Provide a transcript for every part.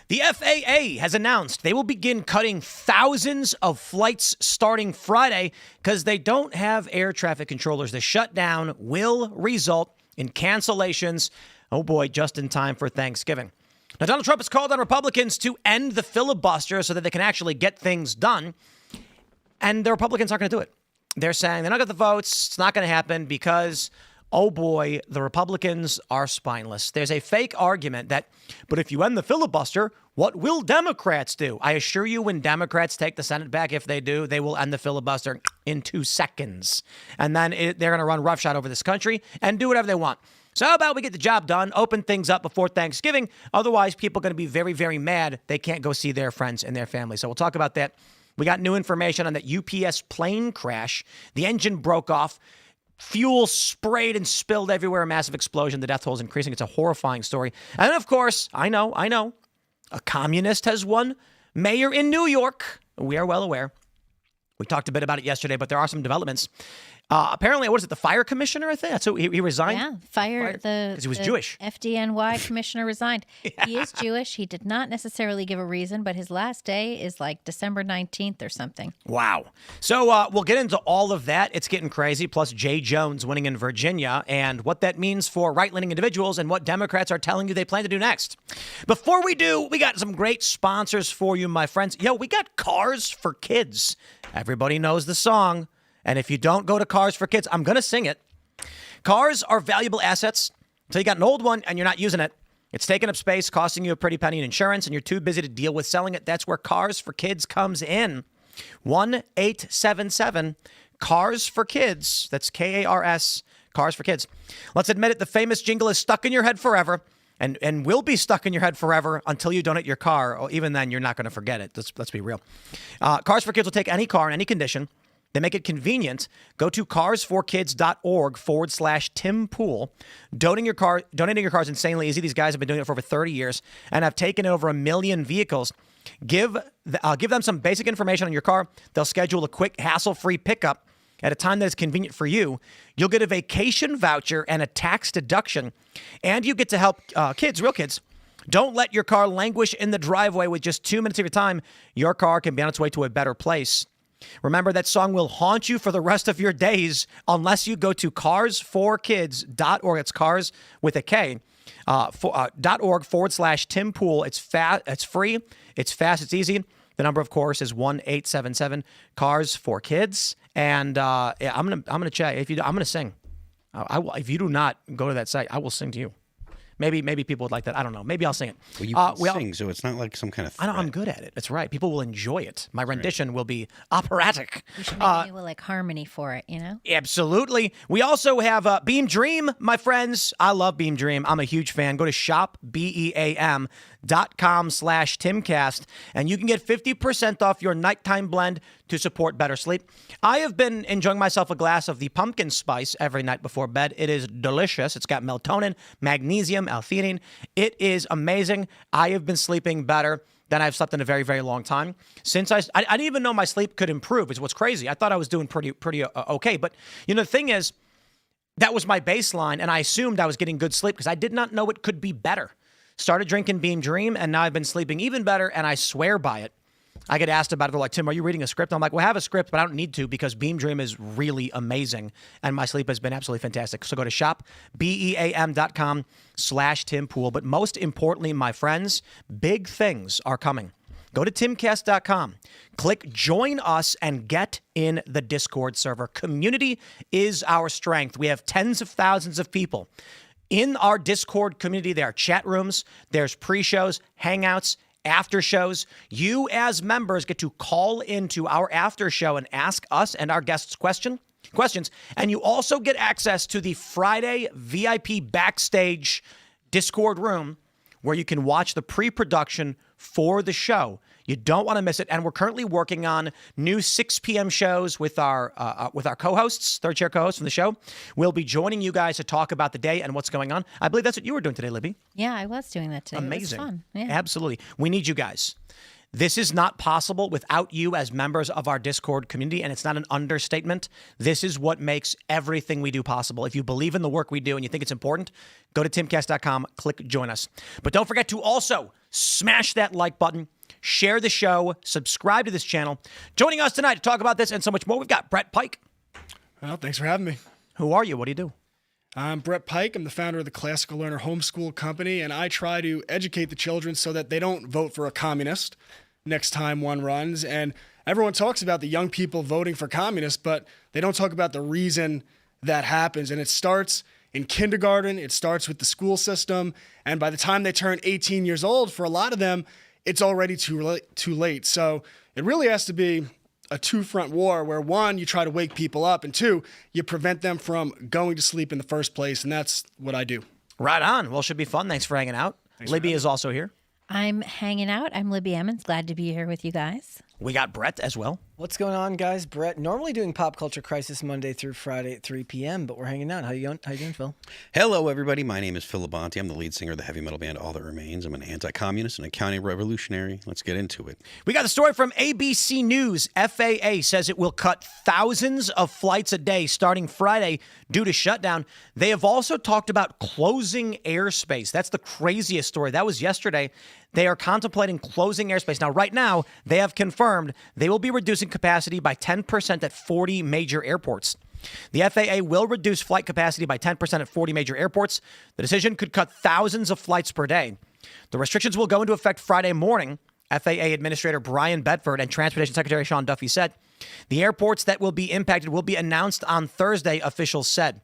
The FAA has announced they will begin cutting thousands of flights starting Friday because they don't have air traffic controllers. The shutdown will result in cancellations. Oh boy, just in time for Thanksgiving. Now, Donald Trump has called on Republicans to end the filibuster so that they can actually get things done. And the Republicans aren't going to do it. They're saying they're not going to get the votes. It's not going to happen because, oh boy, the Republicans are spineless. There's a fake argument that, but if you end the filibuster, what will Democrats do? I assure you, when Democrats take the Senate back, if they do, they will end the filibuster in 2 seconds. And then they're going to run roughshod over this country and do whatever they want. So how about we get the job done, open things up before Thanksgiving? Otherwise, people are going to be very, very mad. They can't go see their friends and their family. So we'll talk about that. We got new information on that UPS plane crash. The engine broke off. Fuel sprayed and spilled everywhere. A massive explosion. The death toll is increasing. It's a horrifying story. And of course, I know, a communist has won mayor in New York. We are well aware. We talked a bit about it yesterday, but there are some developments. Apparently, what is it? The fire commissioner, I think. That's who he resigned. Yeah, because he was Jewish. FDNY commissioner resigned. Yeah. He is Jewish. He did not necessarily give a reason, but his last day is like December 19th or something. Wow. So we'll get into all of that. It's getting crazy. Plus Jay Jones winning in Virginia and what that means for right-leaning individuals and what Democrats are telling you they plan to do next. Before we do, we got some great sponsors for you, my friends. We got Cars for Kids. Everybody knows the song. And if you don't go to Cars for Kids, I'm going to sing it. Cars are valuable assets. So you got an old one and you're not using it. It's taking up space, costing you a pretty penny in insurance, and you're too busy to deal with selling it. That's where Cars for Kids comes in. 1-877 Cars for Kids. That's K-A-R-S, Cars for Kids. Let's admit it, the famous jingle is stuck in your head forever and will be stuck in your head forever until you donate your car. Or even then, you're not going to forget it. Let's be real. Cars for Kids will take any car in any condition. They make it convenient. Go to carsforkids.org/Tim Pool. Donating your car is insanely easy. These guys have been doing it for over 30 years and have taken over 1 million vehicles. Give them some basic information on your car. They'll schedule a quick, hassle-free pickup at a time that is convenient for you. You'll get a vacation voucher and a tax deduction. And you get to help kids, real kids. Don't let your car languish in the driveway with just 2 minutes of your time. Your car can be on its way to a better place. Remember, that song will haunt you for the rest of your days unless you go to carsforkids.org. It's cars with a K. .org/Tim Pool. It's free. It's fast. It's easy. The number, of course, is 1-877 Cars for Kids. And I'm gonna check. I'm gonna sing. If you do not go to that site, I will sing to you. Maybe people would like that. I don't know. Maybe I'll sing it. Well, you can sing, so it's not like some kind of threat. I'm good at it. That's right. People will enjoy it. My rendition will be operatic. You should make a new harmony for it, Absolutely. We also have Beam Dream, my friends. I love Beam Dream. I'm a huge fan. Go to shopbeam.com/Timcast, and you can get 50% off your nighttime blend to support better sleep. I have been enjoying myself a glass of the pumpkin spice every night before bed. It is delicious. It's got melatonin, magnesium, L-theanine. It is amazing. I have been sleeping better than I've slept in a very, very long time. Since I didn't even know my sleep could improve, is what's crazy. I thought I was doing pretty okay. But, the thing is, that was my baseline, and I assumed I was getting good sleep because I did not know it could be better. Started drinking Beam Dream, and now I've been sleeping even better, and I swear by it. I get asked about it. They're like, Tim, are you reading a script? I'm like, well, I have a script, but I don't need to because Beam Dream is really amazing. And my sleep has been absolutely fantastic. So go to shopbeam.com/Tim Pool. But most importantly, my friends, big things are coming. Go to timcast.com, click join us, and get in the Discord server. Community is our strength. We have tens of thousands of people in our Discord community. There are chat rooms, there's pre-shows, hangouts, after shows. You as members get to call into our after show and ask us and our guests questions. And you also get access to the Friday VIP backstage Discord room where you can watch the pre-production for the show. You don't want to miss it. And we're currently working on new 6 p.m. shows with our co-hosts, third chair co-hosts from the show. We'll be joining you guys to talk about the day and what's going on. I believe that's what you were doing today, Libby. Yeah, I was doing that today. Amazing. It was fun. Yeah. Absolutely. We need you guys. This is not possible without you as members of our Discord community, and it's not an understatement. This is what makes everything we do possible. If you believe in the work we do and you think it's important, go to timcast.com, click join us. But don't forget to also smash that like button, share the show, subscribe to this channel. Joining us tonight to talk about this and so much more, we've got Brett Pike. Well, thanks for having me. Who are you? What do you do? I'm Brett Pike. I'm the founder of the Classical Learner Homeschool Company, and I try to educate the children so that they don't vote for a communist next time one runs. And everyone talks about the young people voting for communists, but they don't talk about the reason that happens. And it starts in kindergarten. It starts with the school system. And by the time they turn 18 years old, for a lot of them, it's already too late. So it really has to be a two-front war where, one, you try to wake people up, and two, you prevent them from going to sleep in the first place, and that's what I do. Right on. Well, should be fun. Thanks for hanging out. Libby is also here. I'm hanging out. I'm Libby Emmons. Glad to be here with you guys. We got Brett as well. What's going on, guys? Brett, normally doing Pop Culture Crisis Monday through Friday at 3 p.m., but we're hanging out. How you doing, Phil? Hello, everybody. My name is Phil Labonte. I'm the lead singer of the heavy metal band All That Remains. I'm an anti-communist and a counter-revolutionary. Let's get into it. We got the story from ABC News. FAA says it will cut thousands of flights a day starting Friday due to shutdown. They have also talked about closing airspace. That's the craziest story. That was yesterday. They are contemplating closing airspace. Now, right now, they have confirmed they will be reducing capacity by 10% at 40 major airports. The FAA will reduce flight capacity by 10% at 40 major airports. The decision could cut thousands of flights per day. The restrictions will go into effect Friday morning. FAA Administrator Brian Bedford and Transportation Secretary Sean Duffy said. The airports that will be impacted will be announced on Thursday, officials said.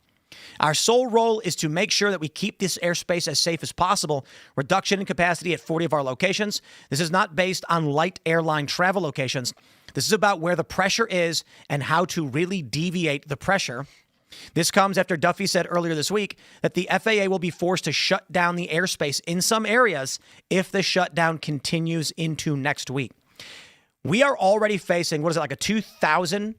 Our sole role is to make sure that we keep this airspace as safe as possible. Reduction in capacity at 40 of our locations. This is not based on light airline travel locations. This is about where the pressure is and how to really deviate the pressure. This comes after Duffy said earlier this week that the FAA will be forced to shut down the airspace in some areas if the shutdown continues into next week. We are already facing, like a 2,000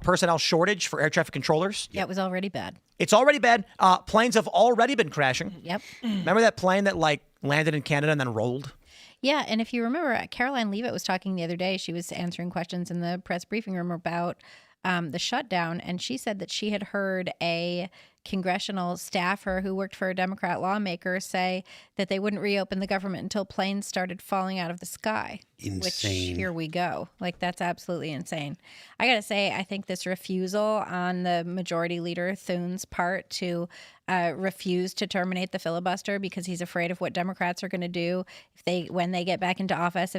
personnel shortage for air traffic controllers. Yeah, it was already bad. It's already bad. Planes have already been crashing. Yep. Remember that plane that landed in Canada and then rolled? Yeah, and if you remember, Caroline Leavitt was talking the other day. She was answering questions in the press briefing room about the shutdown, and she said that she had heard a congressional staffer who worked for a Democrat lawmaker say that they wouldn't reopen the government until planes started falling out of the sky. Insane. Which, here we go. That's absolutely insane. I got to say, I think this refusal on the Majority Leader Thune's part to refuse to terminate the filibuster because he's afraid of what Democrats are going to do when they get back into office,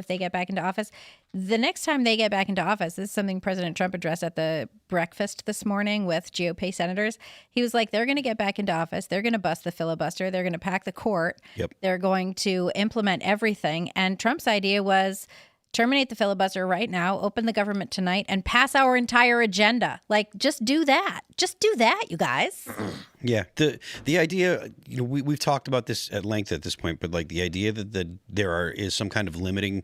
the next time they get back into office, this is something President Trump addressed at the breakfast this morning with GOP senators. He was like, they're going to get back into office. They're going to bust the filibuster. They're going to pack the court. Yep. They're going to implement everything. And Trump's idea was terminate the filibuster right now, open the government tonight, and pass our entire agenda. Just do that. Just do that, you guys. Yeah. The idea, we've talked about this at length at this point, but the idea that there is some kind of limiting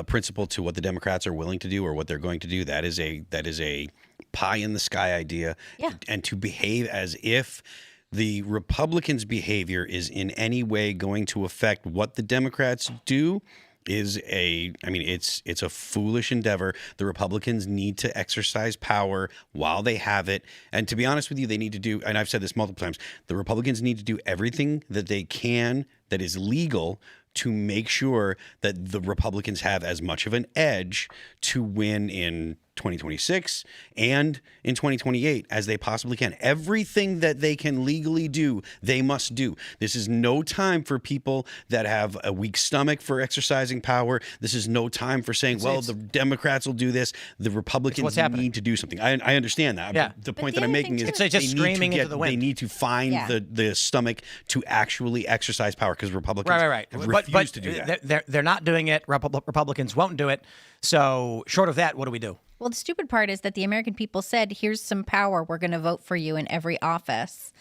principle to what the Democrats are willing to do or what they're going to do, that is a pie in the sky idea. Yeah. And to behave as if the Republicans' behavior is in any way going to affect what the Democrats do is it's a foolish endeavor. The Republicans need to exercise power while they have it. And to be honest with you, they need to do, and I've said this multiple times, the Republicans need to do everything that they can that is legal to make sure that the Republicans have as much of an edge to win in 2026 and in 2028 as they possibly can. Everything that they can legally do, they must do. This is no time for people that have a weak stomach for exercising power. This is no time for saying, the Democrats will do this. The Republicans need to do something. I understand that. Yeah. The point that I'm making is it's just screaming into the wind. They need to find the stomach to actually exercise power because Republicans refuse to do that. They're not doing it. Republicans won't do it. So short of that, what do we do? Well, the stupid part is that the American people said, here's some power. We're going to vote for you in every office.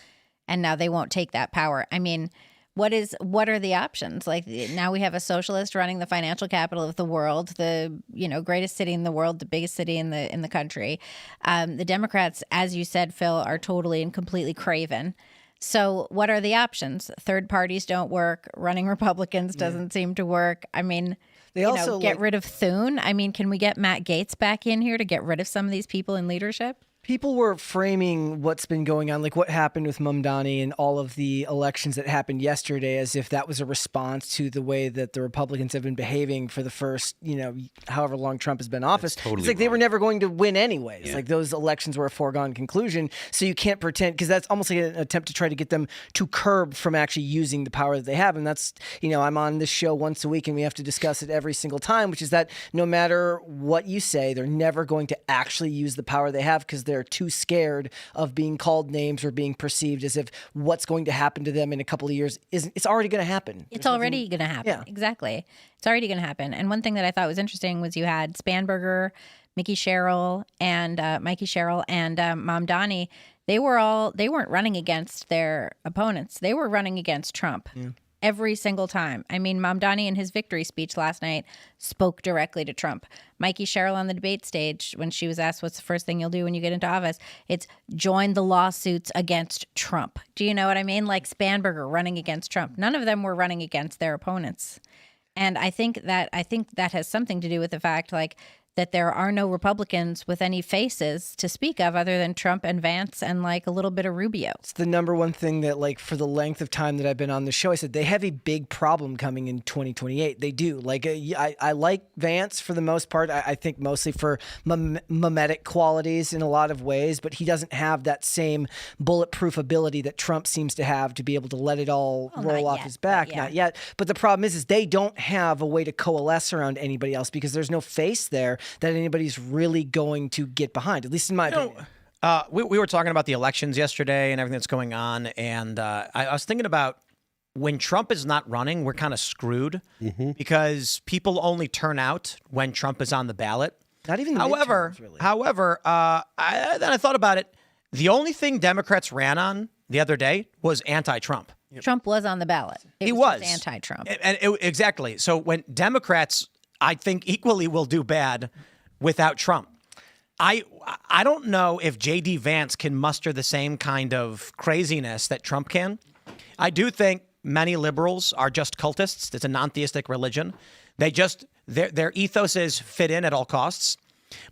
And now they won't take that power. I mean, what are the options? Now we have a socialist running the financial capital of the world, the greatest city in the world, the biggest city in the country. The Democrats, as you said, Phil, are totally and completely craven. So what are the options? Third parties don't work. Running Republicans doesn't seem to work. I mean, They also get rid of Thune. I mean, can we get Matt Gaetz back in here to get rid of some of these people in leadership? People were framing what's been going on, like what happened with Mamdani and all of the elections that happened yesterday, as if that was a response to the way that the Republicans have been behaving for the first, however long Trump has been in office. Totally it's like they were wrong. never going to win anyways. Yeah. Like those elections were a foregone conclusion. So you can't pretend, because that's almost like an attempt to try to get them to curb from actually using the power that they have. And that's, I'm on this show once a week and we have to discuss it every single time, which is that no matter what you say, they're never going to actually use the power they have because they're too scared of being called names or being perceived as if what's going to happen to them in a couple of years it's already going to happen. It's already going to happen. Yeah. Exactly. It's already going to happen. And one thing that I thought was interesting was you had Spanberger, Mikey Sherrill, and Mamdani. They weren't running against their opponents. They were running against Trump. Yeah. Every single time. I mean, Mamdani in his victory speech last night spoke directly to Trump. Mikey Sherrill on the debate stage, when she was asked what's the first thing you'll do when you get into office, it's join the lawsuits against Trump. Do you know what I mean? Like Spanberger running against Trump. None of them were running against their opponents. And I think that has something to do with the fact, that there are no Republicans with any faces to speak of other than Trump and Vance and a little bit of Rubio. It's the number one thing that for the length of time that I've been on the show, I said they have a big problem coming in 2028. They do. I like Vance for the most part. I think mostly for mimetic qualities in a lot of ways, but he doesn't have that same bulletproof ability that Trump seems to have to be able to let it all roll off his back. Yeah. Not yet. But the problem is they don't have a way to coalesce around anybody else because there's no face there that anybody's really going to get behind, at least in my opinion. We were talking about the elections yesterday and everything that's going on, and I was thinking about when Trump is not running, we're kind of screwed because people only turn out when Trump is on the ballot. Not even the However, midterms, really. then I thought about it. The only thing Democrats ran on the other day was anti-Trump. Trump was on the ballot. He was just anti-Trump. Exactly. So when Democrats, I think, equally will do bad without Trump. I don't know if J.D. Vance can muster the same kind of craziness that Trump can. I do think many liberals are just cultists. It's a non-theistic religion. Their ethos is fit in at all costs.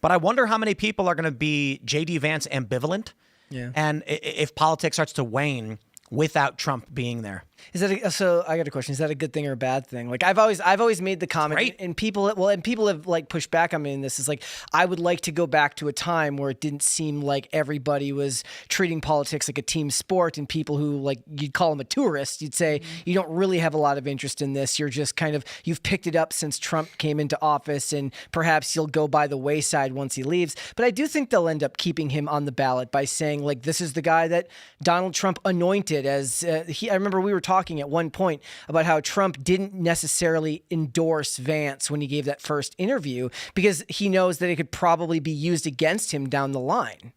But I wonder how many people are going to be J.D. Vance ambivalent. Yeah. And if politics starts to wane without Trump being there. So I got a question. Is that a good thing or a bad thing? I've always made the comment, and people have pushed back on me in this. Is I would like to go back to a time where it didn't seem like everybody was treating politics like a team sport, and people who you'd call them a tourist, you'd say you don't really have a lot of interest in this. You're just you've picked it up since Trump came into office, and perhaps you'll go by the wayside once he leaves. But I do think they'll end up keeping him on the ballot by saying this is the guy that Donald Trump anointed as I remember we were talking at one point about how Trump didn't necessarily endorse Vance when he gave that first interview because he knows that it could probably be used against him down the line,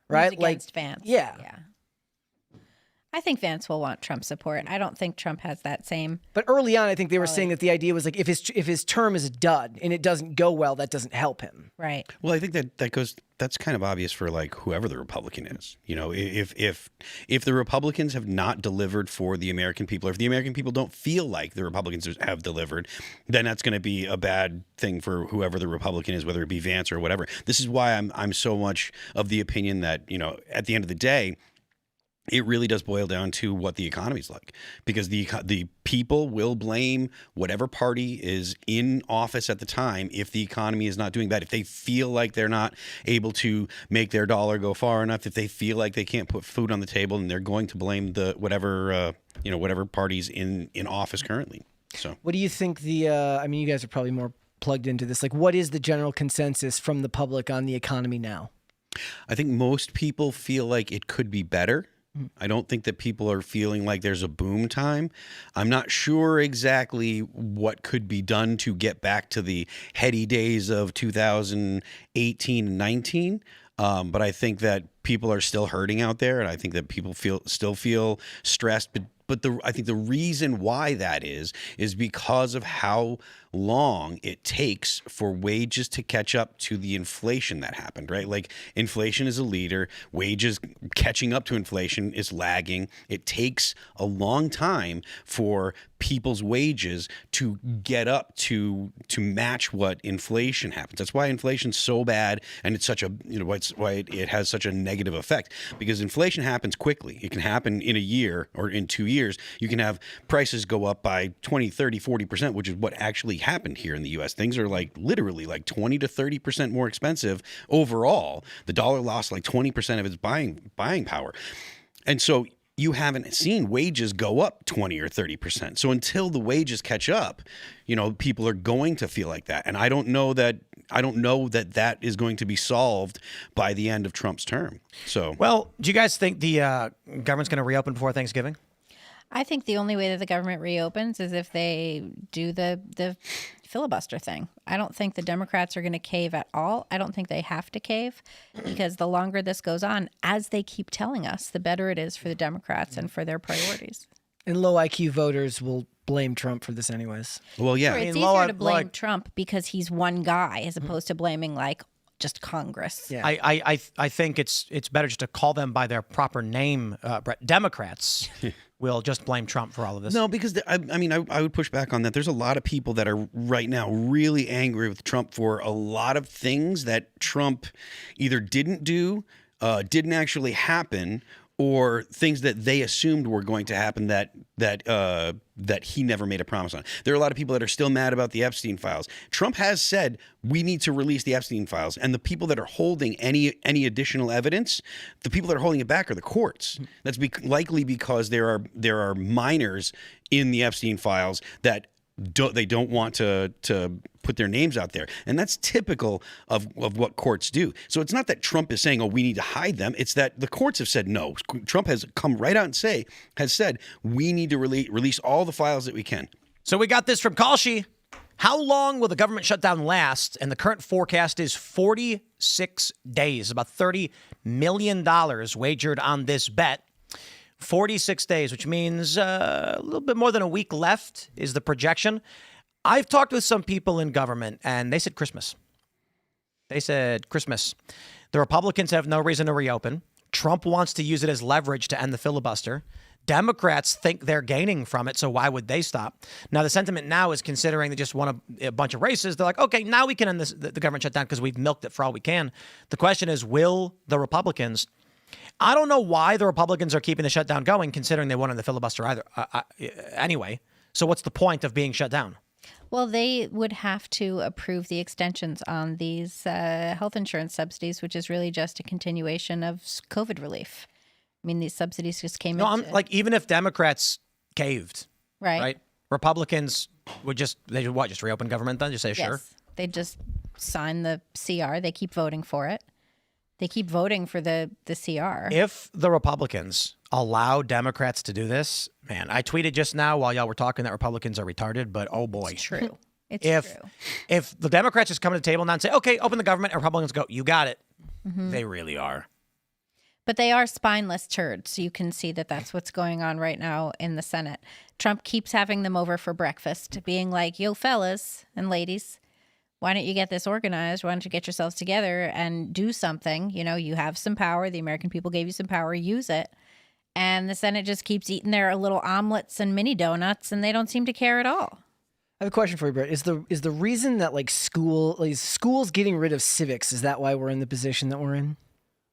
right? Used against Vance. Yeah. I think Vance will want Trump support. I don't think Trump has that same. But early on, I think they were saying that the idea was if his term is a dud and it doesn't go well, that doesn't help him. Right. Well, I think that's kind of obvious for whoever the Republican is. If the Republicans have not delivered for the American people, or if the American people don't feel like the Republicans have delivered, then that's going to be a bad thing for whoever the Republican is, whether it be Vance or whatever. This is why I'm so much of the opinion that at the end of the day, it really does boil down to what the economy's like, because the people will blame whatever party is in office at the time if the economy is not doing bad. If they feel like they're not able to make their dollar go far enough, if they feel like they can't put food on the table, and they're going to blame the whatever party's in office currently. So, what do you think you guys are probably more plugged into this. What is the general consensus from the public on the economy now? I think most people feel like it could be better. I don't think that people are feeling like there's a boom time. I'm not sure exactly what could be done to get back to the heady days of 2018 and 19. But I think that people are still hurting out there, and I think that people still feel stressed. But I think the reason why that is because of how long it takes for wages to catch up to the inflation that happened, right? Like inflation is a leader, wages catching up to inflation is lagging. It takes a long time for people's wages to get up to match what inflation happens. That's why inflation's so bad, and it's such a, why it has such a negative effect, because inflation happens quickly. It can happen in a year or in 2 years. You can have prices go up by 20, 30, 40%, which is what actually happened here in the US. Things are like literally like 20 to 30% more expensive overall. The dollar lost like 20% of its buying power. And so you haven't seen wages go up 20 or 30%. So until the wages catch up, people are going to feel like that. And I don't know that that is going to be solved by the end of Trump's term. So, well, do you guys think the government's going to reopen before Thanksgiving? I think the only way that the government reopens is if they do the filibuster thing. I don't think the Democrats are going to cave at all. I don't think they have to cave, because the longer this goes on, as they keep telling us, the better it is for the Democrats and for their priorities. And low IQ voters will blame Trump for this anyways. Well, yeah. Sure, it's easier to blame Trump because he's one guy as opposed to blaming just Congress. Yeah. I think it's better just to call them by their proper name. Democrats will just blame Trump for all of this. No, because I would push back on that. There's a lot of people that are right now really angry with Trump for a lot of things that Trump either didn't do, didn't actually happen, or things that they assumed were going to happen that he never made a promise on. There are a lot of people that are still mad about the Epstein files. Trump has said we need to release the Epstein files, and the people that are holding any additional evidence, the people that are holding it back are the courts. That's likely because there are minors in the Epstein files that they don't want to put their names out there. And that's typical of what courts do. So it's not that Trump is saying, oh, we need to hide them. It's that the courts have said no. Trump has come right out and has said, we need to release all the files that we can. So we got this from Kalshi. How long will the government shutdown last? And the current forecast is 46 days, about $30 million wagered on this bet. 46 days, which means a little bit more than a week left is the projection. I've talked with some people in government, and they said Christmas. The Republicans have no reason to reopen. Trump wants to use it as leverage to end the filibuster. Democrats think they're gaining from it, so why would they stop? Now, the sentiment now is, considering they just won a bunch of races, they're like, okay, now we can end the government shutdown because we've milked it for all we can. The question is, will the Republicans... I don't know why the Republicans are keeping the shutdown going, considering they won in the filibuster either. Anyway, so what's the point of being shut down? Well, they would have to approve the extensions on these health insurance subsidies, which is really just a continuation of COVID relief. I mean, these subsidies just came in. Even if Democrats caved, right? Republicans would just reopen government then? Just say, sure? Yes, they just sign the CR. They keep voting for it. They keep voting for the CR. If the Republicans allow Democrats to do this, man, I tweeted just now while y'all were talking that Republicans are retarded, but oh boy. It's true. True. If the Democrats just come to the table now and say, okay, open the government, and Republicans go, you got it. Mm-hmm. They really are. But they are spineless turds. So you can see that that's what's going on right now in the Senate. Trump keeps having them over for breakfast, being like, yo, fellas and ladies, why don't you get this organized? Why don't you get yourselves together and do something? You have some power. The American people gave you some power. Use it. And the Senate just keeps eating their little omelets and mini donuts, and they don't seem to care at all. I have a question for you, Brett. Is the reason that schools getting rid of civics, is that why we're in the position that we're in?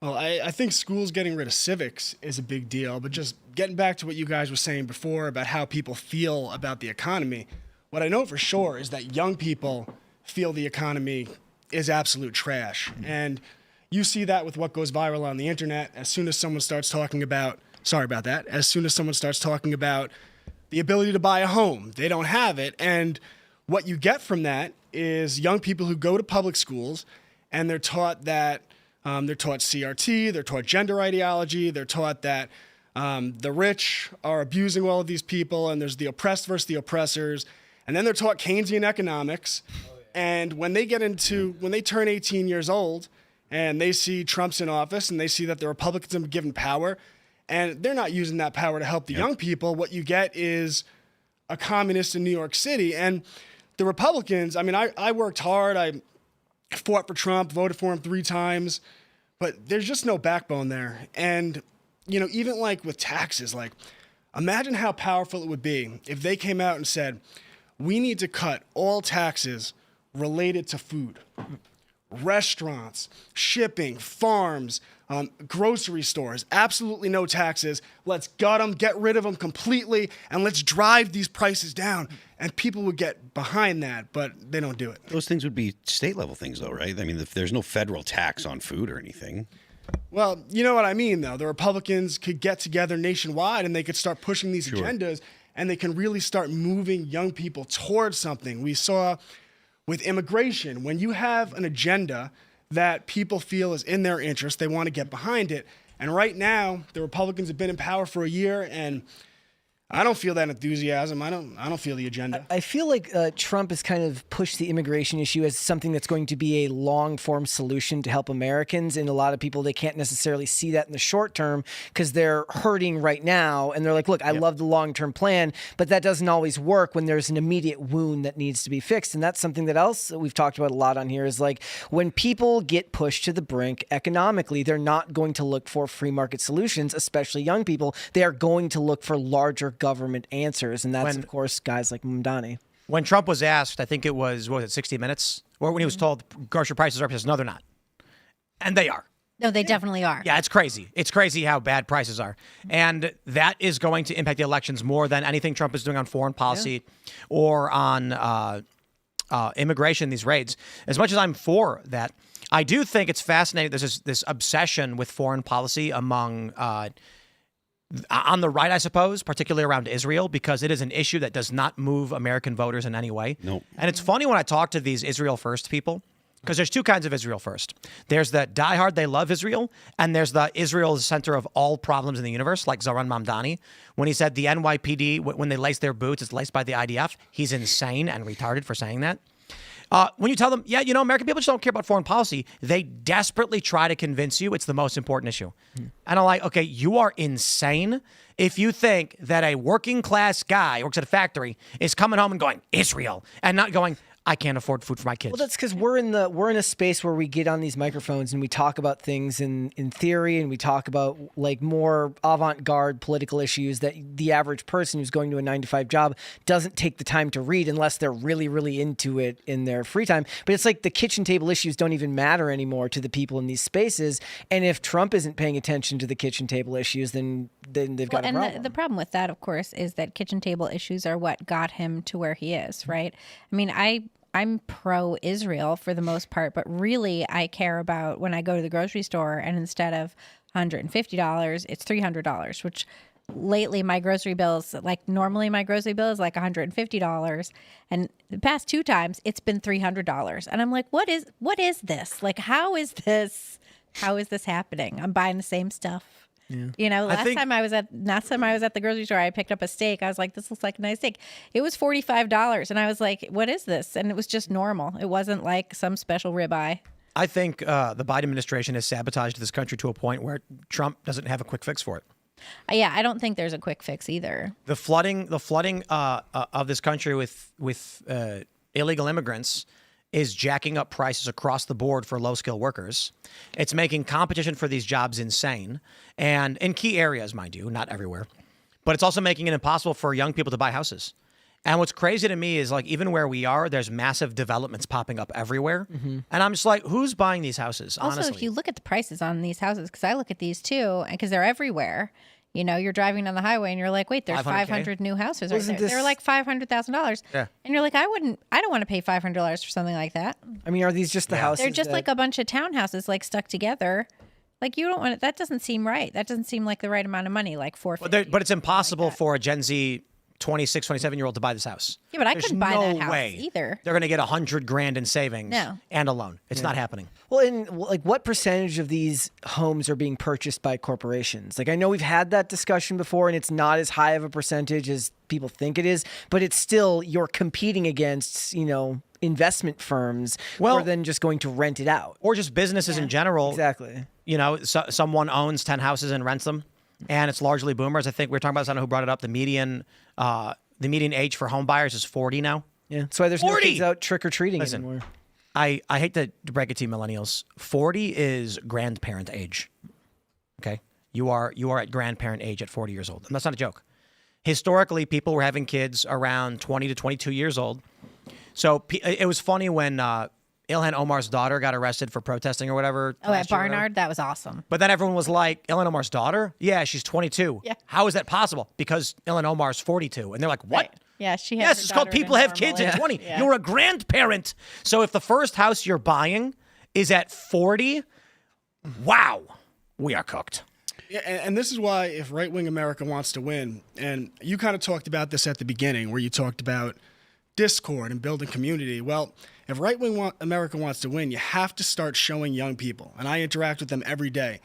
Well, I think schools getting rid of civics is a big deal, but just getting back to what you guys were saying before about how people feel about the economy, what I know for sure is that young people feel the economy is absolute trash. And you see that with what goes viral on the internet. As soon as someone starts talking about, as soon as someone starts talking about the ability to buy a home, they don't have it. And what you get from that is young people who go to public schools and they're taught that, they're taught CRT, they're taught gender ideology, they're taught that the rich are abusing all of these people and there's the oppressed versus the oppressors. And then they're taught Keynesian economics. And when they turn 18 years old and they see Trump's in office and they see that the Republicans have been given power And they're not using that power to help the young people. What you get is a communist in New York City. And the Republicans, I mean, I worked hard. I fought for Trump, voted for him 3 times, but there's just no backbone there. And, you know, even like with taxes, like imagine how powerful it would be if they came out and said, we need to cut all taxes related to food, restaurants, shipping, farms, grocery stores, absolutely no taxes. Let's gut them, get rid of them completely, and let's drive these prices down. And people would get behind that, but they don't do it. Those things would be state level things, though, right? I mean, if there's no federal tax on food or anything. Well, you know what I mean, though. The Republicans could get together nationwide and they could start pushing these agendas, and they can really start moving young people towards something. We saw with immigration, when you have an agenda that people feel is in their interest, they want to get behind it. And right now, the Republicans have been in power for a year, and I don't feel that enthusiasm. I don't feel the agenda. I feel like Trump has kind of pushed the immigration issue as something that's going to be a long-form solution to help Americans. And a lot of people, they can't necessarily see that in the short term because they're hurting right now. And they're like, look, I love the long-term plan, but that doesn't always work when there's an immediate wound that needs to be fixed. And that's something that else we've talked about a lot on here is like when people get pushed to the brink economically, they're not going to look for free market solutions, especially young people. They are going to look for larger government answers, and that's of course guys like Mamdani. When Trump was asked, I think it was 60 Minutes, or when he was told grocery prices are up, he says, no, they're not. And they are. No, they definitely are. Yeah, it's crazy. It's crazy how bad prices are. And that is going to impact the elections more than anything Trump is doing on foreign policy or on immigration, these raids. As much as I'm for that, I do think it's fascinating. There's this obsession with foreign policy among on the right, I suppose, particularly around Israel, because it is an issue that does not move American voters in any way. Nope. And it's funny when I talk to these Israel first people, because there's 2 kinds of Israel first. There's the diehard, they love Israel, and there's the Israel is the center of all problems in the universe, like Zoran Mamdani. When he said the NYPD, when they lace their boots, it's laced by the IDF, he's insane and retarded for saying that. When you tell them, yeah, you know, American people just don't care about foreign policy, they desperately try to convince you it's the most important issue. And I'm like, okay, you are insane if you think that a working class guy who works at a factory is coming home and going, Israel, and not going, I can't afford food for my kids. Well, that's because we're in a space where we get on these microphones and we talk about things in theory, and we talk about like more avant-garde political issues that the average person who's going to a 9-to-5 job doesn't take the time to read unless they're really, really into it in their free time. But it's like the kitchen table issues don't even matter anymore to the people in these spaces. And if Trump isn't paying attention to the kitchen table issues, then they've got a problem. And the problem with that, of course, is that kitchen table issues are what got him to where he is, right? I mean, I'm pro-Israel for the most part, but really I care about when I go to the grocery store and instead of $150, it's $300, which lately my grocery bills, like normally my grocery bill is like $150. And the past 2 times it's been $300. And I'm like, what is this? Like, how is this happening? I'm buying the same stuff. Yeah. You know, last time I was at the grocery store, I picked up a steak. I was like, this looks like a nice steak. It was $45. And I was like, what is this? And it was just normal. It wasn't like some special ribeye. I think the Biden administration has sabotaged this country to a point where Trump doesn't have a quick fix for it. Yeah, I don't think there's a quick fix either. The flooding of this country with illegal immigrants is jacking up prices across the board for low-skilled workers. It's making competition for these jobs insane, and in key areas, mind you, not everywhere. But it's also making it impossible for young people to buy houses. And what's crazy to me is, like, even where we are, there's massive developments popping up everywhere. Mm-hmm. And I'm just like, who's buying these houses, honestly? Also, if you look at the prices on these houses, because I look at these too, because they're everywhere. You know, you're driving down the highway and you're like, wait, there's 500 new houses right there. They're like $500,000. Yeah. And you're like, I don't want to pay $500 for something like that. I mean, are these just the houses? They're just like a bunch of townhouses like stuck together. Like, you don't want it. That doesn't seem right. That doesn't seem like the right amount of money, like $450. But it's impossible for a Gen Z 26, 27-year-old to buy this house. Yeah, but I couldn't buy that house either. They're going to get $100,000 in savings and a loan. It's not happening. Well, and like, what percentage of these homes are being purchased by corporations? Like, I know we've had that discussion before, and it's not as high of a percentage as people think it is, but it's still, you're competing against, you know, investment firms more than just going to rent it out. Or just businesses in general. Exactly. You know, someone owns 10 houses and rents them. and it's largely boomers. I think we were talking about someone who brought it up. The median age for home buyers is 40 now. Yeah, that's why there's no 40! kids out trick or treating anymore. I hate to break it to you, millennials. 40 is grandparent age. Okay, you are at grandparent age at 40 years old, and that's not a joke. Historically, people were having kids around 20 to 22 years old. So it was funny when Ilhan Omar's daughter got arrested for protesting or whatever. Oh, at Barnard, that was awesome. But then everyone was like, Ilhan Omar's daughter? Yeah, she's 22. Yeah. How is that possible? Because Ilhan Omar's 42. And they're like, what? Right. Yeah, she has. Yes, it's called people have kids at 20. Yeah. You're a grandparent. So if the first house you're buying is at 40, wow, we are cooked. Yeah, and this is why if right-wing America wants to win, and you kind of talked about this at the beginning where you talked about discord and building community. Well, if right-wing America wants to win, you have to start showing young people, and I interact with them every day,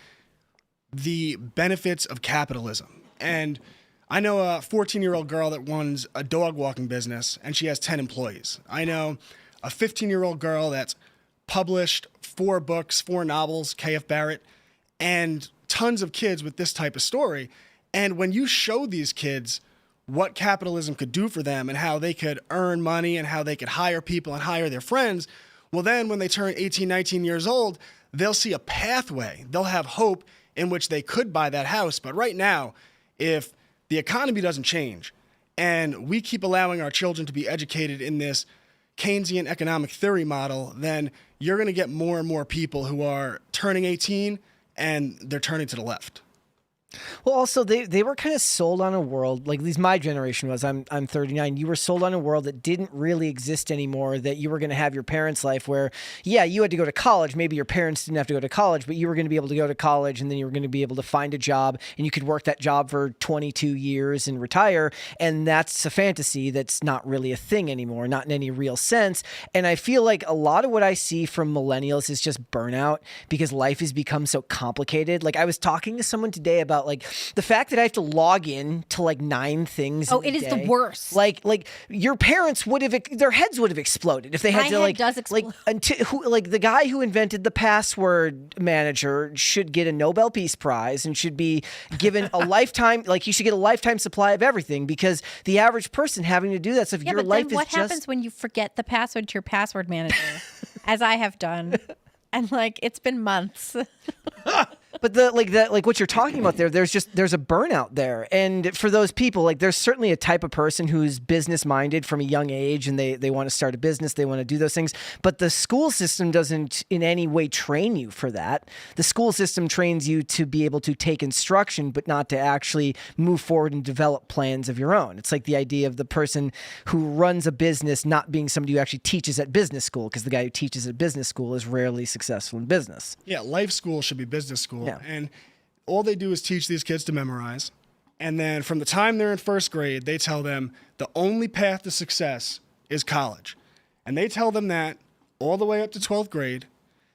the benefits of capitalism. And I know a 14-year-old girl that runs a dog walking business, and she has 10 employees. I know a 15-year-old girl that's published 4 books, 4 novels, K.F. Barrett, and tons of kids with this type of story. And when you show these kids what capitalism could do for them and how they could earn money and how they could hire people and hire their friends, well, then when they turn 18, 19 years old, they'll see a pathway. They'll have hope in which they could buy that house. But right now, if the economy doesn't change and we keep allowing our children to be educated in this Keynesian economic theory model, then you're going to get more and more people who are turning 18 and they're turning to the left. Well, also they were kind of sold on a world, like at least my generation was. I'm 39. You were sold on a world that didn't really exist anymore. That you were going to have your parents' life, where yeah, you had to go to college. Maybe your parents didn't have to go to college, but you were going to be able to go to college, and then you were going to be able to find a job, and you could work that job for 22 years and retire. And that's a fantasy that's not really a thing anymore, not in any real sense. And I feel like a lot of what I see from millennials is just burnout because life has become so complicated. Like I was talking to someone today about like the fact that I have to log in to like 9 things. Oh, it is the worst. Like your parents would have, their heads would have exploded if they had My to head like, does explode. like the guy who invented the password manager should get a Nobel Peace Prize and should be given a lifetime, like you should get a lifetime supply of everything because the average person having to do that. So if your but life then what is happens just, when you forget the password to your password manager, as I have done, and like it's been months. But like what you're talking about there's a burnout there. And for those people, like there's certainly a type of person who's business minded from a young age and they want to start a business, they want to do those things. But the school system doesn't in any way train you for that. The school system trains you to be able to take instruction, but not to actually move forward and develop plans of your own. It's like the idea of the person who runs a business not being somebody who actually teaches at business school, because the guy who teaches at business school is rarely successful in business. Yeah, life school should be business school. Yeah. And all they do is teach these kids to memorize. And then from the time they're in first grade, they tell them the only path to success is college. And they tell them that all the way up to 12th grade.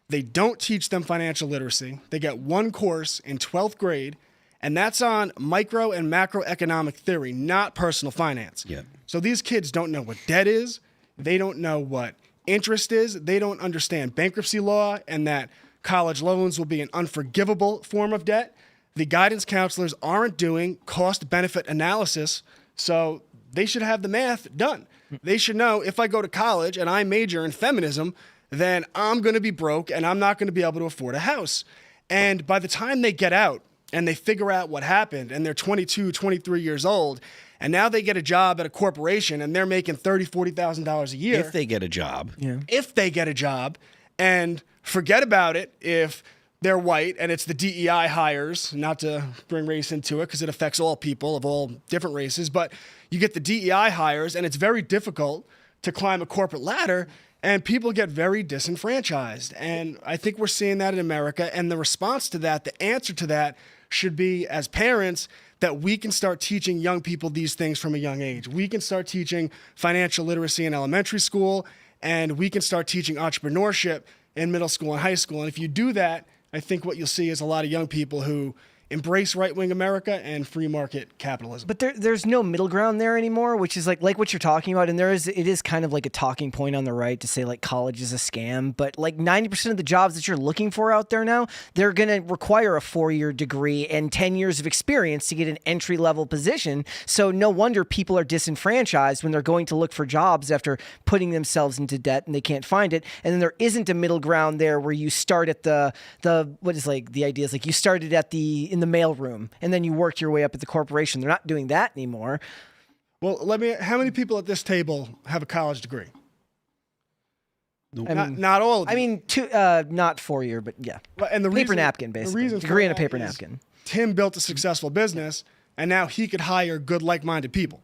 They don't teach them financial literacy. They get one course in 12th grade, and that's on micro and macroeconomic theory, not personal finance. Yeah. So these kids don't know what debt is. They don't know what interest is. They don't understand bankruptcy law and that college loans will be an unforgivable form of debt. The guidance counselors aren't doing cost-benefit analysis, so they should have the math done. They should know if I go to college and I major in feminism, then I'm going to be broke and I'm not going to be able to afford a house. And by the time they get out and they figure out what happened and they're 22, 23 years old, and now they get a job at a corporation and they're making $30,000, $40,000 a year. If they get a job. Yeah. If they get a job, and forget about it if they're white and it's the DEI hires, not to bring race into it because it affects all people of all different races, but you get the DEI hires and it's very difficult to climb a corporate ladder and people get very disenfranchised. And I think we're seeing that in America. And the response to that, the answer to that should be, as parents, that we can start teaching young people these things from a young age. We can start teaching financial literacy in elementary school, and we can start teaching entrepreneurship in middle school and high school. And if you do that, I think what you'll see is a lot of young people who, embrace right-wing America and free market capitalism. But there's no middle ground there anymore, which is like what you're talking about. And it is kind of like a talking point on the right to say like college is a scam. But like 90% of the jobs that you're looking for out there now, they're going to require a 4-year degree and 10 years of experience to get an entry-level position. So no wonder people are disenfranchised when they're going to look for jobs after putting themselves into debt and they can't find it. And then there isn't a middle ground there where you start at the what is like the idea is like you started at in the mailroom and then you work your way up at the corporation. They're not doing that anymore. Well, how many people at this table have a college degree? Not all of you. I mean, not 4-year, but yeah. And the paper napkin, basically. The reason degree and a for paper that napkin. Tim built a successful business, and now he could hire good, like-minded people.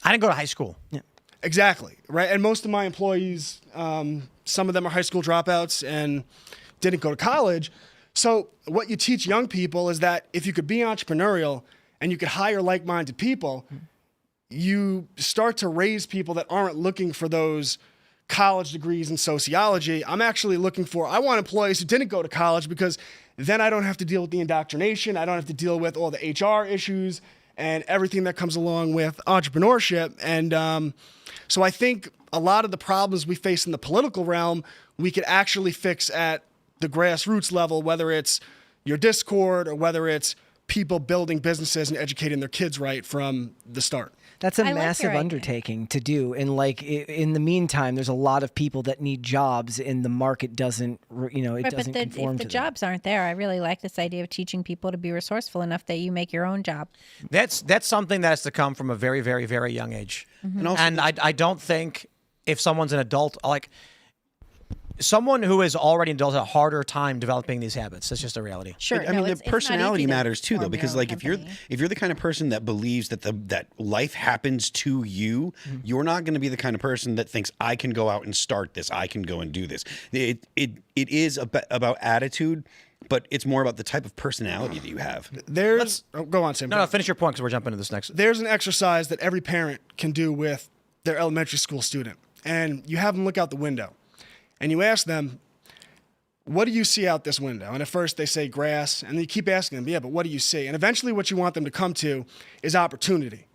I didn't go to high school. Yeah. Exactly, right? And most of my employees, some of them are high school dropouts and didn't go to college. So what you teach young people is that if you could be entrepreneurial and you could hire like-minded people, you start to raise people that aren't looking for those college degrees in sociology. I want employees who didn't go to college because then I don't have to deal with the indoctrination. I don't have to deal with all the HR issues and everything that comes along with entrepreneurship. And so I think a lot of the problems we face in the political realm, we could actually fix at the grassroots level, whether it's your Discord or whether it's people building businesses and educating their kids right from the start. That's a massive undertaking to do. And like in the meantime, there's a lot of people that need jobs and the market doesn't, doesn't conform if to the jobs aren't there, I really like this idea of teaching people to be resourceful enough that you make your own job. That's something that has to come from a very, very, very young age. Mm-hmm. And I don't think if someone's an adult, like someone who is already an adult has a harder time developing these habits. That's just a reality. Sure. I mean, the personality matters too, though, form because your like own if you're the kind of person that believes that life happens to you, you're not going to be the kind of person that thinks I can go out and start this, I can go and do this. It is about attitude, but it's more about the type of personality that you have. Go on, Tim. No, finish your point because we're jumping into this next. There's an exercise that every parent can do with their elementary school student, and you have them look out the window. And you ask them, what do you see out this window? And at first they say grass, and then you keep asking them, yeah, but what do you see? And eventually what you want them to come to is opportunity.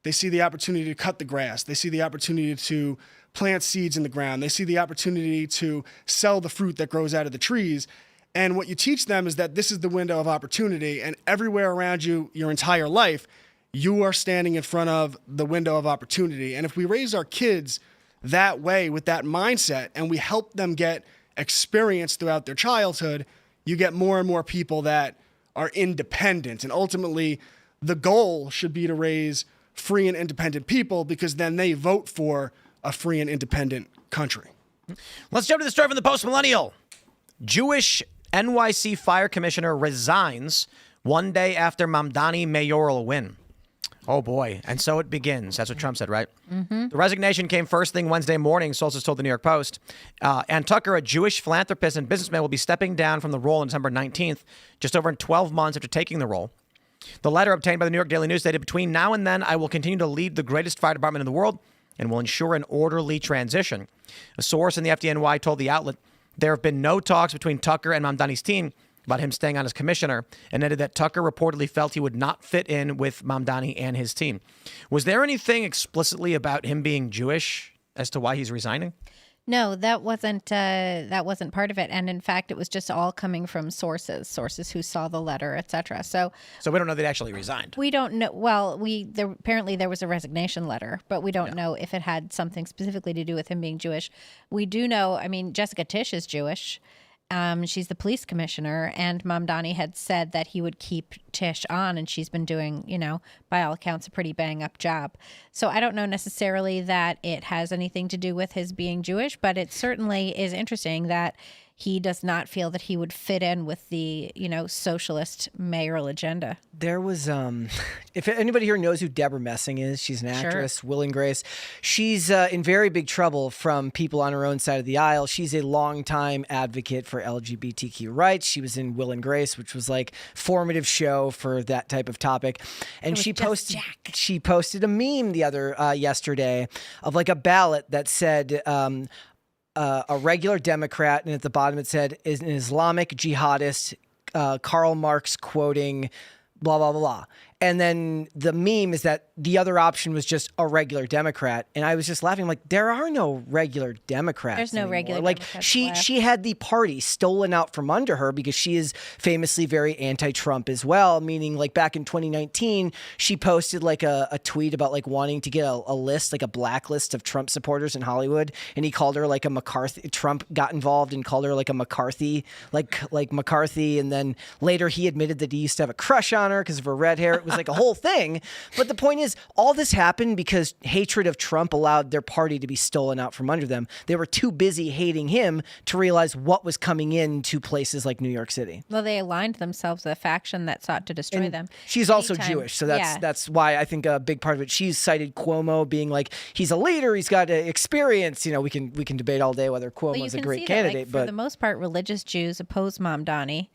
They see the opportunity to cut the grass. They see the opportunity to plant seeds in the ground. They see the opportunity to sell the fruit that grows out of the trees. And what you teach them is that this is the window of opportunity, and everywhere around you, your entire life, you are standing in front of the window of opportunity. And if we raise our kids that way with that mindset and we help them get experience throughout their childhood, you get more and more people that are independent. And ultimately, the goal should be to raise free and independent people because then they vote for a free and independent country. Let's jump to the story from the Post-Millennial. Jewish NYC fire commissioner resigns one day after Mamdani mayoral win. Oh, boy. And so it begins. That's what Trump said, right? Mm-hmm. The resignation came first thing Wednesday morning, sources told the New York Post. And Tucker, a Jewish philanthropist and businessman, will be stepping down from the role on December 19th, just over 12 months after taking the role. The letter obtained by the New York Daily News stated, between now and then, I will continue to lead the greatest fire department in the world and will ensure an orderly transition. A source in the FDNY told the outlet there have been no talks between Tucker and Mamdani's team about him staying on as commissioner, and added that Tucker reportedly felt he would not fit in with Mamdani and his team. Was there anything explicitly about him being Jewish as to why he's resigning? No, that wasn't part of it. And in fact, it was just all coming from sources who saw the letter, etc. So we don't know that he actually resigned. We don't know. Well, apparently there was a resignation letter, but we don't know if it had something specifically to do with him being Jewish. We do know, I mean, Jessica Tisch is Jewish. She's the police commissioner, and Mamdani had said that he would keep Tisch on, and she's been doing, by all accounts, a pretty bang-up job. So I don't know necessarily that it has anything to do with his being Jewish, but it certainly is interesting that he does not feel that he would fit in with the, socialist mayoral agenda. There was, if anybody here knows who Deborah Messing is, she's an actress, Will and Grace. She's in very big trouble from people on her own side of the aisle. She's a longtime advocate for LGBTQ rights. She was in Will and Grace, which was like formative show for that type of topic. And she posted a meme yesterday of like a ballot that said, a regular Democrat, and at the bottom it said, is an Islamic jihadist Karl Marx quoting blah, blah, blah, blah. And then the meme is that the other option was just a regular Democrat. And I was just laughing. I'm like, there are no regular Democrats. There's no anymore. regular like Democrats she left. she had the party stolen out from under her because she is famously very anti-Trump as well. Meaning like back in 2019, she posted like a tweet about like wanting to get a list, like a blacklist of Trump supporters in Hollywood. And he called her like a McCarthy. Trump got involved and called her like a McCarthy, like McCarthy. And then later he admitted that he used to have a crush on her because of her red hair. It was like a whole thing. But the point is, all this happened because hatred of Trump allowed their party to be stolen out from under them. They were too busy hating him to realize what was coming into places like New York City. Well, they aligned themselves with a faction that sought to destroy them. She's also Anytime- Jewish, so that's why I think a big part of it. She's cited Cuomo being like, he's a leader, he's got experience. You know, we can debate all day whether Well, Cuomo's you a can great see candidate, that, like, but for the most part, religious Jews oppose Mamdani,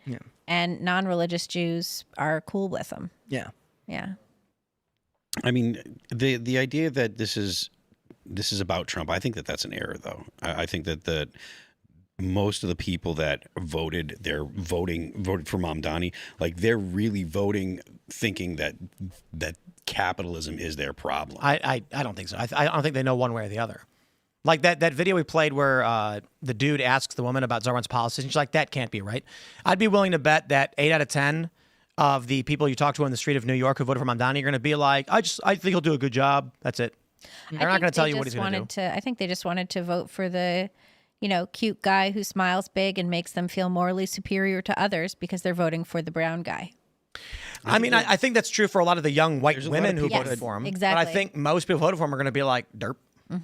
and non-religious Jews are cool with him. yeah. Yeah. I mean, the idea that this is about Trump, I think that that's an error, though. I think that most of the people that voted for Mamdani, like they're really voting thinking that capitalism is their problem. I don't think so. I don't think they know one way or the other. Like that video we played where the dude asks the woman about Zoran's policies, and she's like, that can't be right. I'd be willing to bet that 8 out of 10 of the people you talk to on the street of New York who voted for Mamdani are going to be like, I think he'll do a good job. That's it. They're not going to tell you what he's going to do. I think they just wanted to vote for the, cute guy who smiles big and makes them feel morally superior to others because they're voting for the brown guy. I mean, I think that's true for a lot of the young white women who Yes, voted for him. exactly. But I think most people who voted for him are going to be like, derp.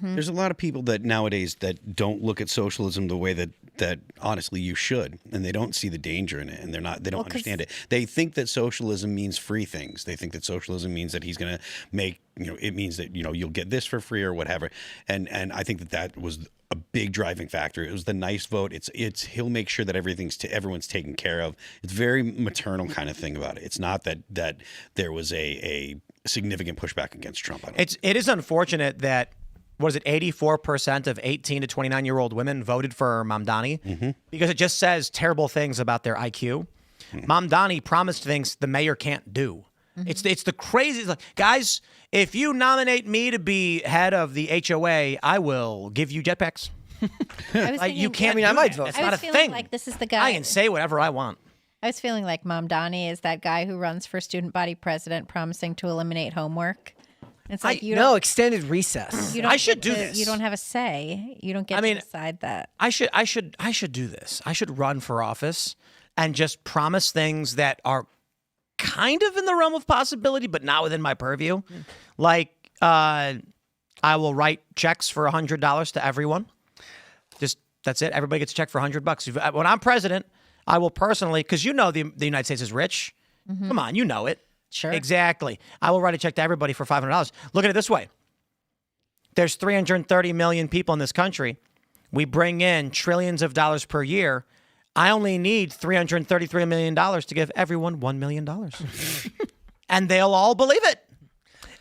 There's a lot of people that nowadays that don't look at socialism the way that honestly you should, and they don't see the danger in it, and they don't understand it. They think that socialism means free things. They think that socialism means that he's going to make, it means that, you'll get this for free or whatever. And I think that was a big driving factor. It was the nice vote. It's he'll make sure that everyone's taken care of. It's very maternal kind of thing about it. It's not that there was a significant pushback against Trump. It is unfortunate that, what is it, 84% of 18 to 29-year-old women voted for Mamdani because it just says terrible things about their IQ. Mamdani promised things the mayor can't do. It's the craziest. Like, guys, if you nominate me to be head of the HOA, I will give you jetpacks. You can't. I might vote. It's I not was a feeling thing. like this is the guy. I can say whatever I want. I was feeling like Mamdani is that guy who runs for student body president promising to eliminate homework. It's like extended recess. you don't I should get do to- this. You don't have a say. You don't get to decide that. I should do this. I should run for office and just promise things that are kind of in the realm of possibility, but not within my purview. Like, I will write checks for $100 to everyone. Just that's it. Everybody gets a check for $100. When I'm president, I will personally, because the United States is rich. Come on, you know it. Sure. Exactly. I will write a check to everybody for $500. Look at it this way. There's 330 million people in this country. We bring in trillions of dollars per year. I only need $333 million to give everyone $1 million. And they'll all believe it.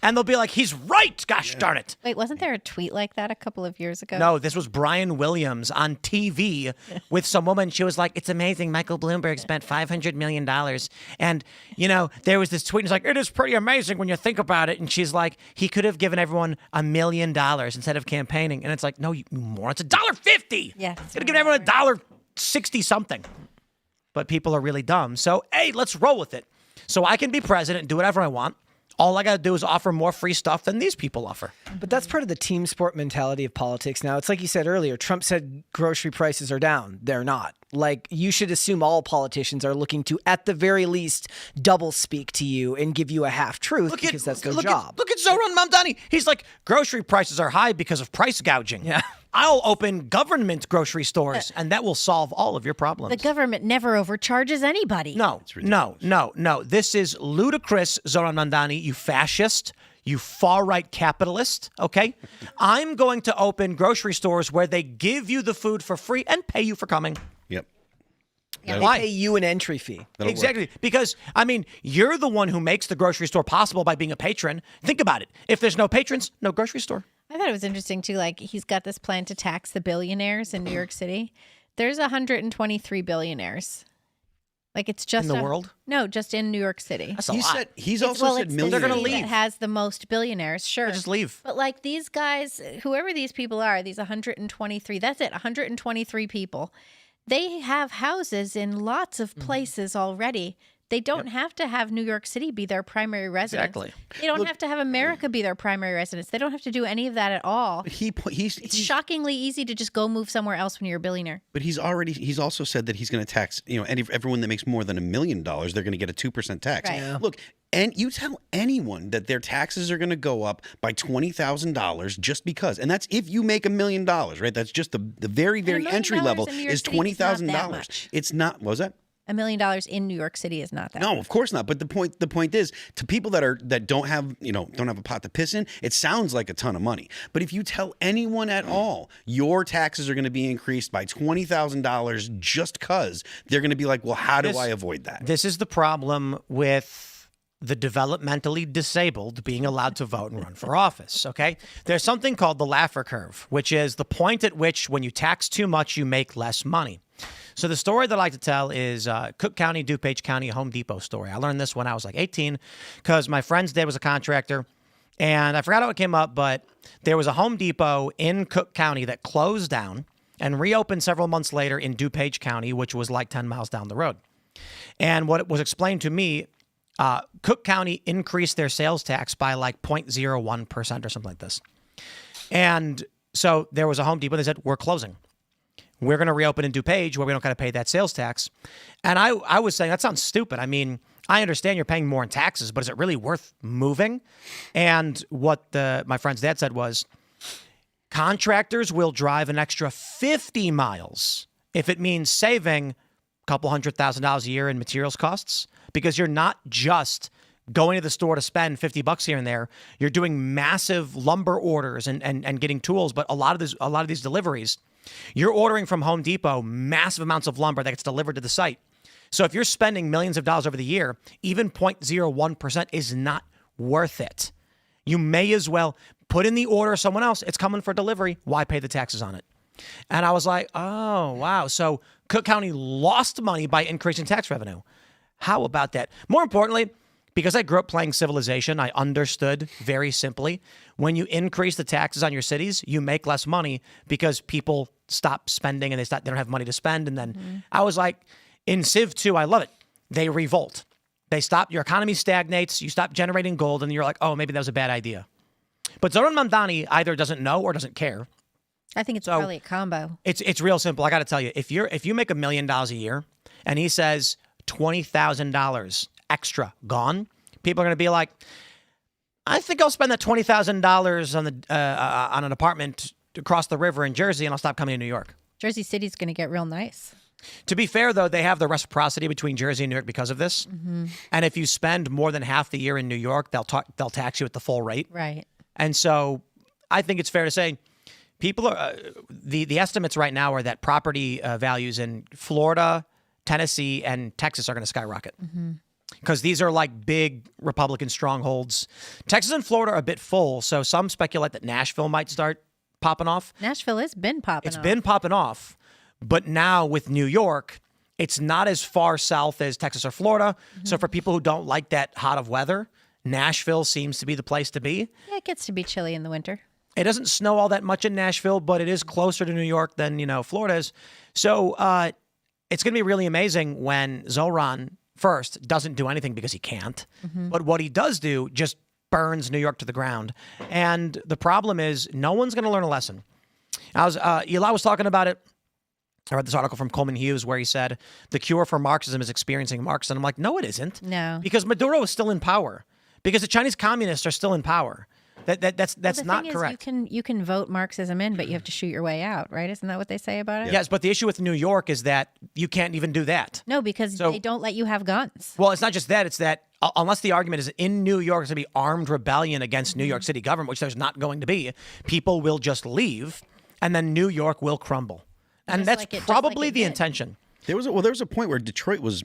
And they'll be like, he's right. Gosh darn it. Wait, wasn't there a tweet like that a couple of years ago? No, this was Brian Williams on TV with some woman. She was like, it's amazing. Michael Bloomberg spent $500 million. And, there was this tweet. It's like, it is pretty amazing when you think about it. And she's like, he could have given everyone $1 million instead of campaigning. And it's like, no, you moron. It's $1.50. Yeah. It's going to give everyone $1.60 something. But people are really dumb. So, hey, let's roll with it. So I can be president and do whatever I want. All I got to do is offer more free stuff than these people offer. But that's part of the team sport mentality of politics now. It's like you said earlier, Trump said grocery prices are down. They're not. Like, you should assume all politicians are looking to, at the very least, double speak to you and give you a half truth because that's their job. Look at Zoran Mamdani. He's like, grocery prices are high because of price gouging. Yeah. I'll open government grocery stores, and that will solve all of your problems. The government never overcharges anybody. No. This is ludicrous, Zoran Mamdani, you fascist. You far-right capitalist, okay? I'm going to open grocery stores where they give you the food for free and pay you for coming. Yep. They Why? pay you an entry fee. Exactly. Because, you're the one who makes the grocery store possible by being a patron. Think about it. If there's no patrons, no grocery store. I thought it was interesting, too. Like, he's got this plan to tax the billionaires in New York City. There's 123 billionaires. Like it's just In the world? No, just in New York City. That's a He lot. said he's It's- also well, said it's the millions. They're gonna city leave. that has the most billionaires, sure. They just leave. But like these guys, whoever these people are, these 123, that's it, 123 people. They have houses in lots of places already. They don't have to have New York City be their primary residence. Exactly. They don't have to have America be their primary residence. They don't have to do any of that at all. It's shockingly easy to just go move somewhere else when you're a billionaire. But he's also said that he's going to tax, everyone that makes more than $1 million, they're going to get a 2% tax. Right. Yeah. Look, and you tell anyone that their taxes are going to go up by $20,000 just because, and that's if you make $1 million, right? That's just the very, very $1 million entry level in New York is City is not that $20,000. much. It's not. What was that? $1 million in New York City is not that. No, of course not. But the point is, to people that don't have a pot to piss in, it sounds like a ton of money. But if you tell anyone at all your taxes are going to be increased by $20,000 just because, they're going to be like, well, how do I avoid that? This is the problem with the developmentally disabled being allowed to vote and run for office, okay? There's something called the Laffer curve, which is the point at which when you tax too much, you make less money. So the story that I like to tell is Cook County, DuPage County, Home Depot story. I learned this when I was like 18 because my friend's dad was a contractor, and I forgot how it came up, but there was a Home Depot in Cook County that closed down and reopened several months later in DuPage County, which was like 10 miles down the road. And what was explained to me, Cook County increased their sales tax by like 0.01% or something like this. And so there was a Home Depot. They said, we're closing. We're going to reopen in DuPage where we don't got to pay that sales tax. And I was saying, that sounds stupid. I mean, I understand you're paying more in taxes, but is it really worth moving? And what my friend's dad said was, contractors will drive an extra 50 miles if it means saving a couple $100,000 a year in materials costs, because you're not just going to the store to spend $50 here and there. You're doing massive lumber orders and getting tools. But a lot of these deliveries, you're ordering from Home Depot massive amounts of lumber that gets delivered to the site. So if you're spending millions of dollars over the year, even 0.01% is not worth it. You may as well put in the order of someone else. It's coming for delivery. Why pay the taxes on it? And I was like, oh, wow. So Cook County lost money by increasing tax revenue. How about that? More importantly, because I grew up playing Civilization, I understood very simply, when you increase the taxes on your cities, you make less money because people stop spending and they don't have money to spend. And then I was like, in Civ 2, I love it. They revolt. They stop, your economy stagnates, you stop generating gold, and you're like, oh, maybe that was a bad idea. But Zoran Mamdani either doesn't know or doesn't care. I think it's probably a combo. It's real simple. I got to tell you, if you make $1 million a year and he says $20,000 extra gone, people are going to be like, I think I'll spend that $20,000 on an apartment across the river in Jersey, and I'll stop coming to New York. Jersey City's going to get real nice. To be fair, though, they have the reciprocity between Jersey and New York because of this. And if you spend more than half the year in New York, they'll tax you at the full rate. Right. And so I think it's fair to say people are the estimates right now are that property values in Florida, Tennessee, and Texas are going to skyrocket. Because these are like big Republican strongholds. Texas and Florida are a bit full, so some speculate that Nashville might start popping off. Nashville has been popping off. It's been popping off, but now with New York, it's not as far south as Texas or Florida. So for people who don't like that hot of weather, Nashville seems to be the place to be. Yeah, it gets to be chilly in the winter. It doesn't snow all that much in Nashville, but it is closer to New York than, Florida is. So it's going to be really amazing when Zoran first doesn't do anything because he can't. But what he does do just burns New York to the ground. And the problem is no one's going to learn a lesson. Eli was talking about it. I read this article from Coleman Hughes where he said the cure for Marxism is experiencing Marx. And I'm like, no, it isn't. No. Because Maduro is still in power. Because the Chinese communists are still in power. That's not correct. You can vote Marxism in, but you have to shoot your way out, right? Isn't that what they say about it? Yes, but the issue with New York is that you can't even do that. No, because they don't let you have guns. Well, it's not just that. It's that unless the argument is in New York, it's going to be armed rebellion against New York City government, which there's not going to be, people will just leave, and then New York will crumble. And that's probably the intention. There was a point where Detroit was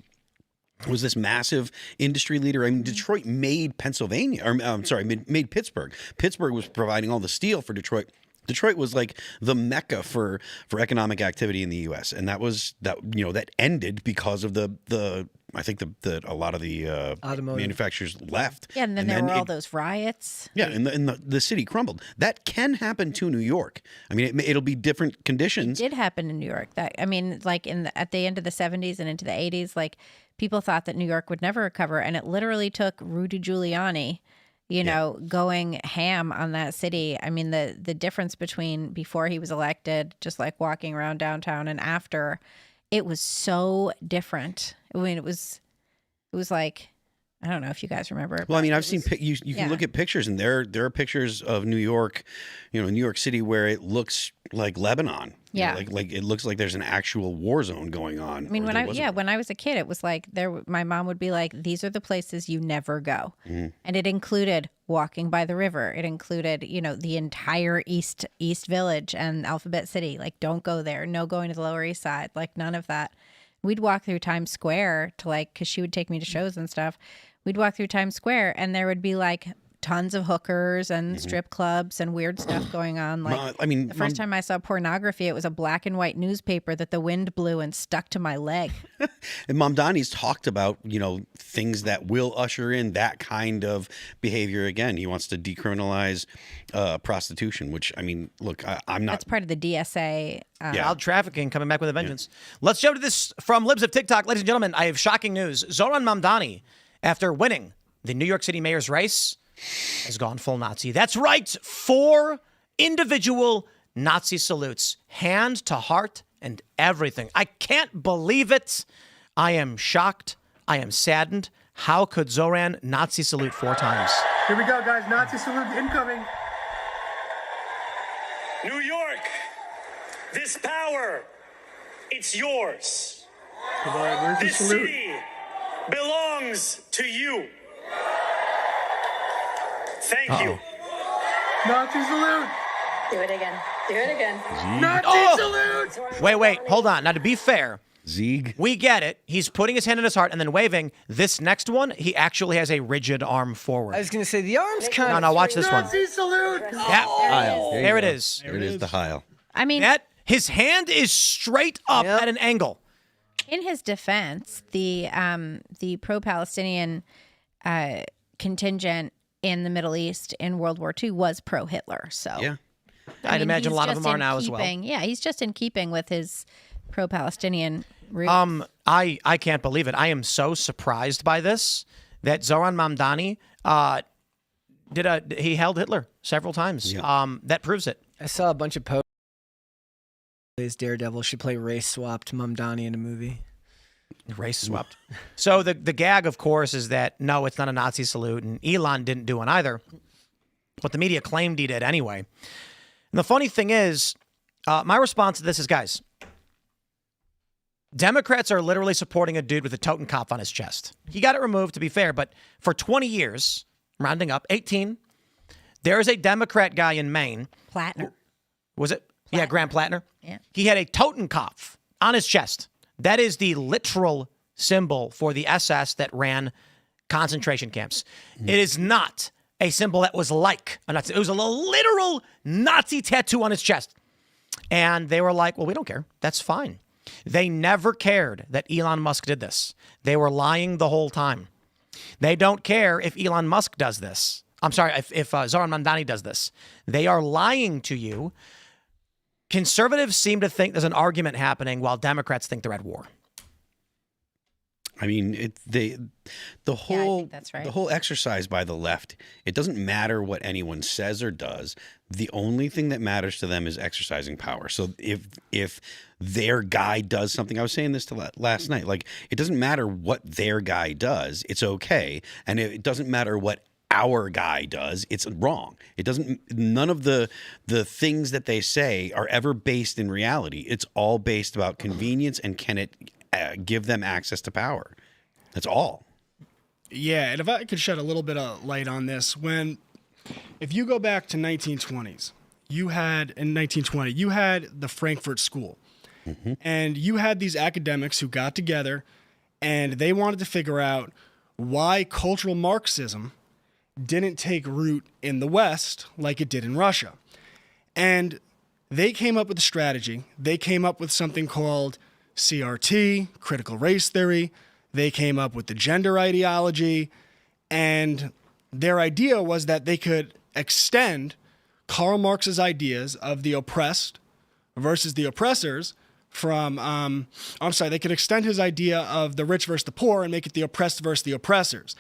this massive industry leader. I mean, Detroit made Pennsylvania, or made Pittsburgh. Pittsburgh was providing all the steel for Detroit. Detroit was like the mecca for economic activity in the U.S. And that ended because of the I think that a lot of the manufacturers left. Yeah, and then there were all those riots. Yeah, and the city crumbled. That can happen to New York. I mean, it'll be different conditions. It did happen in New York. Like at the end of the 70s and into the 80s, like people thought that New York would never recover, and it literally took Rudy Giuliani, going ham on that city. I mean, the difference between before he was elected, just like walking around downtown, and after, it was so different. I mean, it was like, I don't know if you guys remember. Well, I mean, I've seen you can look at pictures, and there are pictures of New York, New York City, where it looks like Lebanon. Yeah, like it looks like there's an actual war zone going on. I mean, when I was a kid, it was like my mom would be like, "These are the places you never go," and it included walking by the river. It included, the entire East Village and Alphabet City. Like, don't go there. No going to the Lower East Side. Like, none of that. We'd walk through Times Square because she would take me to shows and stuff. We'd walk through Times Square, and there would be like tons of hookers and strip clubs and weird stuff going on. Like, the first time I saw pornography, it was a black and white newspaper that the wind blew and stuck to my leg. And Mom Donnie's talked about, things that will usher in that kind of behavior again. He wants to decriminalize prostitution, which, I mean, look, I'm not. That's part of the DSA. Child trafficking coming back with a vengeance. Let's jump to this from Libs of TikTok. Ladies and gentlemen, I have shocking news. Zoran Mamdani, after winning the New York City mayor's race, has gone full Nazi. That's right. 4 individual Nazi salutes, hand to heart and everything. I can't believe it. I am shocked. I am saddened. How could Zoran Nazi salute 4 times? Here we go, guys. Nazi salute incoming. New York, this power, it's yours. All right, where's the This salute? city belongs to you. Thank you. Nazi salute. Do it again. Do it again. Nazi salute. Wait. Hold on. Now, to be fair, Zieg. we get it. He's putting his hand on his heart and then waving. This next one, he actually has a rigid arm forward. I was going to say, the arm's kind of... No, watch this one. Nazi salute. Yeah. There it is. There it is, the Heil. I mean, His hand is straight up at an angle. in his defense, the pro-Palestinian contingent in the Middle East in World War II was pro-Hitler. So Yeah. I'd imagine a lot of them are now as well. Yeah, he's just in keeping with his pro-Palestinian roots. I can't believe it. I am so surprised by this that Zoran Mamdani he held Hitler several times. Yeah. That proves it. I saw a bunch of posts. His Daredevil should play race swapped Mamdani in a movie. Race swapped. So the gag, of course, is that no, it's not a Nazi salute, and Elon didn't do one either. But the media claimed he did anyway. And the funny thing is, my response to this is, guys, Democrats are literally supporting a dude with a Totenkopf on his chest. He got it removed, to be fair, but for 20 years, rounding up, 18, there is a Democrat guy in Maine. Plattner. Was it? Yeah, Graham Plattner. Yeah. He had a Totenkopf on his chest. That is the literal symbol for the SS that ran concentration camps. It is not a symbol that was like a Nazi. It was a literal Nazi tattoo on his chest. And they were like, well, we don't care. That's fine. They never cared that Elon Musk did this. They were lying the whole time. They don't care if Elon Musk does this. I'm sorry, if Zoran Mamdani does this. They are lying to you. Conservatives seem to think there's an argument happening while Democrats think they're at war. I mean, the whole that's right. the whole exercise by the left. It doesn't matter what anyone says or does. The only thing that matters to them is exercising power. So if their guy does something, I was saying this to last night. Like, it doesn't matter what their guy does. It's okay, and it doesn't matter what our guy does. It's wrong. It doesn't. None of the things that they say are ever based in reality. It's all based about convenience and can it give them access to power. That's all. Yeah, and if I could shed a little bit of light on this, if you go back to 1920s, you had the Frankfurt School, and you had these academics who got together, and they wanted to figure out why cultural Marxism didn't take root in the West like it did in Russia. And they came up with a strategy. They came up with something called CRT, critical race theory. They came up with the gender ideology, and their idea was that they could extend Karl Marx's ideas of the oppressed versus the oppressors they could extend his idea of the rich versus the poor and make it the oppressed versus the oppressors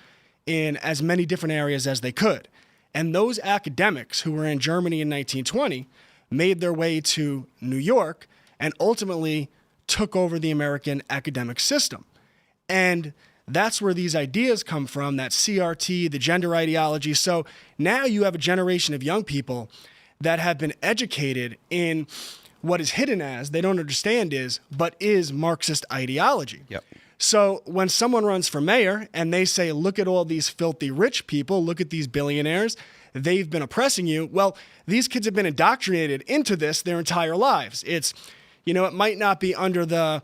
in as many different areas as they could. And those academics who were in Germany in 1920 made their way to New York and ultimately took over the American academic system. And that's where these ideas come from, that CRT, the gender ideology. So now you have a generation of young people that have been educated in what is hidden as, they don't understand is Marxist ideology. Yep. So when someone runs for mayor and they say, look at all these filthy rich people, look at these billionaires, they've been oppressing you. Well, these kids have been indoctrinated into this their entire lives. It's, it might not be under the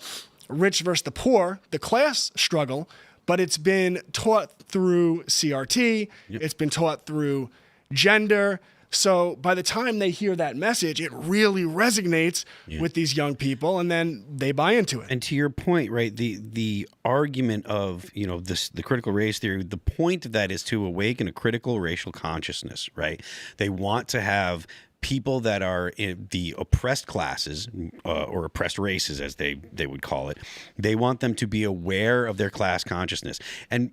rich versus the poor, the class struggle, but it's been taught through CRT. Yep. It's been taught through gender. So by the time they hear that message, it really resonates with these young people, and then they buy into it. And to your point, right, the argument of, the critical race theory, the point of that is to awaken a critical racial consciousness, right? They want to have people that are in the oppressed classes or oppressed races, as they would call it. They want them to be aware of their class consciousness. And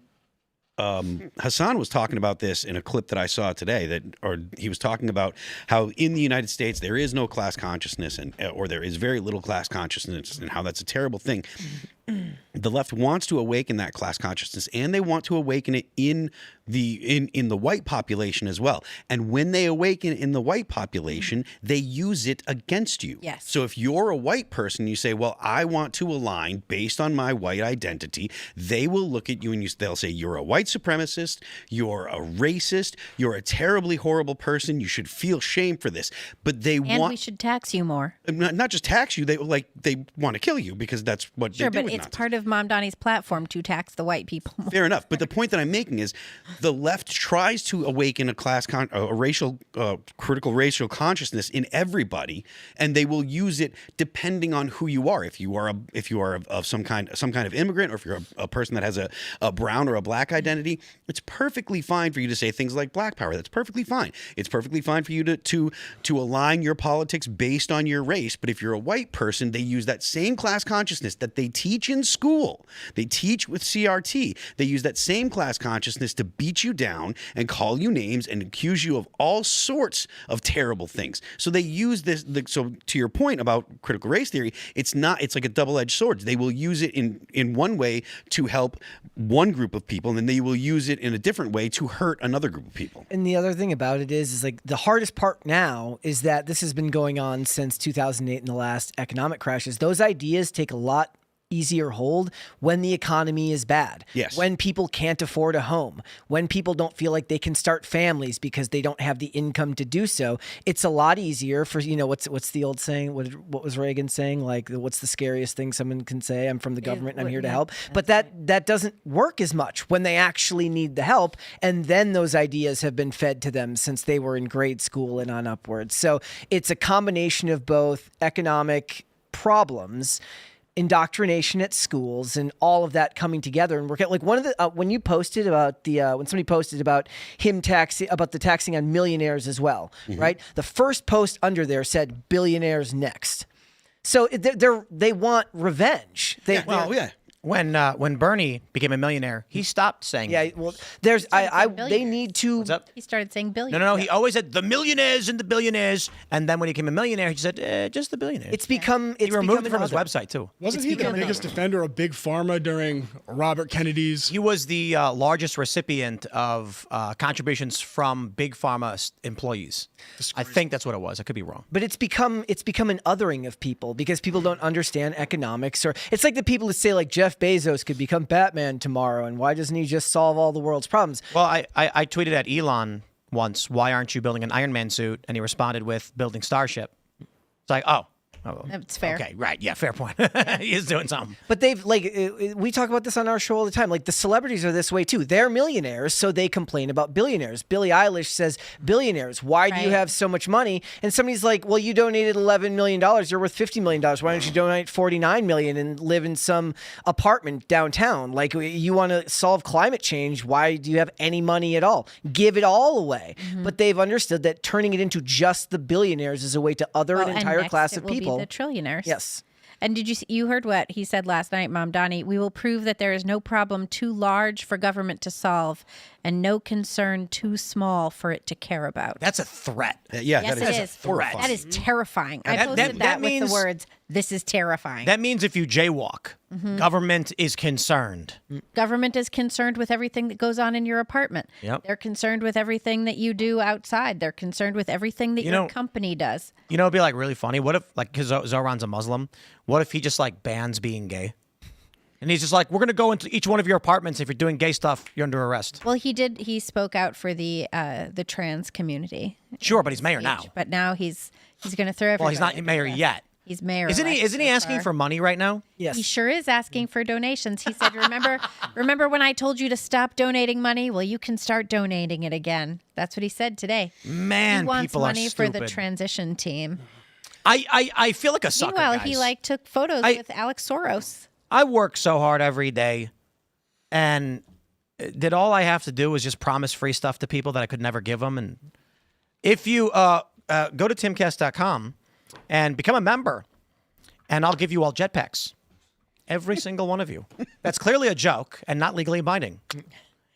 Hassan was talking about this in a clip that I saw today, he was talking about how in the United States there is no class consciousness or there is very little class consciousness, and how that's a terrible thing. The left wants to awaken that class consciousness, and they want to awaken it in the white population as well. And when they awaken in the white population, they use it against you. Yes. So if you're a white person, you say, well, I want to align based on my white identity, they will look at you and they'll say, you're a white supremacist, you're a racist, you're a terribly horrible person, you should feel shame for this. But we should tax you more. Not just tax you, they want to kill you, because that's what they do. Sure, but with it's Nazis. part of Mom Donnie's platform to tax the white people more. Fair enough. But the point that I'm making is the left tries to awaken a critical racial consciousness in everybody, and they will use it depending on who you are. If you are of some kind of immigrant, or if you're a person that has a brown or a black identity, it's perfectly fine for you to say things like Black Power. That's perfectly fine. It's perfectly fine for you to align your politics based on your race. But if you're a white person, they use that same class consciousness that they teach in school. They teach with CRT. They use that same class consciousness to beat you down and call you names and accuse you of all sorts of terrible things. So they use this. So to your point about critical race theory, it's like a double-edged sword. They will use it in one way to help one group of people, and then they will use it in a different way to hurt another group of people. And the other thing about it is like the hardest part now is that this has been going on since 2008 in the last economic crashes. Those ideas take a lot easier hold when the economy is bad. Yes. When people can't afford a home, when people don't feel like they can start families because they don't have the income to do so. It's a lot easier for, what's the old saying? What was Reagan saying? Like, what's the scariest thing someone can say? I'm from the government and I'm here to help. But that doesn't work as much when they actually need the help. And then those ideas have been fed to them since they were in grade school and on upwards. So it's a combination of both economic problems, indoctrination at schools, and all of that coming together. And we're like one of the when you posted about when somebody posted about the taxing on millionaires as well, right? The first post under there said billionaires next. So they want revenge. Yeah. When Bernie became a millionaire, he stopped saying. Yeah, well, they need to. What's up? He started saying billion. No. He always said the millionaires and the billionaires, and then when he became a millionaire, he said just the billionaires. He removed it from his website too. Wasn't he the biggest defender of Big Pharma during Robert Kennedy's? He was the largest recipient of contributions from Big Pharma employees. I think that's what it was. I could be wrong. But it's become an othering of people because people don't understand economics, or it's like the people that say like Jeff Bezos could become Batman tomorrow, and why doesn't he just solve all the world's problems? Well, I tweeted at Elon once, why aren't you building an Iron Man suit? And he responded with building Starship. It's like, oh, Oh, That's fair. Okay, right. Yeah, fair point. He is doing something. But they've we talk about this on our show all the time. Like the celebrities are this way too. They're millionaires, so they complain about billionaires. Billie Eilish says, "Billionaires, why do you have so much money?" And somebody's like, "Well, you donated $11 million. You're worth $50 million. Why don't you donate $49 million and live in some apartment downtown? Like you want to solve climate change. Why do you have any money at all? Give it all away." But they've understood that turning it into just the billionaires is a way to other an entire class of people. The trillionaires. Yes. And did you heard what he said last night, Mom Donnie? We will prove that there is no problem too large for government to solve and no concern too small for it to care about. That's a threat. Yeah, Yes, that it is is. horrifying. That is terrifying. I That- posted that that with means- the words, "This is terrifying." That means if you jaywalk, government is concerned. Government is concerned with everything that goes on in your apartment. Yep. They're concerned with everything that you do outside. They're concerned with everything that your company does. You know, it'd be like really funny. What if, like, because Zoran's a Muslim, what if he just like bans being gay? And he's just like, we're going to go into each one of your apartments. If you're doing gay stuff, you're under arrest. Well, he did. He spoke out for the trans community. Sure, but he's mayor now. But now he's going to throw everybody. Well, he's not under mayor the bus. yet. He's mayor. Isn't he elect so asking far. for money right now? Yes. He sure is asking for donations. He said, remember when I told you to stop donating money? Well, you can start donating it again. That's what he said today. Man, he wants people money are for stupid. the transition team. I feel like a sucker, Meanwhile, guys. he like took photos with Alex Soros. I work so hard every day, and did all I have to do was just promise free stuff to people that I could never give them. And if you go to timcast.com and become a member, and I'll give you all jetpacks, every single one of you. That's clearly a joke and not legally binding. It's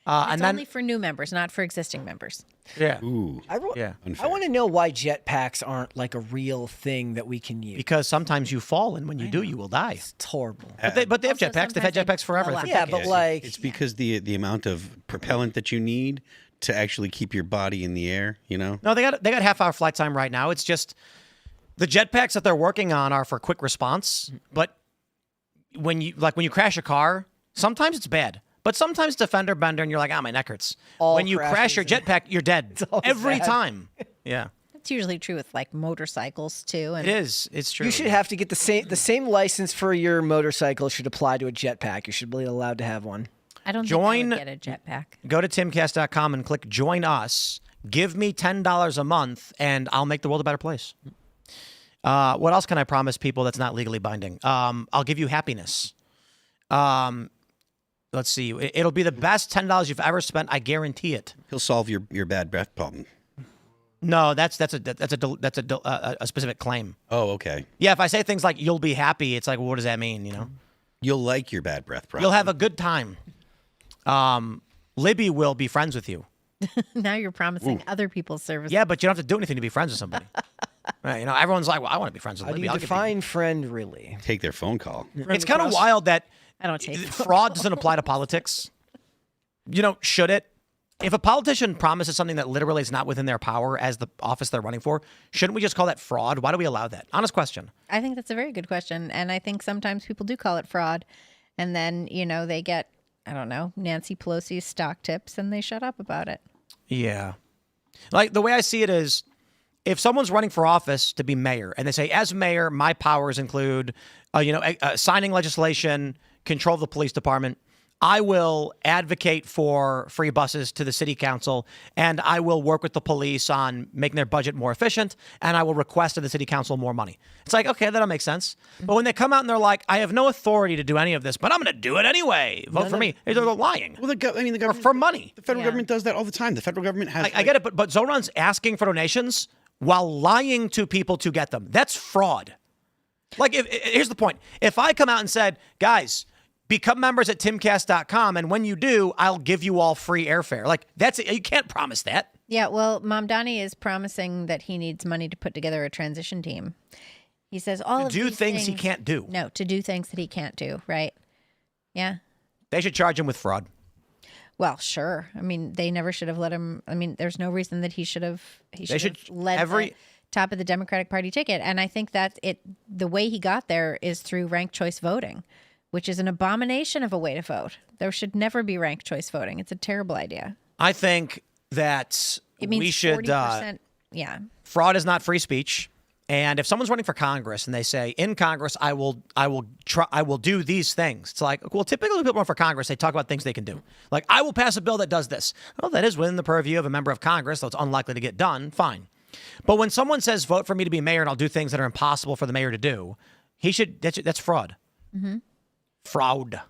and then only for new members, not for existing members. yeah, Ooh, I unfair. want to know why jetpacks aren't like a real thing that we can use. because sometimes you fall, and when you do, you will die. It's horrible. But they have Also, jetpacks. They've had sometimes they jetpacks forever. blow up. For Yeah, decades. but like It's because the amount of propellant that you need to actually keep your body in the air, you know? No, they got half-hour flight time right now. It's just the jetpacks that they're working on are for quick response. But when you crash a car, sometimes it's bad. But sometimes it's a fender bender, and you're like, my neck hurts. All When you crash your jetpack, you're dead always every bad. time. Yeah, It's usually true with like motorcycles too. And it is. It's true. you should have to get the same license for your motorcycle should apply to a jetpack. You should be allowed to have one. I don't Join- think I would get a jetpack. Go to timcast.com and click Join Us. Give me $10 a month, and I'll make the world a better place. What else can I promise people that's not legally binding? I'll give you happiness. Let's see. It'll be the best $10 you've ever spent. I guarantee it. He'll solve your bad breath problem. No, that's a specific claim. Oh, okay. Yeah, if I say things like "you'll be happy," it's like, well, what does that mean? You know, You'll like your bad breath problem. you'll have a good time. Libby will be friends with you. Now you're promising other people's services. Yeah, but you don't have to do anything to be friends with somebody. Right? You know, everyone's like, well, I want to be friends with How do Libby. you I'll give define friend really? Take their phone call. It's kind of wild that I don't take fraud doesn't apply to politics. You know, should it? If a politician promises something that literally is not within their power as the office they're running for, shouldn't we just call that fraud? Why do we allow that? Honest question. I think that's a very good question. And I think sometimes people do call it fraud. And then, they get, I don't know, Nancy Pelosi's stock tips and they shut up about it. Yeah. Like the way I see it is if someone's running for office to be mayor and they say, as mayor, my powers include, signing legislation, control of the police department, I will advocate for free buses to the city council, and I will work with the police on making their budget more efficient, and I will request of the city council more money. It's like, okay, that'll make sense. But when they come out and they're like, I have no authority to do any of this, but I'm going to do it anyway. Vote for me. They're lying. Well, the government For money. The federal government does that all the time. The federal government has. I get it, but Zoran's asking for donations while lying to people to get them. That's fraud. Like, here's the point. If I come out and said, guys, become members at timcast.com, and when you do, I'll give you all free airfare. Like, you can't promise that. Yeah, well, Mom Donnie is promising that he needs money to put together a transition team. He says all of do these things he can't do. No, to do things that he can't do, right? Yeah. They should charge him with fraud. Well, sure. I mean, they never should have let him. I mean, there's no reason that he should have. He should have led the top of the Democratic Party ticket. And I think that the way he got there is through ranked choice voting, which is an abomination of a way to vote. There should never be ranked choice voting. It's a terrible idea. I think that It means we should. 40%. Yeah. Fraud is not free speech. And if someone's running for Congress and they say, in Congress, I will do these things. It's like, well, typically when people run for Congress, they talk about things they can do. Like, I will pass a bill that does this. Well, that is within the purview of a member of Congress, so it's unlikely to get done. Fine. But when someone says, vote for me to be mayor and I'll do things that are impossible for the mayor to do, that's fraud. Mm-hmm. Fraud.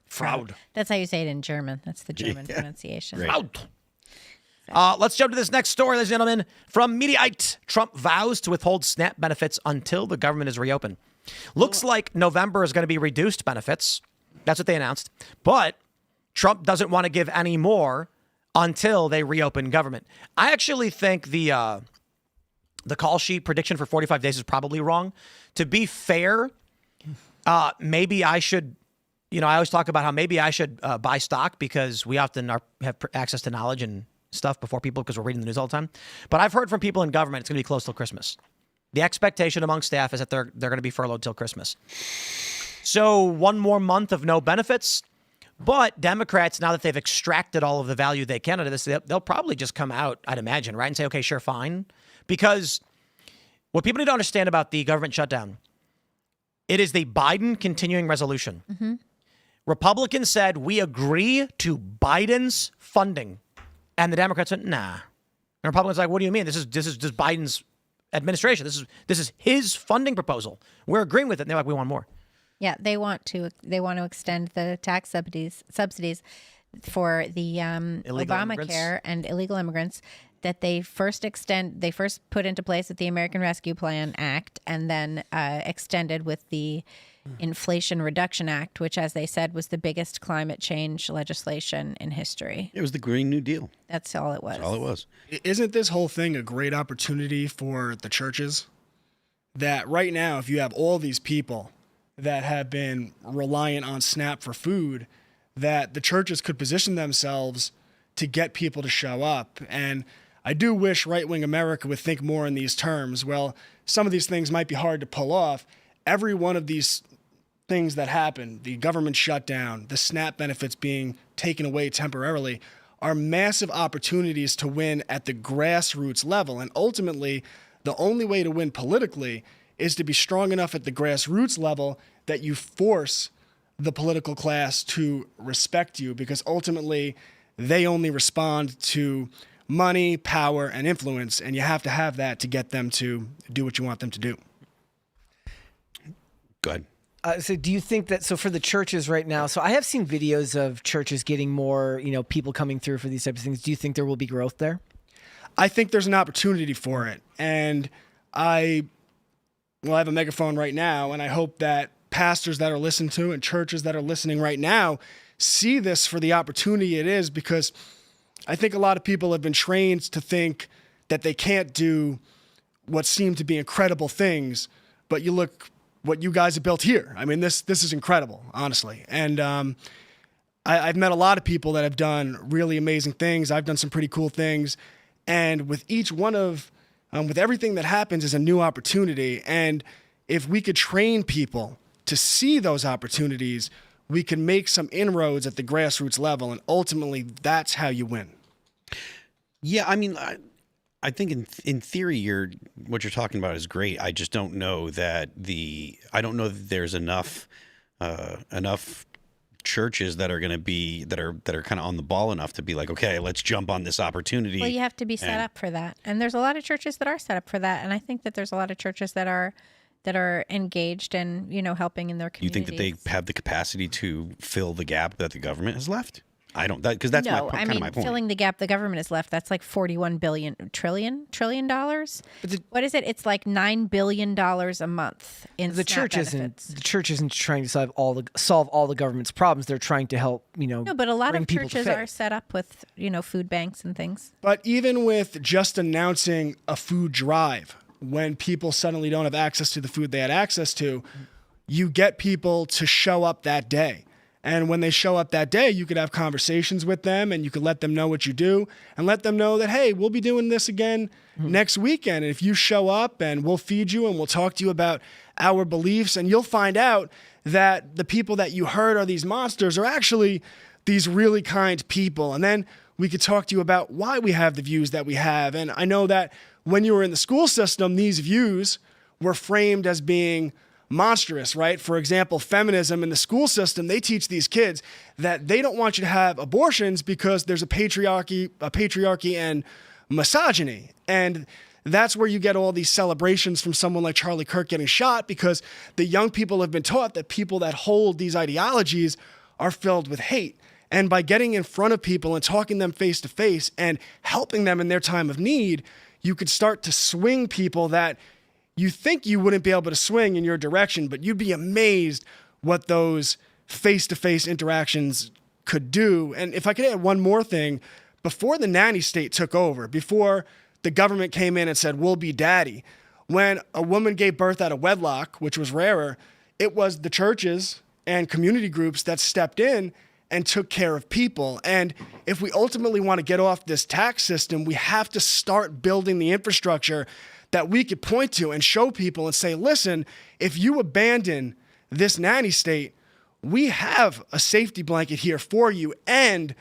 Fraud. That's how you say it in German. That's the German pronunciation. Right. Fraud. Let's jump to this next story, ladies and gentlemen. From Mediaite, Trump vows to withhold SNAP benefits until the government is reopened. Looks like November is going to be reduced benefits. That's what they announced. But Trump doesn't want to give any more until they reopen government. I actually think the call sheet prediction for 45 days is probably wrong. To be fair, maybe I should, I always talk about how maybe I should buy stock because we often have access to knowledge and stuff before people because we're reading the news all the time. But I've heard from people in government it's going to be close till Christmas. The expectation among staff is that they're going to be furloughed till Christmas. So one more month of no benefits. But Democrats, now that they've extracted all of the value they can out of this, they'll probably just come out, I'd imagine, right, and say, okay, sure, fine. Because what people need to understand about the government shutdown, it is the Biden continuing resolution. Mm-hmm. Republicans said, we agree to Biden's funding. And the Democrats said, nah. And Republicans like, what do you mean? This is just Biden's administration. This is his funding proposal. We're agreeing with it. And they're like, we want more. Yeah, they want to extend the tax subsidies for the Obamacare and illegal immigrants that they first put into place with the American Rescue Plan Act and then extended with the Inflation Reduction Act, which, as they said, was the biggest climate change legislation in history. It was the Green New Deal. That's all it was. That's all it was. Isn't this whole thing a great opportunity for the churches? That right now, if you have all these people that have been reliant on SNAP for food, that the churches could position themselves to get people to show up. And I do wish right-wing America would think more in these terms. Well, some of these things might be hard to pull off. Every one of these things that happen, the government shutdown, the SNAP benefits being taken away temporarily, are massive opportunities to win at the grassroots level. And ultimately, the only way to win politically is to be strong enough at the grassroots level that you force the political class to respect you, because ultimately they only respond to money, power, and influence, and you have to have that to get them to do what you want them to do. Go ahead. So do you think that, so for the churches right now, so I have seen videos of churches getting more, people coming through for these types of things. Do you think there will be growth there? I think there's an opportunity for it. And I have a megaphone right now, and I hope that pastors that are listening to and churches that are listening right now see this for the opportunity it is, because I think a lot of people have been trained to think that they can't do what seem to be incredible things, but you look what you guys have built here. I mean, this is incredible, honestly. And I've met a lot of people that have done really amazing things. I've done some pretty cool things. And with each one of, with everything that happens is a new opportunity. And if we could train people to see those opportunities, we can make some inroads at the grassroots level. And ultimately, that's how you win. Yeah, I mean, I think in theory, what you're talking about is great. I just don't know that there's enough churches that are going to be that are kind of on the ball enough to be like, okay, let's jump on this opportunity. Well, you have to be set up for that, and there's a lot of churches that are set up for that, and I think that there's a lot of churches that are engaged and helping in their communities. You think that they have the capacity to fill the gap that the government has left? I don't, because that's my point. Filling the gap the government has left, that's like $41 trillion dollars. What is it? It's like $9 billion a month in the SNAP church benefits. The church isn't trying to solve all the government's problems. They're trying to help, No, but a lot of people to churches faith. are set up with, food banks and things. But even with just announcing a food drive, when people suddenly don't have access to the food they had access to, you get people to show up that day. And when they show up that day, you could have conversations with them and you could let them know what you do and let them know that, hey, we'll be doing this again next weekend. And if you show up, and we'll feed you and we'll talk to you about our beliefs, and you'll find out that the people that you heard are these monsters are actually these really kind people. And then we could talk to you about why we have the views that we have. And I know that when you were in the school system, these views were framed as being monstrous, right? For example, feminism in the school system, they teach these kids that they don't want you to have abortions because there's a patriarchy and misogyny. And that's where you get all these celebrations from someone like Charlie Kirk getting shot, because the young people have been taught that people that hold these ideologies are filled with hate. And by getting in front of people and talking them face to face and helping them in their time of need, you could start to swing people that you think you wouldn't be able to swing in your direction, but you'd be amazed what those face-to-face interactions could do. And if I could add one more thing, before the nanny state took over, before the government came in and said, we'll be daddy, when a woman gave birth out of wedlock, which was rarer, it was the churches and community groups that stepped in and took care of people. And if we ultimately want to get off this tax system, we have to start building the infrastructure that we could point to and show people and say, listen, if you abandon this nanny state, we have a safety blanket here for you. And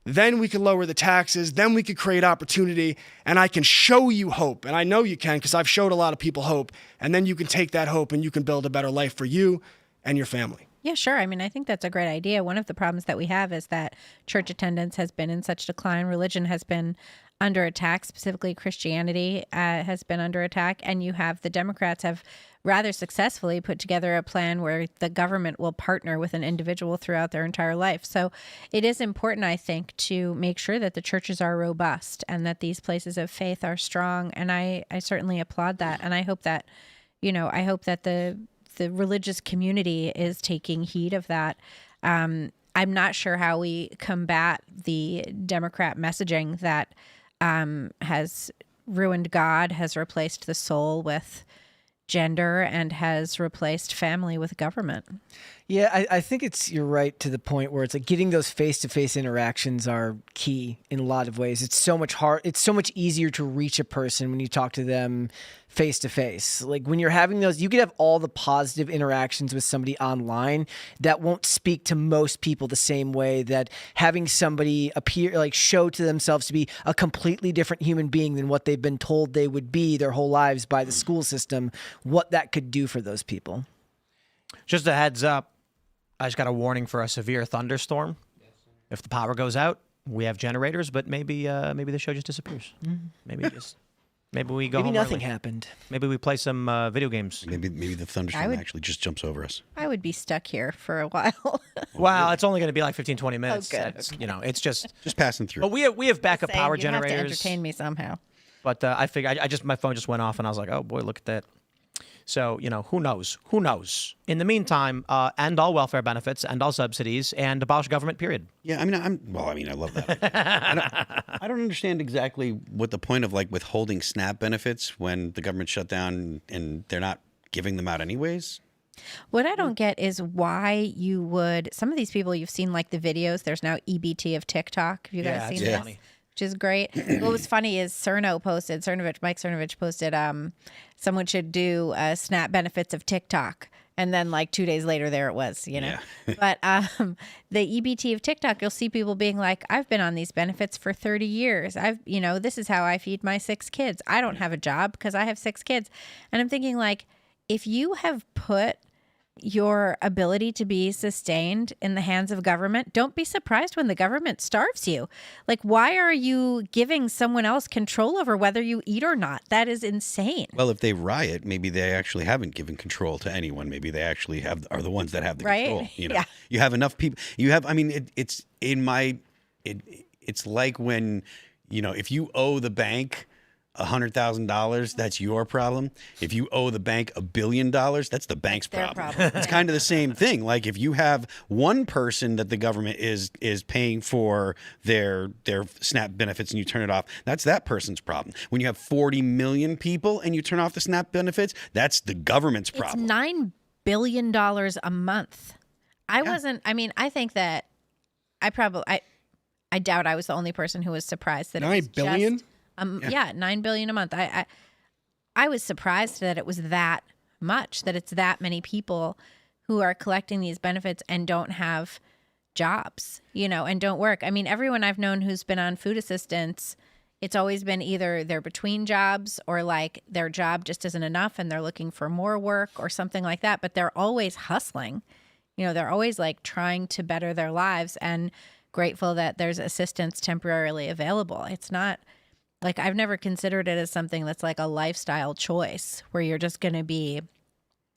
then we can lower the taxes. Then we could create opportunity, and I can show you hope. And I know you can, because I've showed a lot of people hope. And then you can take that hope and you can build a better life for you and your family. Yeah, sure. I mean, I think that's a great idea. One of the problems that we have is that church attendance has been in such decline. Religion has been under attack, specifically Christianity has been under attack. And you have the Democrats have rather successfully put together a plan where the government will partner with an individual throughout their entire life. So it is important, I think, to make sure that the churches are robust and that these places of faith are strong. And I certainly applaud that. And I hope that, I hope that the religious community is taking heed of that. I'm not sure how we combat the Democrat messaging that has ruined God, has replaced the soul with gender, and has replaced family with government. Yeah, I think you're right to the point where it's like getting those face-to-face interactions are key in a lot of ways. It's so much easier to reach a person when you talk to them face-to-face. Like when you're having those, you could have all the positive interactions with somebody online that won't speak to most people the same way that having somebody show to themselves to be a completely different human being than what they've been told they would be their whole lives by the school system, what that could do for those people. Just a heads up, I just got a warning for a severe thunderstorm. If the power goes out, we have generators, but maybe the show just disappears. Maybe we go home Maybe nothing early. happened. Maybe we play some video games. Maybe the thunderstorm actually just jumps over us. I would be stuck here for a while. Wow, it's only going to be like 15, 20 minutes. good. That's, it's just passing through. But we have backup power You have to generators. entertain me somehow. But I figured my phone just went off, and I was like, oh boy, look at that. So, who knows? Who knows? In the meantime, end all welfare benefits, end all subsidies, and abolish government, period. Yeah, I love that. I don't understand exactly what the point of withholding SNAP benefits when the government shut down and they're not giving them out anyways. What I don't get is why you would, some of these people you've seen the videos, there's now EBT of TikTok. Have you guys seen this? Funny. Which is great. What was funny is Mike Cernovich posted, someone should do SNAP benefits of TikTok. And then 2 days later, there it was, Yeah. But the EBT of TikTok, you'll see people being like, I've been on these benefits for 30 years. This is how I feed my 6 kids. I don't have a job because I have 6 kids. And I'm thinking if you have put your ability to be sustained in the hands of government, don't be surprised when the government starves you. Why are you giving someone else control over whether you eat or not? That is insane. Well, if they riot, maybe they actually haven't given control to anyone. Maybe they actually are the ones that have the control. Yeah. You have enough people. It's like when, if you owe the bank $100,000, that's your problem. If you owe the bank $1 billion, that's the bank's problem. It's kind of the same thing. If you have one person that the government is paying for their SNAP benefits and you turn it off, that's that person's problem. When you have 40 million people and you turn off the SNAP benefits, that's the government's problem. It's $9 billion a month. I think that I doubt I was the only person who was surprised that $9 billion? Yeah, $9 billion a month. I was surprised that it was that much, that it's that many people who are collecting these benefits and don't have jobs, and don't work. I mean, everyone I've known who's been on food assistance, it's always been either they're between jobs or like their job just isn't enough and they're looking for more work or something like that. But they're always hustling. They're always like trying to better their lives and grateful that there's assistance temporarily available. It's not like I've never considered it as something that's like a lifestyle choice where you're just going to be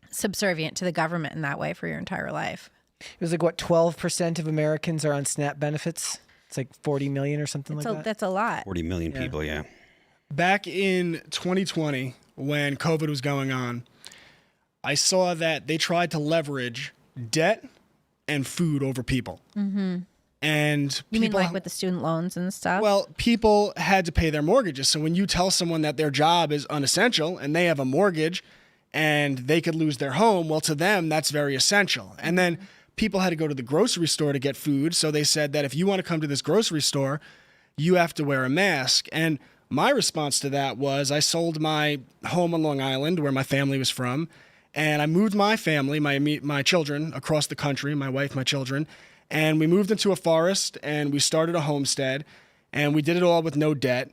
subservient to the government in that way for your entire life. It was like, what, 12% of Americans are on SNAP benefits? It's like 40 million or something like that. That's a lot. 40 million people, yeah. Back in 2020, when COVID was going on, I saw that they tried to leverage debt and food over people. Mm-hmm. And you mean like with the student loans and stuff? Well, people had to pay their mortgages. So when you tell someone that their job is unessential and they have a mortgage and they could lose their home, well, to them, that's very essential. And then people had to go to the grocery store to get food. So they said that if you want to come to this grocery store, you have to wear a mask. And my response to that was I sold my home on Long Island where my family was from. And I moved my family, my children, across the country, my wife, my children. And we moved into a forest and we started a homestead and we did it all with no debt.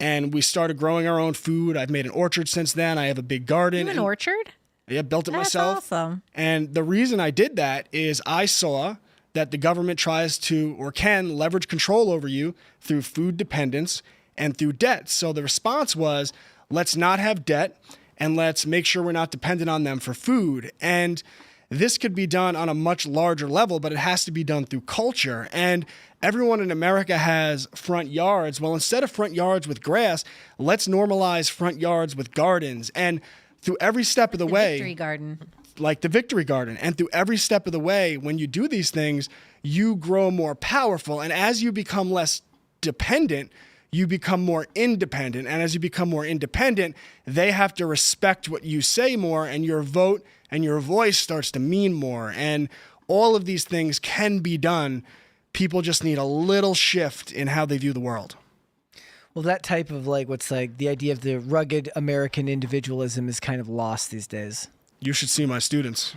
And we started growing our own food. I've made an orchard since then. I have a big garden. You have an orchard? Yeah, built it That's myself. Awesome. And the reason I did that is I saw that the government tries to or can leverage control over you through food dependence and through debt. So the response was, let's not have debt and let's make sure we're not dependent on them for food. And this could be done on a much larger level, but it has to be done through culture. And everyone in America has front yards. Well, instead of front yards with grass, let's normalize front yards with gardens. And through every step of the way, Victory garden. Like the victory garden. And through every step of the way, when you do these things, you grow more powerful. And as you become less dependent, you become more independent. And as you become more independent, they have to respect what you say more, and your vote and your voice starts to mean more. And all of these things can be done. People just need a little shift in how they view the world. Well, that type of what's the idea of the rugged American individualism is kind of lost these days. You should see my students.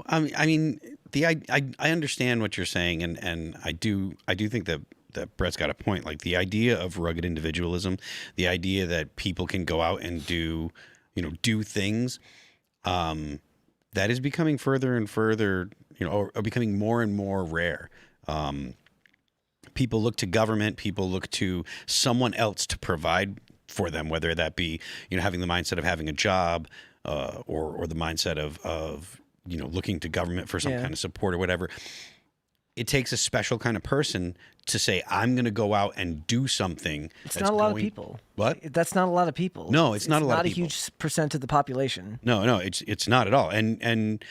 I mean, I understand what you're saying, and I do think that Brett's got a point. Like the idea of rugged individualism, the idea that people can go out and do things, that is becoming further and further, or becoming more and more rare. People look to government, people look to someone else to provide for them, whether that be, having the mindset of having a job, or the mindset of looking to government for some kind of support or whatever. It takes a special kind of person to say, I'm going to go out and do something. It's not a lot of people. What? That's not a lot of people. No, it's not a lot of people. Not a huge percent of the population. No, it's not at all. And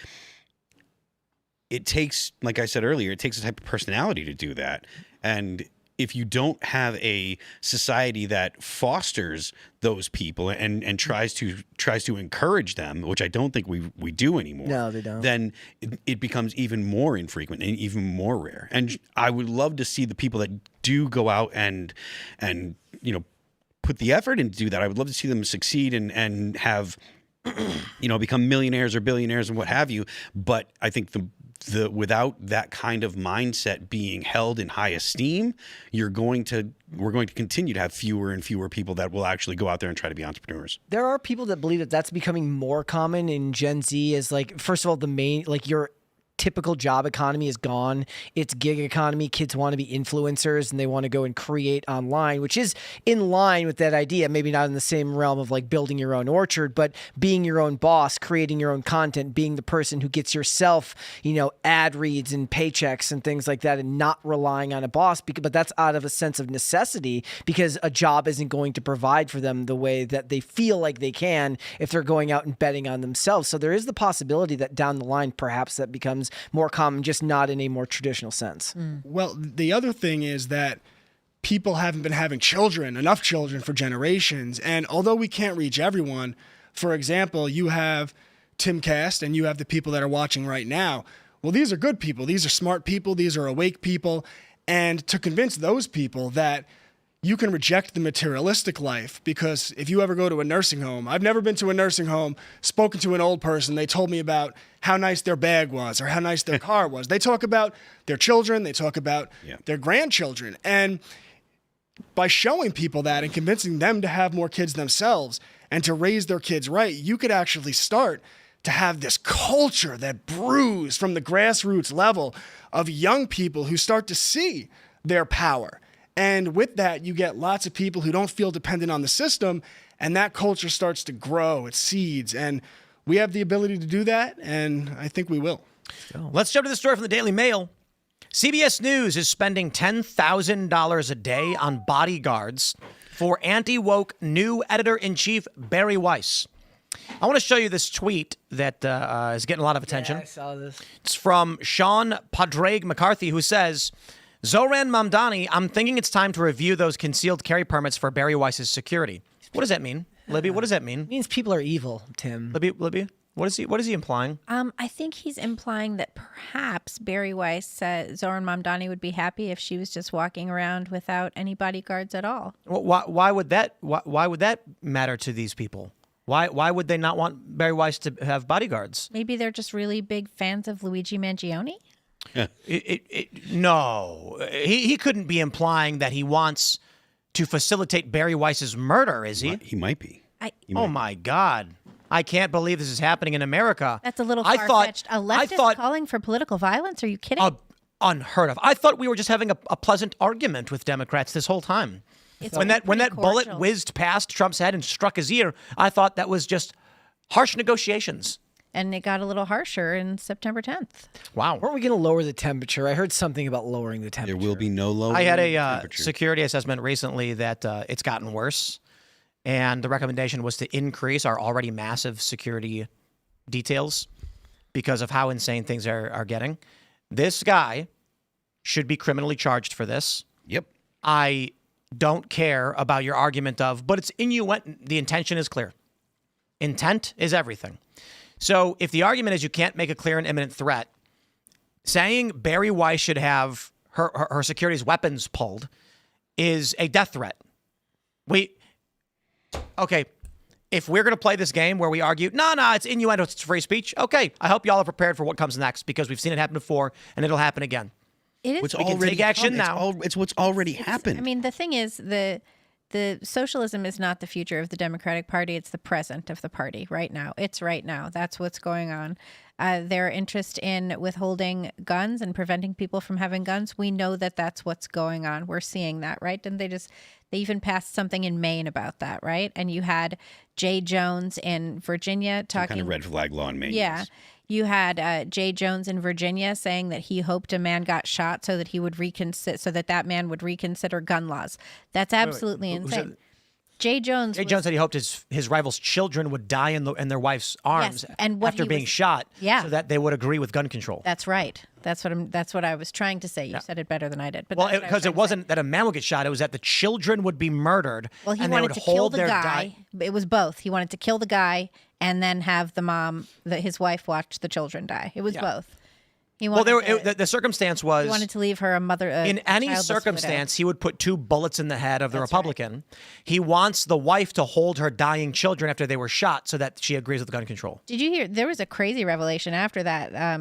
it takes, like I said earlier, it takes a type of personality to do that. And if you don't have a society that fosters those people and tries to encourage them, which I don't think we do anymore. No, they don't. Then it becomes even more infrequent and even more rare. And I would love to see the people that do go out and put the effort in to do that. I would love to see them succeed and have become millionaires or billionaires and what have you. But I think the without that kind of mindset being held in high esteem, we're going to continue to have fewer and fewer people that will actually go out there and try to be entrepreneurs. There are people that believe that that's becoming more common in Gen Z as first of all, the main, your typical job economy is gone. It's gig economy. Kids want to be influencers and they want to go and create online, which is in line with that idea. Maybe not in the same realm of building your own orchard, but being your own boss, creating your own content, being the person who gets yourself, ad reads and paychecks and things like that, and not relying on a boss. But that's out of a sense of necessity because a job isn't going to provide for them the way that they feel like they can if they're going out and betting on themselves. So there is the possibility that down the line, perhaps that becomes more common, just not in a more traditional sense. Well, the other thing is that people haven't been having enough children for generations. And although we can't reach everyone, for example, you have Timcast and you have the people that are watching right now. Well, these are good people. These are smart people. These are awake people. And to convince those people that you can reject the materialistic life, because if you ever go to a nursing home, I've never been to a nursing home, spoken to an old person, they told me about how nice their bag was or how nice their car was. They talk about their children, they talk about their grandchildren. And by showing people that and convincing them to have more kids themselves and to raise their kids right, you could actually start to have this culture that brews from the grassroots level of young people who start to see their power. And with that, you get lots of people who don't feel dependent on the system, and that culture starts to grow, it seeds, and we have the ability to do that, and I think we will. Let's jump to the story from the Daily Mail. CBS News is spending $10,000 a day on bodyguards for anti-woke new editor-in-chief Barry Weiss. I want to show you this tweet that is getting a lot of attention. Yeah, I saw this. It's from Sean Padraig McCarthy, who says, Zoran Mamdani, I'm thinking it's time to review those concealed carry permits for Barry Weiss's security. What does that mean? Libby, what does that mean? It means people are evil, Tim. Libby, what is he implying? I think he's implying that perhaps Barry Weiss said Zoran Mamdani would be happy if she was just walking around without any bodyguards at all. Well, why would that matter to these people? Why would they not want Barry Weiss to have bodyguards? Maybe they're just really big fans of Luigi Mangione? No, he couldn't be implying that he wants to facilitate Barry Weiss's murder, is he? He might be. Oh my God. I can't believe this is happening in America. That's a little far-fetched. A leftist calling for political violence? Are you kidding? Unheard of. I thought we were just having a pleasant argument with Democrats this whole time. When that bullet whizzed past Trump's head and struck his ear, I thought that was just harsh negotiations. And it got a little harsher in September 10th. Wow. Weren't we going to lower the temperature? I heard something about lowering the temperature. There will be no lowering. I had a security assessment recently that it's gotten worse. And the recommendation was to increase our already massive security details because of how insane things are getting. This guy should be criminally charged for this. Yep. I don't care about your argument of, but it's innuendo. The intention is clear. Intent is everything. So if the argument is you can't make a clear and imminent threat, saying Barry Weiss should have her security's weapons pulled is a death threat. Okay, if we're going to play this game where we argue, no, it's innuendo, it's free speech, okay, I hope you all are prepared for what comes next because we've seen it happen before and it'll happen again. It is. We can take action now. It's what's already happened. I mean, the thing is, the socialism is not the future of the Democratic Party. It's the present of the party right now. It's right now. That's what's going on. Their interest in withholding guns and preventing people from having guns. We know that that's what's going on. We're seeing that, right? And they even passed something in Maine about that, right? And you had Jay Jones in Virginia talking. Some kind of red flag law in Maine. Yeah. You had Jay Jones in Virginia saying that he hoped a man got shot so that he would so that man would reconsider gun laws. That's absolutely insane. Jay Jones said he hoped his rival's children would die in their wife's arms after being shot, so that they would agree with gun control. That's right. That's what I was trying to say. You said it better than I did. But well, because it wasn't that a man would get shot; it was that the children would be murdered. Well, he and wanted they would to kill hold the their guy. It was both. He wanted to kill the guy and then have his wife watch the children die. It was both. The circumstance was he wanted to leave her a mother. In any circumstance, he would put 2 bullets in the head of the Republican. Right. He wants the wife to hold her dying children after they were shot, so that she agrees with gun control. Did you hear? There was a crazy revelation after that I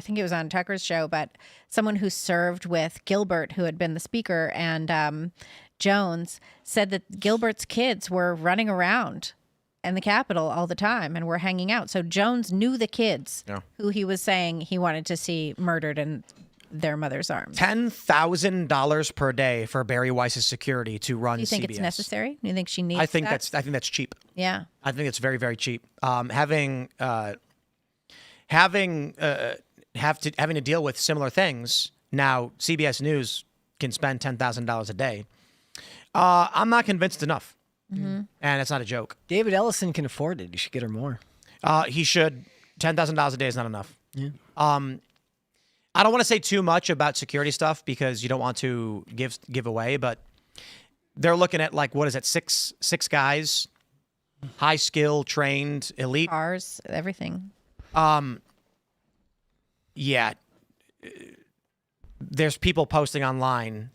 think it was on Tucker's show, but someone who served with Gilbert, who had been the speaker, and Jones said that Gilbert's kids were running around in the Capitol all the time and were hanging out. So Jones knew the kids who he was saying he wanted to see murdered in their mother's arms. $10,000 per day for Barry Weiss's security to run CBS. Do you think it's necnecessary? Do you think she needs I think that's cheap. Yeah. I think it's very, very cheap. Having to deal with similar things. Now, CBS News can spend $10,000 a day. I'm not convinced enough. Mm-hmm. And it's not a joke. David Ellison can afford it. You should get her more. He should. $10,000 a day is not enough. Yeah. I don't want to say too much about security stuff because you don't want to give away, but they're looking at what is it, six guys, high skill, trained, elite. Cars, everything. Yeah. There's people posting online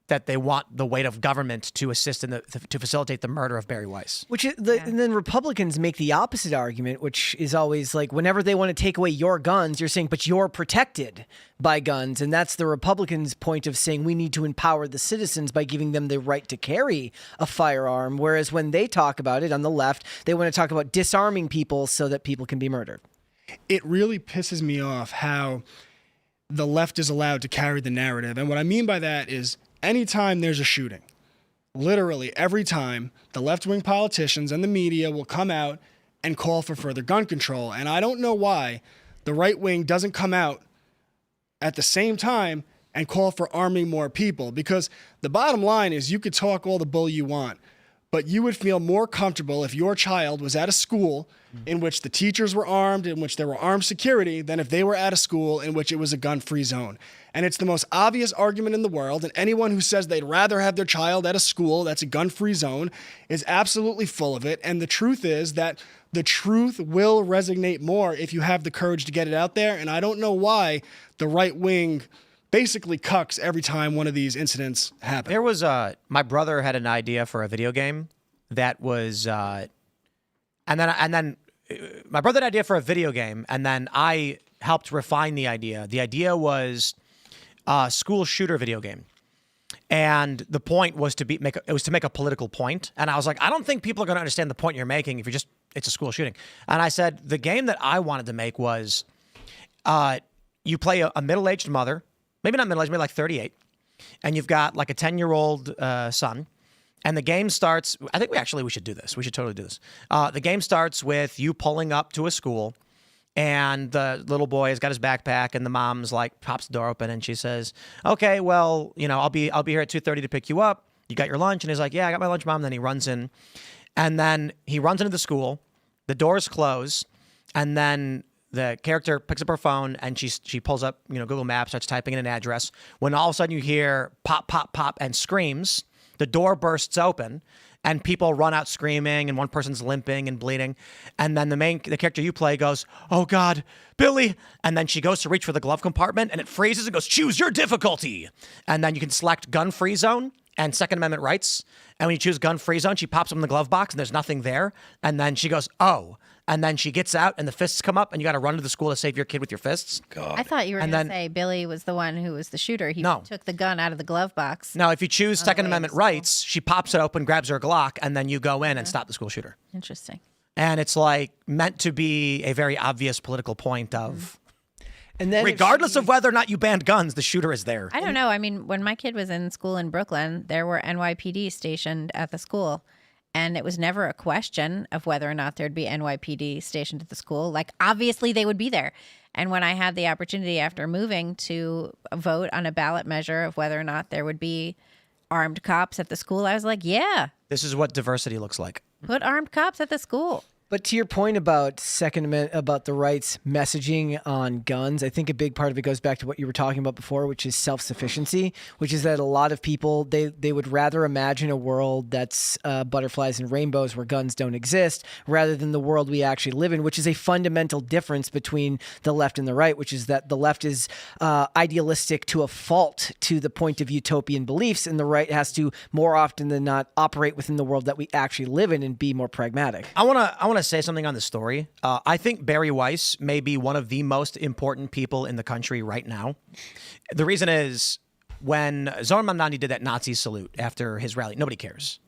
that they want the weight of government to assist in to facilitate the murder of Barry Weiss. And then Republicans make the opposite argument, which is always like whenever they want to take away your guns, you're saying, but you're protected by guns. And that's the Republicans' point of saying we need to empower the citizens by giving them the right to carry a firearm. Whereas when they talk about it on the left, they want to talk about disarming people so that people can be murdered. It really pisses me off how the left is allowed to carry the narrative. And what I mean by that is anytime there's a shooting, literally every time, the left-wing politicians and the media will come out and call for further gun control. And I don't know why the right wing doesn't come out at the same time and call for arming more people. Because the bottom line is you could talk all the bull you want, but you would feel more comfortable if your child was at a school in which the teachers were armed, in which there were armed security, than if they were at a school in which it was a gun-free zone. And it's the most obvious argument in the world, and anyone who says they'd rather have their child at a school that's a gun-free zone is absolutely full of it. And the truth is that the truth will resonate more if you have the courage to get it out there, and I don't know why the right wing basically cucks every time one of these incidents happen. There was my brother had an idea for a video game that was, and then my brother had an idea for a video game, and then I helped refine the idea. The idea was a school shooter video game, and the point was to make a political point. And I was like, I don't think people are going to understand the point you're making if it's a school shooting. And I said the game that I wanted to make was, you play a middle-aged mother. Maybe not middle-aged, maybe like 38. And you've got like a 10-year-old son. And the game starts, I think we should do this. We should totally do this. The game starts with you pulling up to a school, and the little boy has got his backpack, and the mom's like pops the door open, and she says, okay, well, I'll be here at 2:30 to pick you up. You got your lunch? And he's like, yeah, I got my lunch, Mom. And then he runs in. And then he runs into the school. The doors close. And then the character picks up her phone and she pulls up, Google Maps, starts typing in an address. When all of a sudden you hear pop, pop, pop, and screams, the door bursts open and people run out screaming and one person's limping and bleeding. And then the character you play goes, oh God, Billy. And then she goes to reach for the glove compartment and it freezes and goes, choose your difficulty. And then you can select gun-free zone and Second Amendment rights. And when you choose gun-free zone, she pops up in the glove box and there's nothing there. And then she goes, oh. And then she gets out and the fists come up and you got to run to the school to save your kid with your fists. God. I thought you were going to say Billy was the one who was the shooter. He took the gun out of the glove box. No, if you choose Second Amendment rights, she pops it open, grabs her Glock, and then you go in and stop the school shooter. Interesting. And it's like meant to be a very obvious political point of... And then regardless of whether or not you banned guns, the shooter is there. I don't know. I mean, when my kid was in school in Brooklyn, there were NYPD stationed at the school. And it was never a question of whether or not there'd be NYPD stationed at the school. Like, obviously, they would be there. And when I had the opportunity after moving to vote on a ballot measure of whether or not there would be armed cops at the school, I was like, yeah. This is what diversity looks like. Put armed cops at the school. But to your point about Second Amendment, about the rights messaging on guns, I think a big part of it goes back to what you were talking about before, which is self-sufficiency, which is that a lot of people, they would rather imagine a world that's butterflies and rainbows where guns don't exist, rather than the world we actually live in, which is a fundamental difference between the left and the right, which is that the left is idealistic to a fault to the point of utopian beliefs, and the right has to, more often than not, operate within the world that we actually live in and be more pragmatic. I want to say something on this story. I think Barry Weiss may be one of the most important people in the country right now. The reason is when Zohar Mamdani did that Nazi salute after his rally, nobody cares.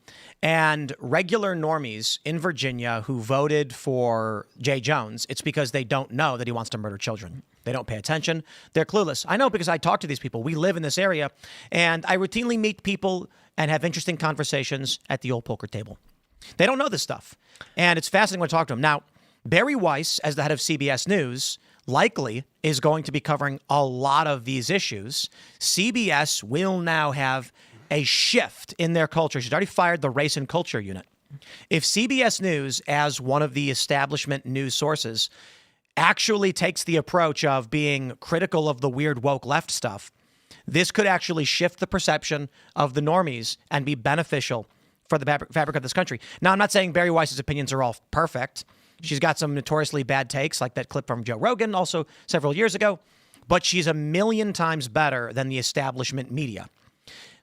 And regular normies in Virginia who voted for Jay Jones, it's because they don't know that he wants to murder children. They don't pay attention. They're clueless. I know because I talk to these people. We live in this area, and I routinely meet people and have interesting conversations at the old poker table. They don't know this stuff. And it's fascinating when I talk to them. Now, Barry Weiss, as the head of CBS News, likely is going to be covering a lot of these issues. CBS will now have a shift in their culture. She's already fired the race and culture unit. If CBS News, as one of the establishment news sources, actually takes the approach of being critical of the weird woke left stuff, this could actually shift the perception of the normies and be beneficial for the fabric of this country. Now, I'm not saying Barry Weiss's opinions are all perfect. She's got some notoriously bad takes, like that clip from Joe Rogan, also several years ago. But she's a million times better than the establishment media.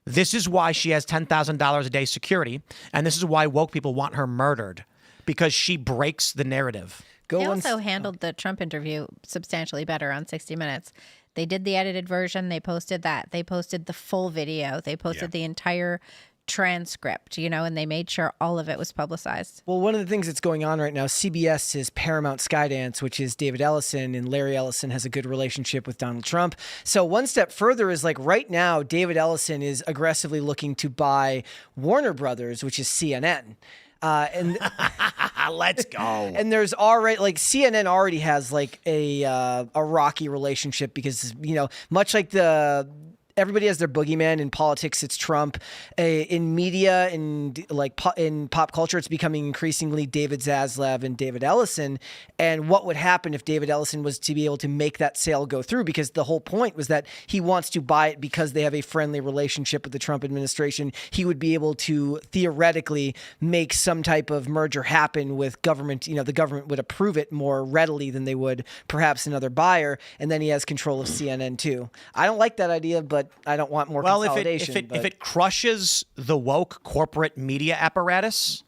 This is why she has $10,000 a day security, and this is why woke people want her murdered, because she breaks the narrative. They also handled the Trump interview substantially better on 60 Minutes. They did the edited version. They posted that. They posted the full video. They posted the entire transcript, and they made sure all of it was publicized. Well, one of the things that's going on right now, CBS is Paramount Skydance, which is David Ellison, and Larry Ellison has a good relationship with Donald Trump. So one step further is like right now, David Ellison is aggressively looking to buy Warner Brothers, which is CNN. And let's go. And there's already CNN already has a rocky relationship because much like everybody has their boogeyman. In politics, it's Trump. In media and in pop culture, it's becoming increasingly David Zaslav and David Ellison. And what would happen if David Ellison was to be able to make that sale go through? Because the whole point was that he wants to buy it because they have a friendly relationship with the Trump administration. He would be able to theoretically make some type of merger happen with government. The government would approve it more readily than they would perhaps another buyer. And then he has control of CNN too. I don't like that idea, but I don't want more consolidation. If it crushes the woke corporate media apparatus,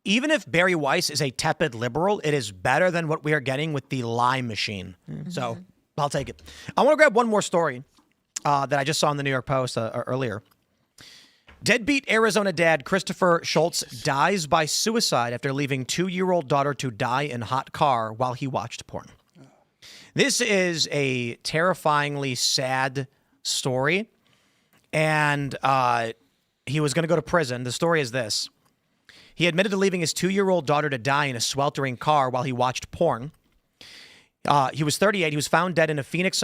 even if Barry Weiss is a tepid liberal, it is better than what we are getting with the lie machine. So I'll take it. I want to grab one more story that I just saw in the New York Post earlier. Deadbeat Arizona dad Christopher Schultz dies by suicide after leaving 2-year-old daughter to die in hot car while he watched porn. This is a terrifyingly sad story, and he was going to go to prison. The story is this. He admitted to leaving his 2-year-old daughter to die in a sweltering car while he watched porn. He was 38. He was found dead in his Phoenix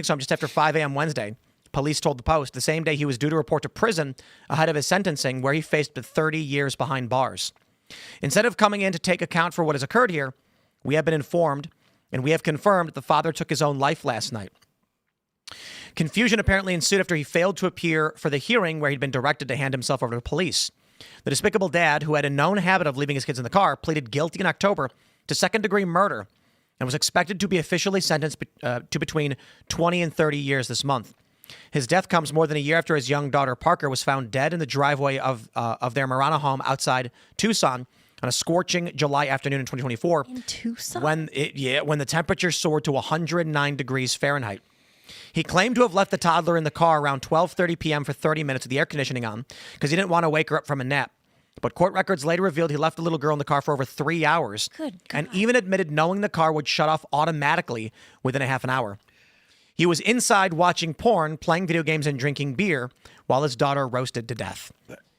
home just after 5 a.m. Wednesday. Police told the Post the same day he was due to report to prison ahead of his sentencing, where he faced 30 years behind bars. Instead of coming in to take account for what has occurred here, we have been informed and we have confirmed that the father took his own life last night. Confusion apparently ensued after he failed to appear for the hearing where he'd been directed to hand himself over to police. The despicable dad, who had a known habit of leaving his kids in the car, pleaded guilty in October to second-degree murder and was expected to be officially sentenced to between 20 and 30 years this month. His death comes more than a year after his young daughter, Parker, was found dead in the driveway of their Marana home outside Tucson on a scorching July afternoon in 2024. In Tucson? When the temperature soared to 109 degrees Fahrenheit. He claimed to have left the toddler in the car around 12:30 p.m. for 30 minutes with the air conditioning on because he didn't want to wake her up from a nap. But court records later revealed he left the little girl in the car for over 3 hours. Good God. And even admitted knowing the car would shut off automatically within a half an hour. He was inside watching porn, playing video games, and drinking beer while his daughter roasted to death.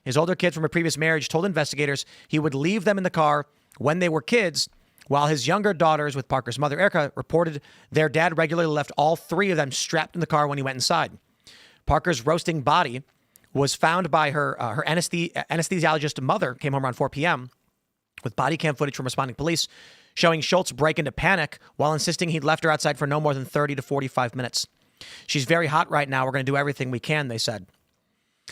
His older kids from a previous marriage told investigators he would leave them in the car when they were kids, while his younger daughters, with Parker's mother, Erica, reported their dad regularly left all 3 of them strapped in the car when he went inside. Parker's roasting body was found by her anesthesiologist mother, came home around 4 p.m., with body cam footage from responding police showing Schultz break into panic while insisting he'd left her outside for no more than 30 to 45 minutes. She's very hot right now. We're going to do everything we can, they said.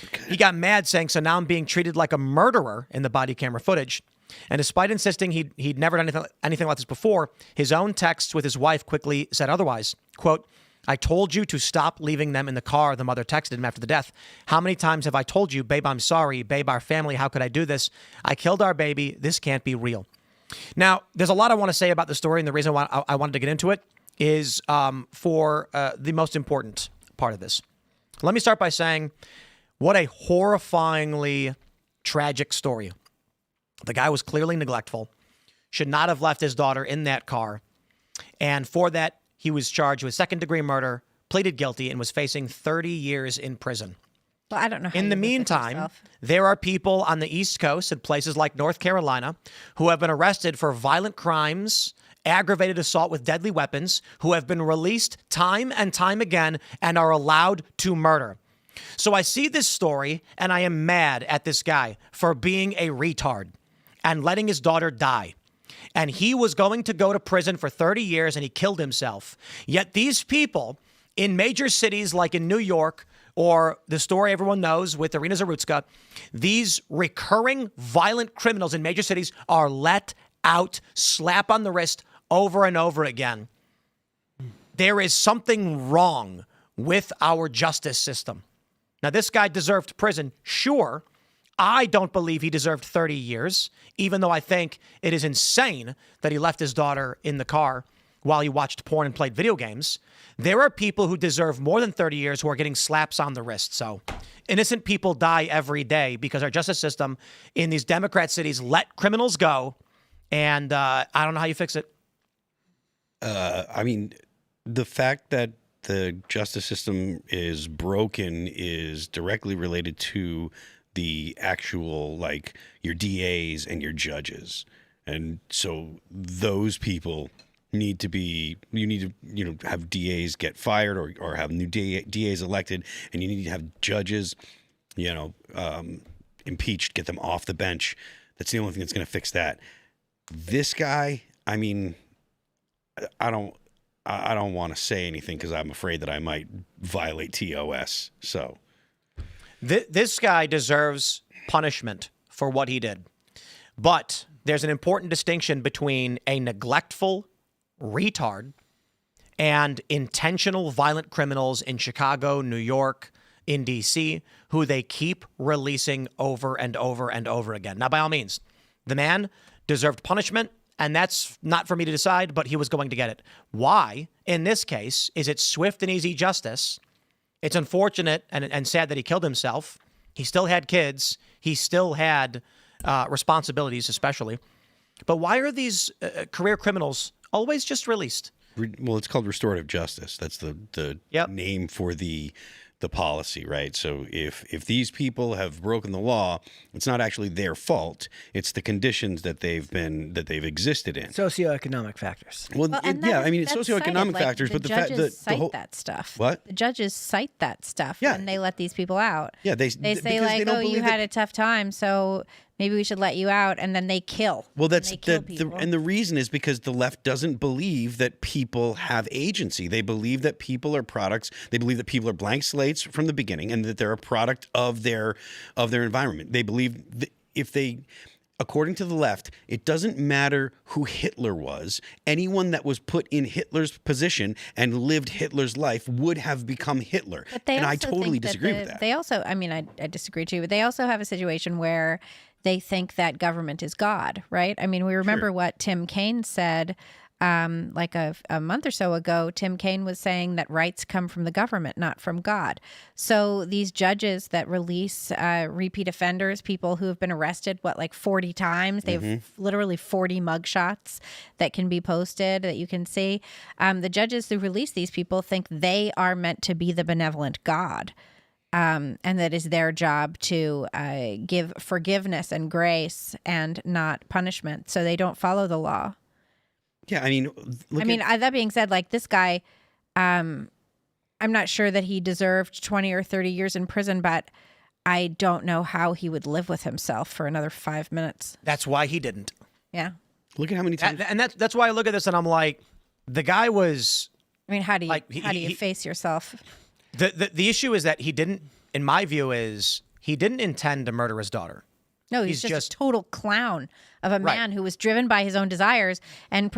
Okay. He got mad, saying, so now I'm being treated like a murderer in the body camera footage. And despite insisting he'd never done anything like this before, his own texts with his wife quickly said otherwise. Quote, I told you to stop leaving them in the car, the mother texted him after the death. How many times have I told you, babe, I'm sorry, babe, our family, how could I do this? I killed our baby. This can't be real. Now, there's a lot I want to say about the story, and the reason why I wanted to get into it is for the most important part of this. Let me start by saying what a horrifyingly tragic story. The guy was clearly neglectful, should not have left his daughter in that car. And for that, he was charged with second-degree murder, pleaded guilty, and was facing 30 years in prison. Well, I don't know how in the meantime, there are people on the East Coast in places like North Carolina who have been arrested for violent crimes, aggravated assault with deadly weapons, who have been released time and time again and are allowed to murder. So I see this story and I am mad at this guy for being a retard and letting his daughter die. And he was going to go to prison for 30 years and he killed himself. Yet these people in major cities like in New York, or the story everyone knows with Irina Zarutska, these recurring violent criminals in major cities are let out, slap on the wrist over and over again. There is something wrong with our justice system. Now, this guy deserved prison, sure. I don't believe he deserved 30 years, even though I think it is insane that he left his daughter in the car while he watched porn and played video games. There are people who deserve more than 30 years who are getting slaps on the wrist. So innocent people die every day because our justice system in these Democrat cities let criminals go. And I don't know how you fix it. I mean, the fact that the justice system is broken is directly related to the actual, like, your DAs and your judges. And so those people need to be, you need to, have DAs get fired or have new DAs elected, and you need to have judges, impeached, get them off the bench. That's the only thing that's going to fix that. This guy, I mean, I don't want to say anything because I'm afraid that I might violate TOS. So this guy deserves punishment for what he did. But there's an important distinction between a neglectful retard and intentional violent criminals in Chicago, New York, in D.C., who they keep releasing over and over and over again. Now, by all means, the man deserved punishment, and that's not for me to decide, but he was going to get it. Why, in this case, is it swift and easy justice? It's unfortunate and sad that he killed himself. He still had kids. He still had responsibilities, especially. But why are these career criminals always just released? Well, it's called restorative justice. That's the name for the policy, right? So if these people have broken the law, it's not actually their fault. It's the conditions that they've existed in. Socioeconomic factors. Well, it's socioeconomic factors, but the fact that the whole that stuff. What? The judges cite that stuff when they let these people out. Yeah, they say like, "Oh, you had a tough time, so maybe we should let you out," and then they kill. Well, that's people. And the reason is because the left doesn't believe that people have agency. They believe that people are products. They believe that people are blank slates from the beginning, and that they're a product of their environment. They believe that according to the left, it doesn't matter who Hitler was. Anyone that was put in Hitler's position and lived Hitler's life would have become Hitler. And I totally disagree with that. They also, I disagree too, but they also have a situation where they think that government is God, right? I mean, we remember what Tim Kaine said like a month or so ago. Tim Kaine was saying that rights come from the government, not from God. So these judges that release repeat offenders, people who have been arrested, 40 times, they have literally 40 mugshots that can be posted that you can see. The judges who release these people think they are meant to be the benevolent God. And that is their job to give forgiveness and grace and not punishment. So they don't follow the law. Yeah, I mean, that being said, like this guy, I'm not sure that he deserved 20 or 30 years in prison, but I don't know how he would live with himself for another 5 minutes. That's why he didn't. Yeah. Look at how many times. And that's why I look at this and I'm like, the guy was. I mean, how do you face yourself? The issue is that he didn't, in my view, he didn't intend to murder his daughter. No, he's just a total clown of a man who was driven by his own desires and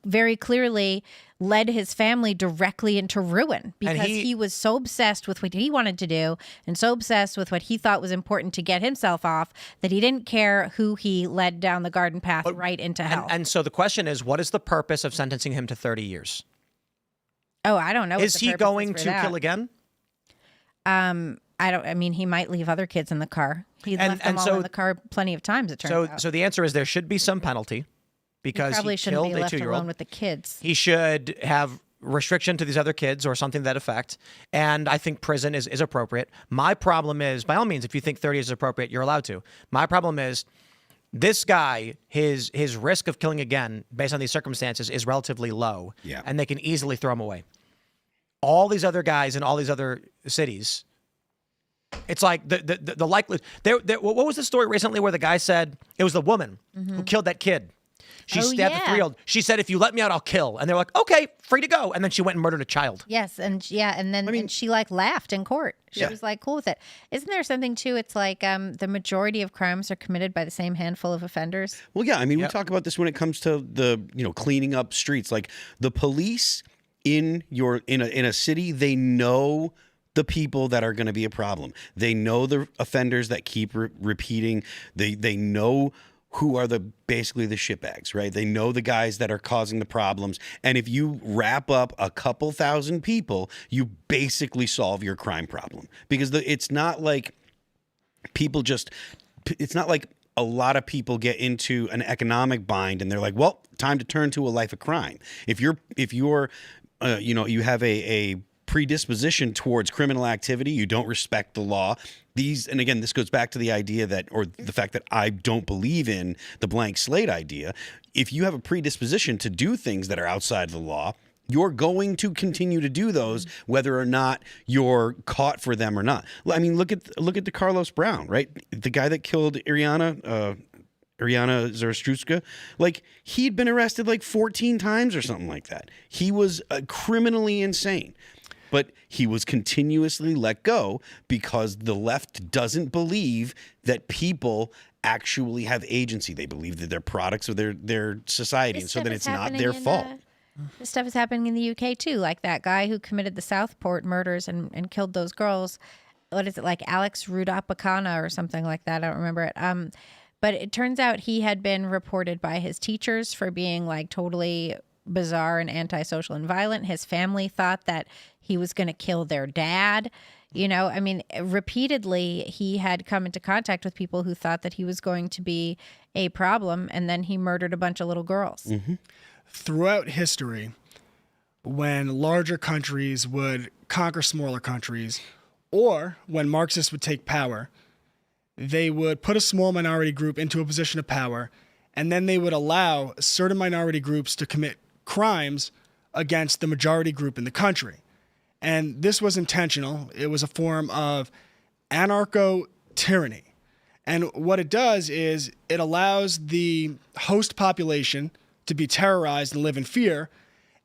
very clearly led his family directly into ruin because he was so obsessed with what he wanted to do and so obsessed with what he thought was important to get himself off that he didn't care who he led down the garden path right into hell. And so the question is, what is the purpose of sentencing him to 30 years? Oh, I don't know. Is he going to kill again? He might leave other kids in the car. He left them all in the car plenty of times, it turns out. So the answer is there should be some penalty because he shouldn't killed be a left 2-year-old. alone with the kids. He should have restriction to these other kids or something to that effect. And I think prison is appropriate. My problem is, by all means, if you think 30 is appropriate, you're allowed to. My problem is this guy, his risk of killing again based on these circumstances is relatively low. Yeah. And they can easily throw him away. All these other guys in all these other cities, it's like the likelihood. What was the story recently where the guy said it was the woman who killed that kid? She stabbed the 3-year-old. She said, "If you let me out, I'll kill." And they're like, "Okay, free to go." And then she went and murdered a child. Yes, and then she laughed in court. She was like cool with it. Isn't there something too? It's like the majority of crimes are committed by the same handful of offenders. Well, yeah. I mean, we talk about this when it comes to the cleaning up streets. Like the police in a city, they know the people that are going to be a problem. They know the offenders that keep repeating. They know who are basically the shitbags, right? They know the guys that are causing the problems. And if you wrap up a couple thousand people, you basically solve your crime problem. Because it's not like it's not like a lot of people get into an economic bind and they're like, well, time to turn to a life of crime. If you're you have a predisposition towards criminal activity, you don't respect the law. And again, this goes back to the idea or the fact that I don't believe in the blank slate idea. If you have a predisposition to do things that are outside the law, you're going to continue to do those, whether or not you're caught for them or not. I mean, look at the Carlos Brown, right? The guy that killed Ariana Zarastruska, like he'd been arrested like 14 times or something like that. He was criminally insane. But he was continuously let go because the left doesn't believe that people actually have agency. They believe that they're products of their society, and so that it's not their fault. This stuff is happening in the UK too, like that guy who committed the Southport murders and killed those girls. What is it, like Alex Rudapakana or something like that? I don't remember it. But it turns out he had been reported by his teachers for being like totally bizarre and antisocial and violent. His family thought that he was going to kill their dad. I mean, repeatedly he had come into contact with people who thought that he was going to be a problem, and then he murdered a bunch of little girls. Mm-hmm. Throughout history, when larger countries would conquer smaller countries, or when Marxists would take power, they would put a small minority group into a position of power, and then they would allow certain minority groups to commit crimes against the majority group in the country. And this was intentional. It was a form of anarcho-tyranny. And what it does is it allows the host population to be terrorized and live in fear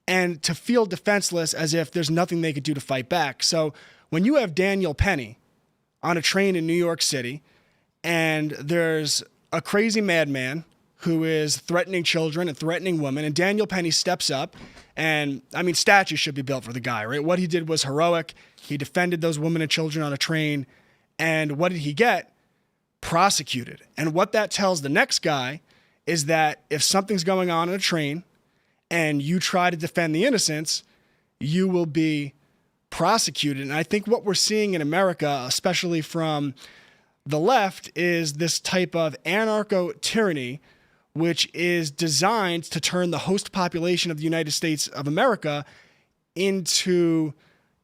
and to feel defenseless as if there's nothing they could do to fight back. So when you have Daniel Penny on a train in New York City and there's a crazy madman who is threatening children and threatening women, and Daniel Penny steps up, and I mean, statues should be built for the guy, right? What he did was heroic. He defended those women and children on a train, and what did he get? Prosecuted. And what that tells the next guy is that if something's going on a train and you try to defend the innocents, you will be prosecuted. And I think what we're seeing in America, especially from the left, is this type of anarcho-tyranny, which is designed to turn the host population of the United States of America into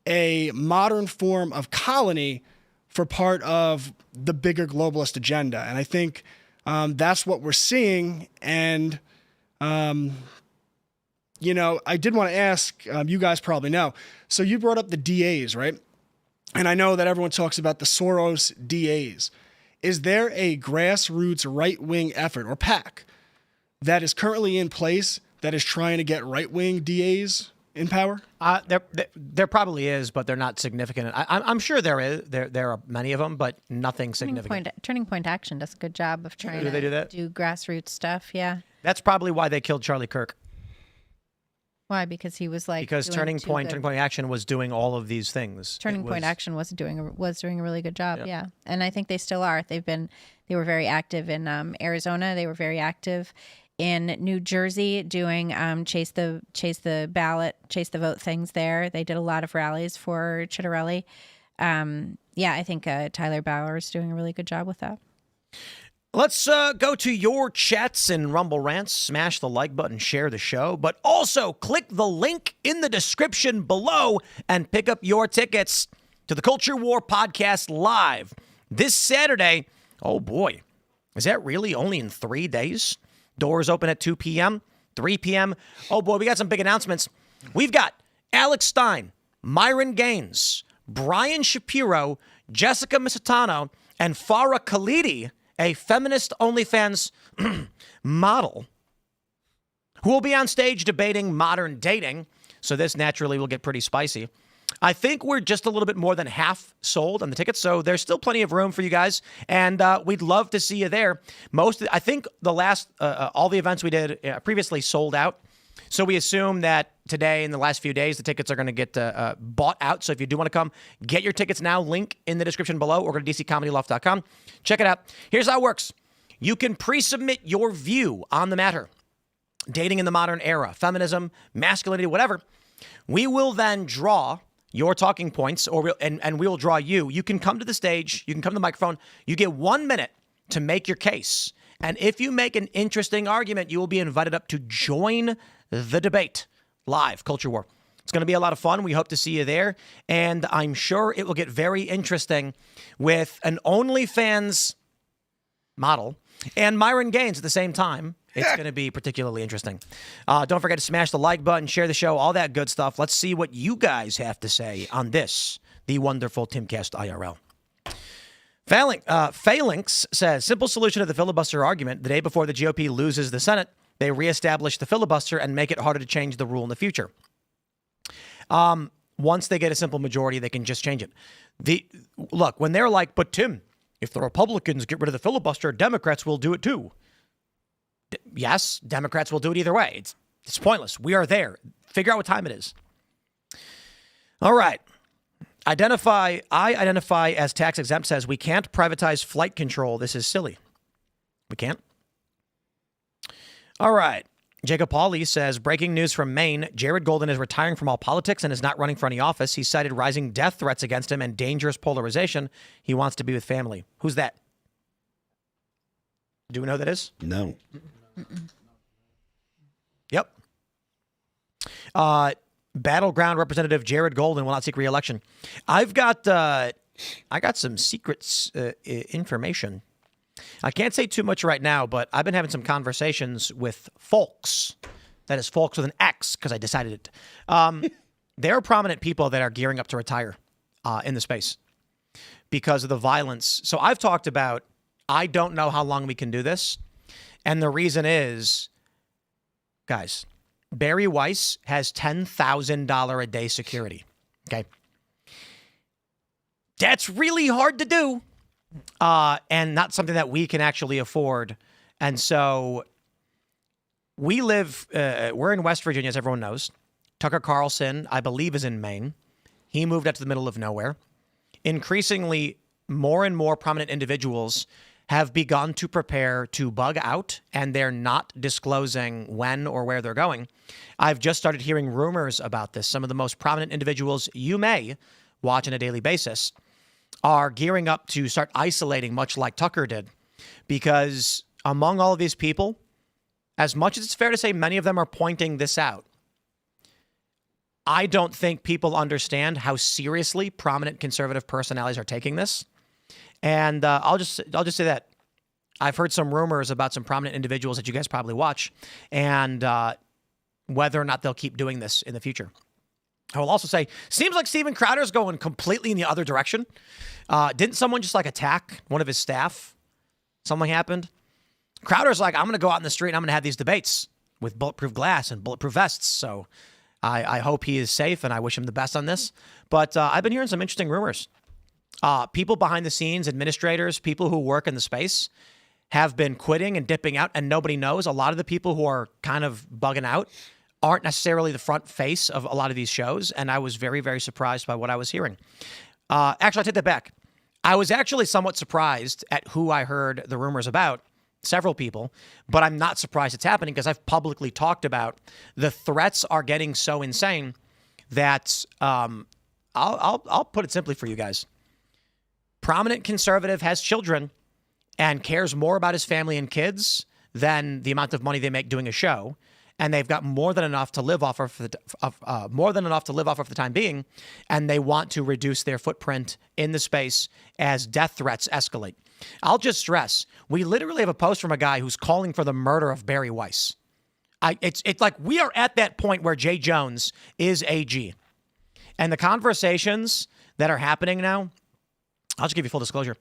a modern form of colony for part of the bigger globalist agenda. And I think that's what we're seeing. And, I did want to ask, you guys probably know. So you brought up the DAs, right? And I know that everyone talks about the Soros DAs. Is there a grassroots right-wing effort, or PAC, that is currently in place that is trying to get right-wing DAs in power? There probably is, but they're not significant. I'm sure there is. There are many of them, but nothing significant. Turning Point Action does a good job of trying they do that? do grassroots stuff. Yeah. That's probably why they killed Charlie Kirk. Why? Because he was like Turning Point Action was doing all of these things. Turning Point Action was doing a really good job. Yeah. And I think they still are. They were very active in Arizona. They were very active in New Jersey doing chase the ballot, chase the vote things there. They did a lot of rallies for Chitterelli. I think Tyler Bauer is doing a really good job with that. Let's go to your chats and Rumble Rants. Smash the like button, share the show, but also click the link in the description below and pick up your tickets to the Culture War Podcast Live this Saturday. Oh boy, is that really only in 3 days? Doors open at 2 p.m., 3 p.m. Oh boy, we got some big announcements. We've got Alex Stein, Myron Gaines, Brian Shapiro, Jessica Misitano, and Farah Khalidi, a feminist OnlyFans model, who will be on stage debating modern dating. So this naturally will get pretty spicy. I think we're just a little bit more than half sold on the tickets, so there's still plenty of room for you guys, and we'd love to see you there. I think the last, all the events we did previously sold out, so we assume that today in the last few days. The tickets are going to get bought out. So if you do want to come, get your tickets now. Link in the description below, or go to dccomedyloft.com. Check it out. Here's how it works. You can pre-submit your view on the matter. Dating in the modern era, feminism, masculinity, whatever. We will then draw your talking points, and we will draw you. You can come to the stage. You can come to the microphone. You get 1 minute to make your case. And if you make an interesting argument, you will be invited up to join the debate live. Culture War. It's going to be a lot of fun. We hope to see you there. And I'm sure it will get very interesting with an OnlyFans model and Myron Gaines at the same time. It's going to be particularly interesting. Don't forget to smash the like button, share the show, all that good stuff. Let's see what you guys have to say on this, the wonderful Timcast IRL. Phalanx says, simple solution to the filibuster argument. The day before the GOP loses the Senate, they reestablish the filibuster and make it harder to change the rule in the future. Once they get a simple majority, they can just change it. Look, when they're like, but Tim, if the Republicans get rid of the filibuster, Democrats will do it too. Yes, Democrats will do it either way. It's pointless. We are there. Figure out what time it is. All right. I identify as tax exempt says we can't privatize flight control. This is silly. We can't. All right. Jacob Pauley says, breaking news from Maine. Jared Golden is retiring from all politics and is not running for any office. He cited rising death threats against him and dangerous polarization. He wants to be with family. Who's that? Do we know who that is? No. Yep. Battleground Representative Jared Golden will not seek re-election. I got some secret information. I can't say too much right now, but I've been having some conversations with folks. That is folks with an X, because I decided it. There are prominent people that are gearing up to retire in the space because of the violence. So I've talked about, I don't know how long we can do this. And the reason is, guys, Barry Weiss has $10,000 a day security. Okay. That's really hard to do. And not something that we can actually afford. And so we live, we're in West Virginia, as everyone knows. Tucker Carlson, I believe, is in Maine. He moved out to the middle of nowhere. Increasingly, more and more prominent individuals have begun to prepare to bug out, and they're not disclosing when or where they're going. I've just started hearing rumors about this. Some of the most prominent individuals you may watch on a daily basis are gearing up to start isolating, much like Tucker did, because among all of these people, as much as it's fair to say many of them are pointing this out, I don't think people understand how seriously prominent conservative personalities are taking this. And I'll just say that I've heard some rumors about some prominent individuals that you guys probably watch, and whether or not they'll keep doing this in the future. I will also say, seems like Steven Crowder's going completely in the other direction. Didn't someone just attack one of his staff? Something happened. Crowder's like, I'm going to go out in the street and I'm going to have these debates with bulletproof glass and bulletproof vests. So I hope he is safe, and I wish him the best on this. But I've been hearing some interesting rumors. People behind the scenes, administrators, people who work in the space have been quitting and dipping out, and nobody knows. A lot of the people who are kind of bugging out aren't necessarily the front face of a lot of these shows, and I was very, very surprised by what I was hearing. Actually, I take that back. I was actually somewhat surprised at who I heard the rumors about, several people, but I'm not surprised it's happening because I've publicly talked about the threats are getting so insane that I'll put it simply for you guys. Prominent conservative has children and cares more about his family and kids than the amount of money they make doing a show, and they've got more than enough to live off of for the time being, and they want to reduce their footprint in the space as death threats escalate. I'll just stress, we literally have a post from a guy who's calling for the murder of Barry Weiss. It's like we are at that point where Jay Jones is AG, and the conversations that are happening now. I'll just give you full disclosure.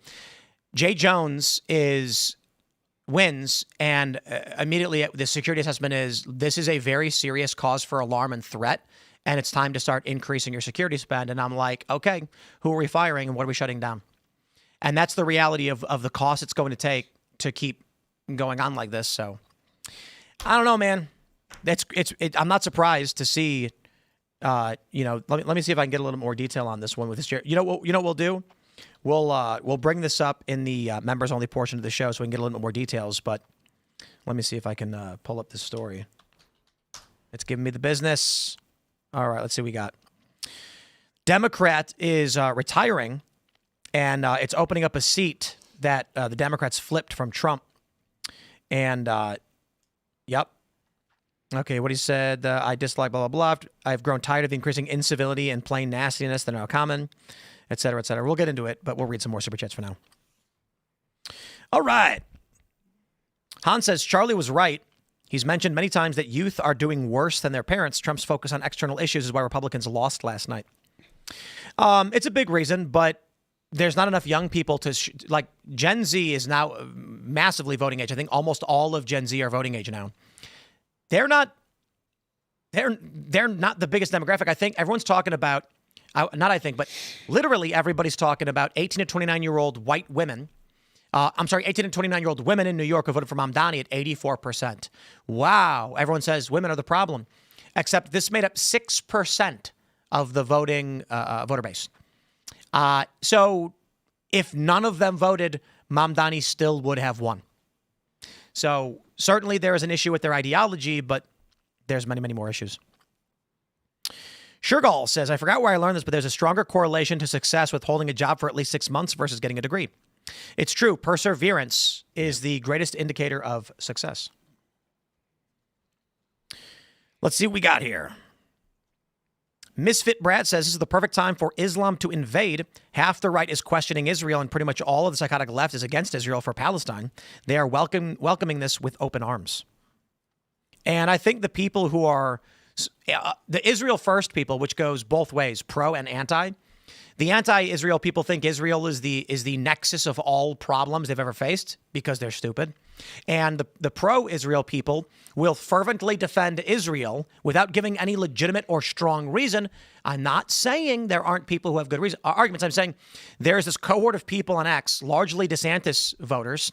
Jay Jones wins, and immediately the security assessment is this is a very serious cause for alarm and threat, and it's time to start increasing your security spend. And I'm like, okay, who are we firing and what are we shutting down? And that's the reality of the cost it's going to take to keep going on like this. So I don't know, man. I'm not surprised to see let me see if I can get a little more detail on this one with this. You know what we'll do? We'll bring this up in the members only portion of the show so we can get a little bit more details. But let me see if I can pull up this story. It's giving me the business. All right, let's see what we got. Democrat is retiring, and it's opening up a seat that the Democrats flipped from Trump. And, yep. Okay, what he said, I dislike blah, blah, blah. I've grown tired of the increasing incivility and plain nastiness that are now common, et cetera, et cetera. We'll get into it, but we'll read some more Super Chats for now. All right. Han says, Charlie was right. He's mentioned many times that youth are doing worse than their parents. Trump's focus on external issues is why Republicans lost last night. It's a big reason, but there's not enough young people to Gen Z is now massively voting age. I think almost all of Gen Z are voting age now. They're not the biggest demographic. I think everyone's talking about, but literally everybody's talking about 18 to 29-year-old white women. 18 to 29-year-old women in New York who voted for Mamdani at 84%. Wow. Everyone says women are the problem, except this made up 6% of the voting voter base. So if none of them voted, Mamdani still would have won. So certainly there is an issue with their ideology, but there's many, many more issues. Shergall says, I forgot where I learned this, but there's a stronger correlation to success with holding a job for at least 6 months versus getting a degree. It's true. Perseverance is the greatest indicator of success. Let's see what we got here. Misfit Brad says this is the perfect time for Islam to invade. Half the right is questioning Israel, and pretty much all of the psychotic left is against Israel for Palestine. They are welcoming this with open arms. And I think the people who are the Israel first people, which goes both ways, pro and anti. The anti-Israel people think Israel is the nexus of all problems they've ever faced because they're stupid. And the pro-Israel people will fervently defend Israel without giving any legitimate or strong reason. I'm not saying there aren't people who have good arguments. I'm saying there's this cohort of people on X, largely DeSantis voters,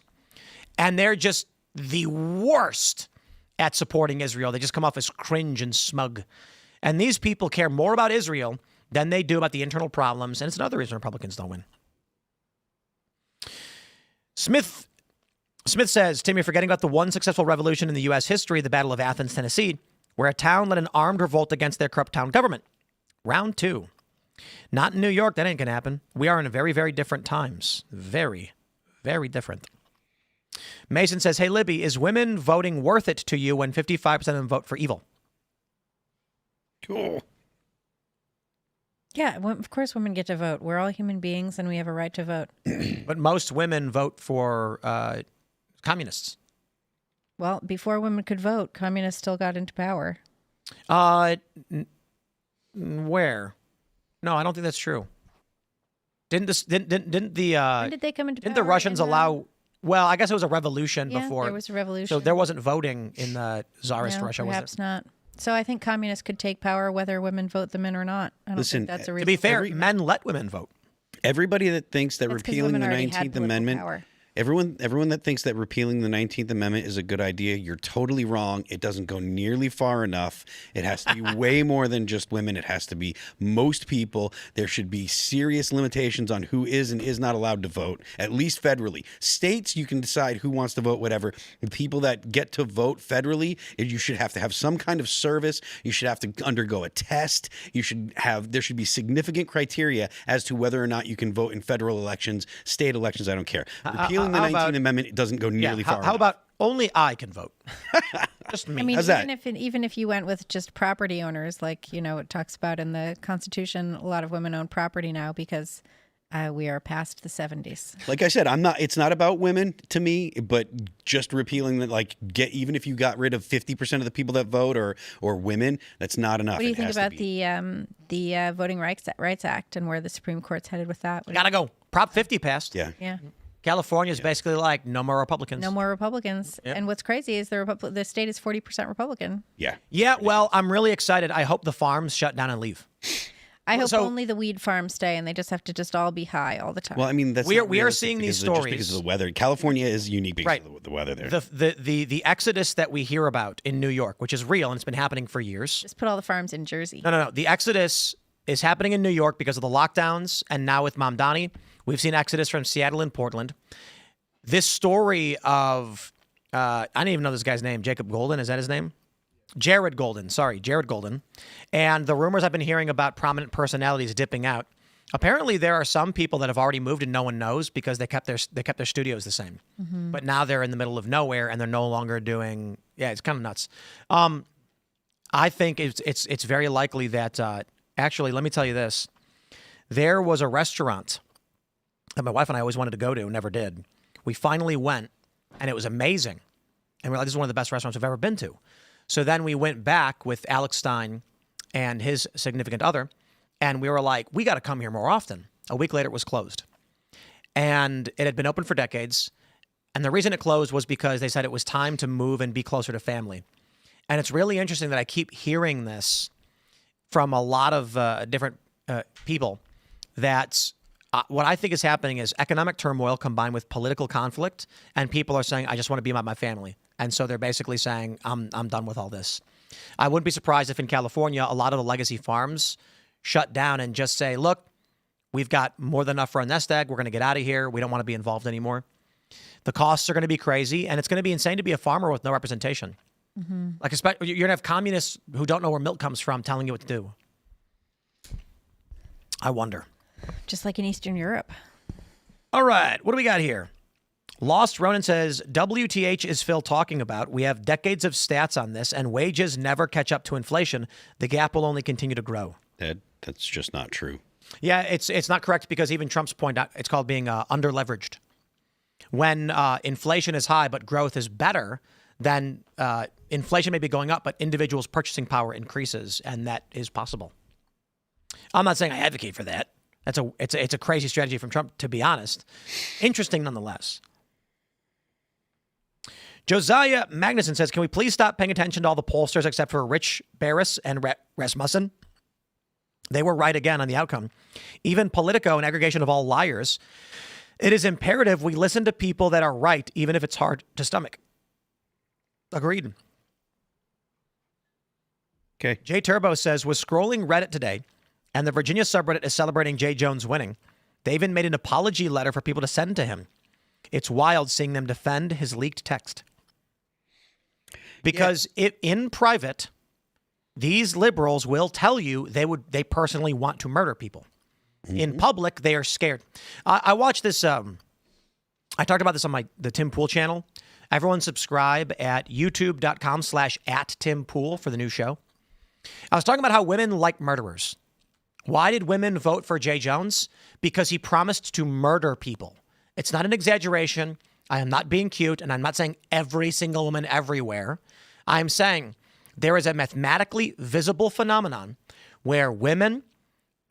and they're just the worst at supporting Israel. They just come off as cringe and smug. And these people care more about Israel than they do about the internal problems, and it's another reason Republicans don't win. Smith says, Tim, you're forgetting about the one successful revolution in the U.S. history, the Battle of Athens, Tennessee, where a town led an armed revolt against their corrupt town government. Round 2. Not in New York. That ain't going to happen. We are in very, very different times. Very, very different. Mason says, hey, Libby, is women voting worth it to you when 55% of them vote for evil? Cool. Yeah, of course women get to vote. We're all human beings and we have a right to vote. But most women vote for communists. Well, before women could vote, communists still got into power. Where? No, I don't think that's true. Didn't the when did they come into power? Didn't the Russians allow? Well, I guess it was a revolution before. There was a revolution. So there wasn't voting in the Tsarist Russia, was perhaps it? not. So I think communists could take power whether women vote them in or not. I don't think that's a reason. To be fair, men let women vote. Everybody that thinks that That's 'cause repealing women the already had 19th political Amendment, power. everyone that thinks that repealing the 19th Amendment is a good idea, you're totally wrong. It doesn't go nearly far enough. It has to be way more than just women. It has to be most people. There should be serious limitations on who is and is not allowed to vote, at least federally. States, you can decide who wants to vote, whatever. The people that get to vote federally, you should have to have some kind of service. You should have to undergo a test. There should be significant criteria as to whether or not you can vote in federal elections, state elections, I don't care. Repealing the 19th Amendment doesn't go nearly far enough. How about only I can vote? Just me. I mean, How's even if you went with just property owners, like, it talks about in the Constitution, a lot of women own property now because we are past the 70s. Like I said, it's not about women to me, but just repealing that, even if you got rid of 50% of the people that vote or women, that's not enough. What do you think about the Voting Rights Act and where the Supreme Court's headed with that? Gotta go. Prop 50 passed. Yeah. California is basically like no more Republicans. No more Republicans. Yep. And what's crazy is the state is 40% Republican. Yeah. Yeah, well, I'm really excited. I hope the farms shut down and leave. I hope So- only the weed farms stay and they just have to just all be high all the time. Well, I mean, that's We are- not we are realistic seeing these because just because stories. of the weather. California is unique because Right. of the weather there. The exodus that we hear about in New York, which is real and it's been happening for years. just put all the farms in Jersey. No. The exodus is happening in New York because of the lockdowns, and now with Mamdani, we've seen exodus from Seattle and Portland. This story of I didn't even know this guy's name. Jacob Golden, is that his name? Jared Golden. Sorry, Jared Golden. And the rumors I've been hearing about prominent personalities dipping out. Apparently, there are some people that have already moved and no one knows because they kept their studios the same. But now they're in the middle of nowhere and they're no longer doing. Yeah, it's kind of nuts. I think it's very likely that actually, let me tell you this: there was a restaurant that my wife and I always wanted to go to, never did. We finally went, and it was amazing. And we're like, this is one of the best restaurants we've ever been to. So then we went back with Alex Stein and his significant other, and we were like, we got to come here more often. A week later, it was closed. And it had been open for decades. And the reason it closed was because they said it was time to move and be closer to family. And it's really interesting that I keep hearing this from a lot of different people that what I think is happening is economic turmoil combined with political conflict, and people are saying, I just want to be by my family. And so they're basically saying, I'm done with all this. I wouldn't be surprised if in California, a lot of the legacy farms shut down and just say, look, we've got more than enough for a nest egg. We're going to get out of here. We don't want to be involved anymore. The costs are going to be crazy, and it's going to be insane to be a farmer with no representation. Like, you're going to have communists who don't know where milk comes from telling you what to do. I wonder. Just like in Eastern Europe. All right, what do we got here? Lost Ronan says, WTH is Phil talking about. We have decades of stats on this, and wages never catch up to inflation. The gap will only continue to grow. That's just not true. Yeah, it's not correct because even Trump's point out, it's called being under-leveraged. When inflation is high but growth is better, then inflation may be going up, but individuals' purchasing power increases, and that is possible. I'm not saying I advocate for that. It's a crazy strategy from Trump, to be honest. Interesting nonetheless. Josiah Magnuson says, can we please stop paying attention to all the pollsters except for Rich Barris and Rasmussen? They were right again on the outcome. Even Politico, an aggregation of all liars. It is imperative we listen to people that are right, even if it's hard to stomach. Agreed. Okay. Jay Turbo says, was scrolling Reddit today, and the Virginia subreddit is celebrating Jay Jones winning. They even made an apology letter for people to send to him. It's wild seeing them defend his leaked text. Because in private, these liberals will tell you they personally want to murder people. Mm-hmm. In public, they are scared. I watched this. I talked about this on the Tim Pool channel. Everyone subscribe at youtube.com/@TimPool for the new show. I was talking about how women like murderers. Why did women vote for Jay Jones? Because he promised to murder people. It's not an exaggeration. I am not being cute, and I'm not saying every single woman everywhere. I'm saying there is a mathematically visible phenomenon where women,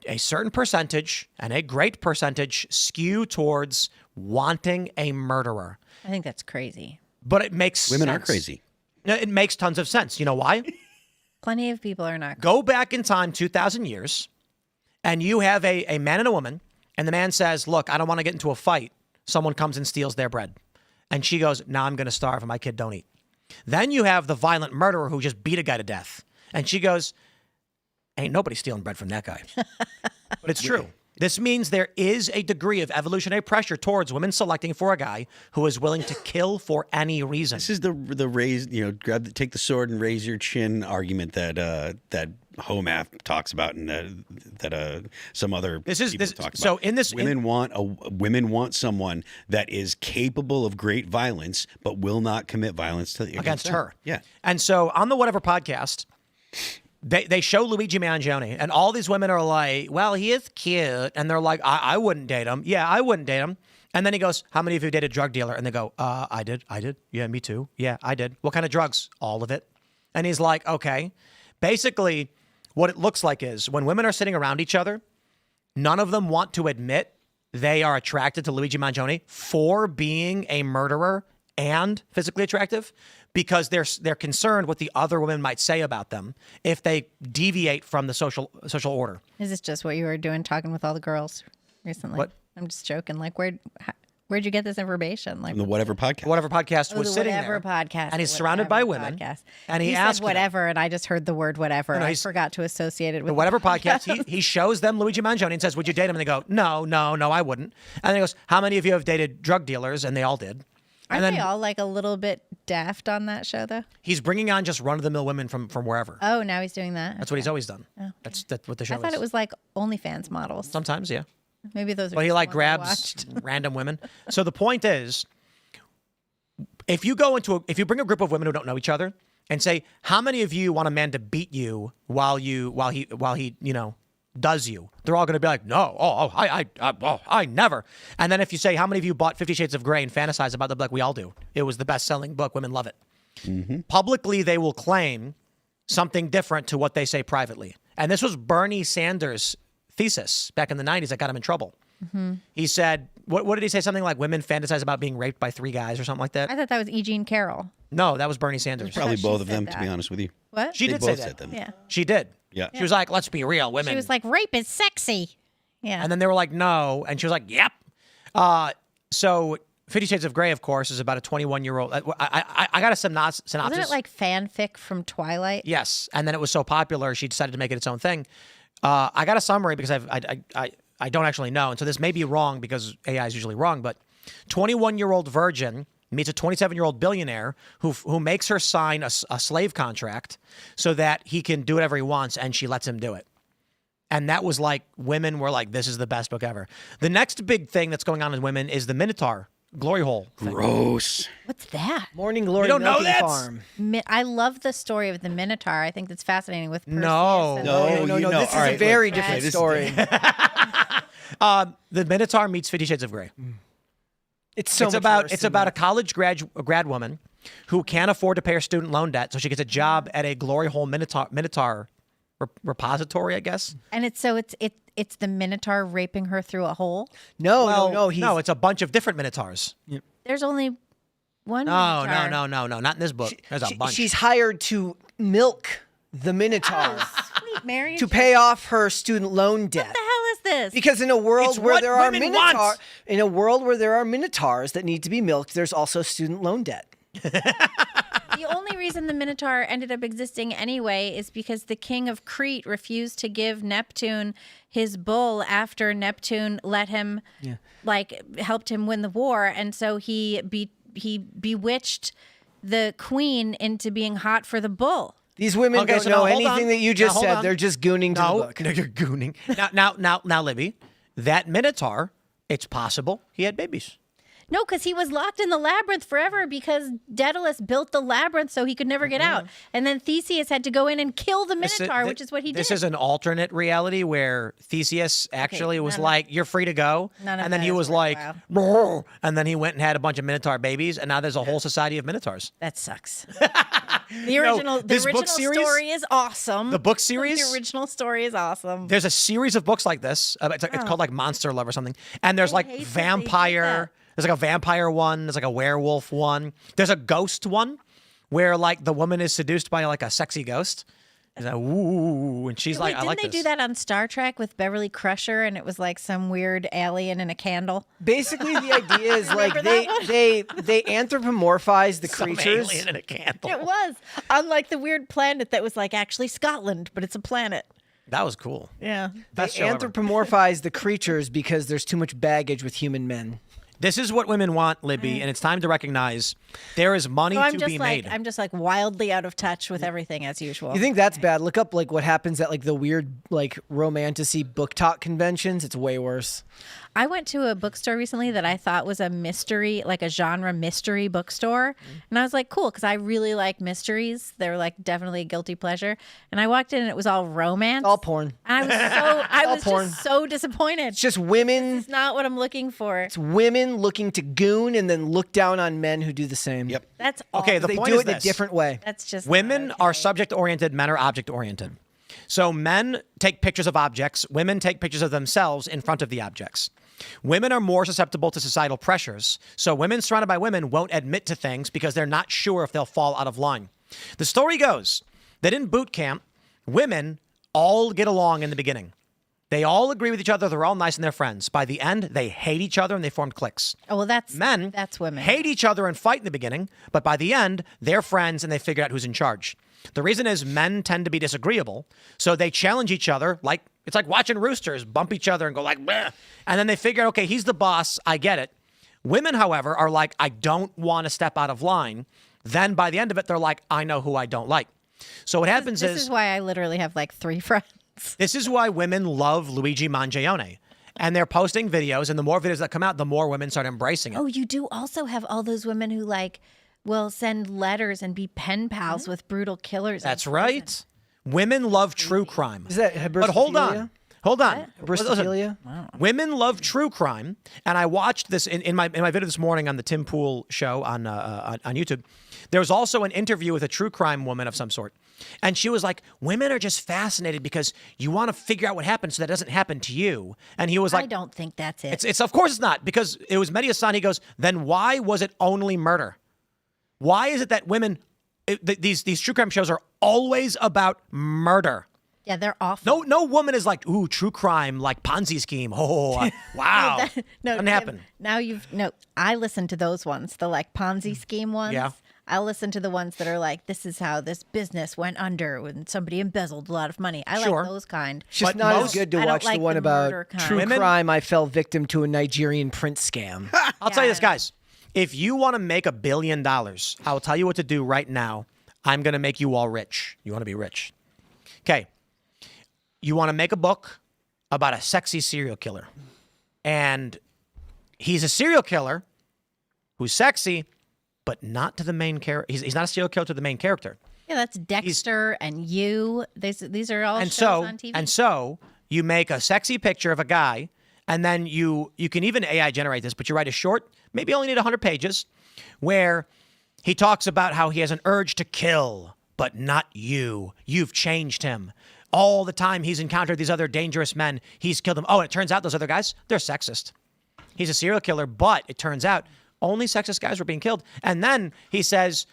a certain percentage and a great percentage, skew towards wanting a murderer. I think that's crazy. But it makes Women sense. are crazy. No, it makes tons of sense. You know why? Plenty of people are not. Go back in time 2,000 years, and you have a man and a woman, and the man says, look, I don't want to get into a fight. Someone comes and steals their bread. And she goes, now I'm going to starve and my kid don't eat. Then you have the violent murderer who just beat a guy to death. And she goes, ain't nobody stealing bread from that guy. But it's true. This means there is a degree of evolutionary pressure towards women selecting for a guy who is willing to kill for any reason. This is the raise, take the sword and raise your chin argument that Homaf talks about and that some other people talk about. So in this, women want someone that is capable of great violence but will not commit violence against her. Yeah. And so on the Whatever podcast, they show Luigi Mangione, and all these women are like, well, he is cute. And they're like, I wouldn't date him. Yeah, I wouldn't date him. And then he goes, how many of you dated a drug dealer? And they go, I did. Yeah, me too. Yeah, I did. What kind of drugs? All of it. And he's like, okay. Basically, what it looks like is when women are sitting around each other, none of them want to admit they are attracted to Luigi Mangione for being a murderer and physically attractive because they're concerned what the other women might say about them if they deviate from the social order. Is this just what you were doing, talking with all the girls recently? What? I'm just joking. Like, where'd you get this information? Like, The Whatever podcast. Whatever podcast was the sitting Whatever there, podcast, and he's the surrounded by Whatever women, podcast. and he said asked them- whatever, and I just heard the word whatever. No, I he's- forgot to associate it with the Whatever podcast. He shows them Luigi Mangione and says, "Would you date him?" And they go, "No, I wouldn't." And then he goes, "How many of you have dated drug dealers?" And they all did. Aren't and then they all like a little bit daft on that show, though? he's bringing on just run-of-the-mill women from wherever. Oh, now he's doing that. That's what he's always done. That's what the show I thought is. it was like OnlyFans models. Sometimes, yeah. Maybe those are. But he just like the ones I grabs watched. random women. So the point is, if you bring a group of women who don't know each other and say, how many of you want a man to beat you while he does you? They're all going to be like, no, I never. And then if you say, how many of you bought 50 Shades of Grey and fantasize about the book? We all do. It was the best-selling book. Women love it. Mm-hmm. Publicly, they will claim something different to what they say privately. And this was Bernie Sanders' thesis back in the 90s that got him in trouble. Mm-hmm. He said, what did he say? Something like women fantasize about being raped by 3 guys or something like that? I thought that was E. Jean Carroll. No, that was Bernie Sanders. Probably she both of said them, to be that. honest with you. What? She They did say both that. said them. Yeah. She did. Yeah. She was like, let's be real, women. She was like, rape is sexy. Yeah. And then they were like, no. And she was like, yep. So 50 Shades of Grey, of course, is about a 21-year-old. I got a synopsis. Wasn't it like fanfic from Twilight? Yes. And then it was so popular, she decided to make it its own thing. I got a summary because I don't actually know. And so this may be wrong because AI is usually wrong, but 21-year-old virgin meets a 27-year-old billionaire who makes her sign a slave contract so that he can do whatever he wants, and she lets him do it. And that was like, women were like, this is the best book ever. The next big thing that's going on in women is the Minotaur glory hole thing. Gross. What's that? Morning Glory You don't know Milking that? Farm. I love the story of the Minotaur. I think that's fascinating with Perseus. No. and- No, you know. This is All a right, very look, different okay, this- story. The Minotaur meets 50 Shades of Grey. It's so It's much about worse it's than about that. a college grad woman who can't afford to pay her student loan debt, so she gets a job at a glory hole Minotaur repository, I guess. And it's the Minotaur raping her through a hole. No, he's no, it's a bunch of different Minotaurs. There's only one. No, Minotaur. no, not in this book. There's a bunch. she's hired to milk the Minotaur Sweet Mary. to pay off her student loan debt. What the hell is this? Because in a world It's where what there are women want. minotaurs that need to be milked, there's also student loan debt. The only reason the Minotaur ended up existing anyway is because the king of Crete refused to give Neptune his bull after Neptune let him, helped him win the war, and so he bewitched the queen into being hot for the bull. These women Okay, don't so know now hold anything on. that you Now just hold said. on. They're just gooning to the book. No, you're gooning. Now, Libby, that Minotaur, it's possible he had babies. No, because he was locked in the labyrinth forever because Daedalus built the labyrinth so he could never get out. And then Theseus had to go in and kill the Minotaur, which is what he did. This is an alternate reality where Theseus actually was like, you're free to go. none of And then that he is was like, worthwhile. "Brr," and then he went and had a bunch of Minotaur babies. And now there's a whole society of Minotaurs. That sucks. The original this book series- story is awesome. The book series? The original story is awesome. There's a series of books like this. It's called like Monster Love or something. And there's like hate that they did vampire. that. There's like a vampire one. There's like a werewolf one. There's a ghost one where like the woman is seduced by like a sexy ghost. He's like, ooh, and she's like, Wait, I like didn't they this. do that on Star Trek with Beverly Crusher, and it was like some weird alien in a candle? Basically, the idea is like Remember that one? they anthropomorphize the Some creatures. alien in a candle. It was on like the weird planet that was like actually Scotland, but it's a planet. That was cool. Yeah. They Best show ever. anthropomorphize the creatures because there's too much baggage with human men. This is what women want, Libby, and it's time to recognize there is money So I'm to just be like made. I'm just like wildly out of touch with everything as usual. You think that's bad? Look up like what happens at like the weird like romantasy book talk conventions. It's way worse. I went to a bookstore recently that I thought was a mystery, like a genre mystery bookstore. And I was like, cool, because I really like mysteries. They're like definitely a guilty pleasure. And I walked in and it was all romance. All porn. And I was porn. just so disappointed. It's just women. It's not what I'm looking for. It's women looking to goon and then look down on men who do the same. Yep. That's all. Okay, the They point do is it in a this. different way. That's just Women not are okay. subject-oriented, men are object-oriented. So men take pictures of objects, women take pictures of themselves in front of the objects. Women are more susceptible to societal pressures, so women surrounded by women won't admit to things because they're not sure if they'll fall out of line. The story goes that in boot camp, women all get along in the beginning. They all agree with each other. They're all nice and they're friends. By the end, they hate each other and they form cliques. Oh, well, that's women. Hate each other and fight in the beginning, but by the end, they're friends and they figure out who's in charge. The reason is men tend to be disagreeable, so they challenge each other like it's like watching roosters bump each other and go like, bleh. And then they figure, okay, he's the boss. I get it. Women, however, are like, I don't want to step out of line. Then by the end of it, they're like, I know who I don't like. So what happens This is why I literally have like 3 friends. This is why women love Luigi Mangione. And they're posting videos, and the more videos that come out, the more women start embracing it. Oh, you do also have all those women who like will send letters and be pen pals with brutal killers. That's right. Women love true crime. Is that But hold on. Hold on. Bristophilia? Women love true crime, and I watched this in my video this morning on the Tim Pool show on YouTube. There was also an interview with a true crime woman of some sort, and she was like, "Women are just fascinated because you want to figure out what happened so that doesn't happen to you." And he was like, I don't think that's it. It's of course it's not, because it was Mehdi Hassan. He goes, "Then why was it only murder? Why is it that women these true crime shows are always about murder?" Yeah, they're awful. No woman is like, ooh, true crime, like Ponzi scheme. Oh, wow. Doesn't happen. Now I listen to those ones, the like Ponzi scheme ones. Yeah. I'll listen to the ones that are like, this is how this business went under when somebody embezzled a lot of money. I Sure. like those kind. It's just But not most- as good to I don't watch like the one the about murder kind. true Women- crime. I fell victim to a Nigerian prince scam. I'll tell you this, guys. If you want to make $1 billion, I'll tell you what to do right now. I'm going to make you all rich. You want to be rich. Okay. You want to make a book about a sexy serial killer. And he's a serial killer who's sexy, but not to the main character. He's not a serial killer to the main character. Yeah, that's Dexter and You. These are all And shows so, on TV. and so you make a sexy picture of a guy, and then you can even AI generate this, but you write a short, maybe only need 100 pages, where he talks about how he has an urge to kill, but not you. You've changed him. All the time he's encountered these other dangerous men, he's killed them. Oh, and it turns out those other guys, they're sexist. He's a serial killer, but it turns out only sexist guys were being killed. And then he says,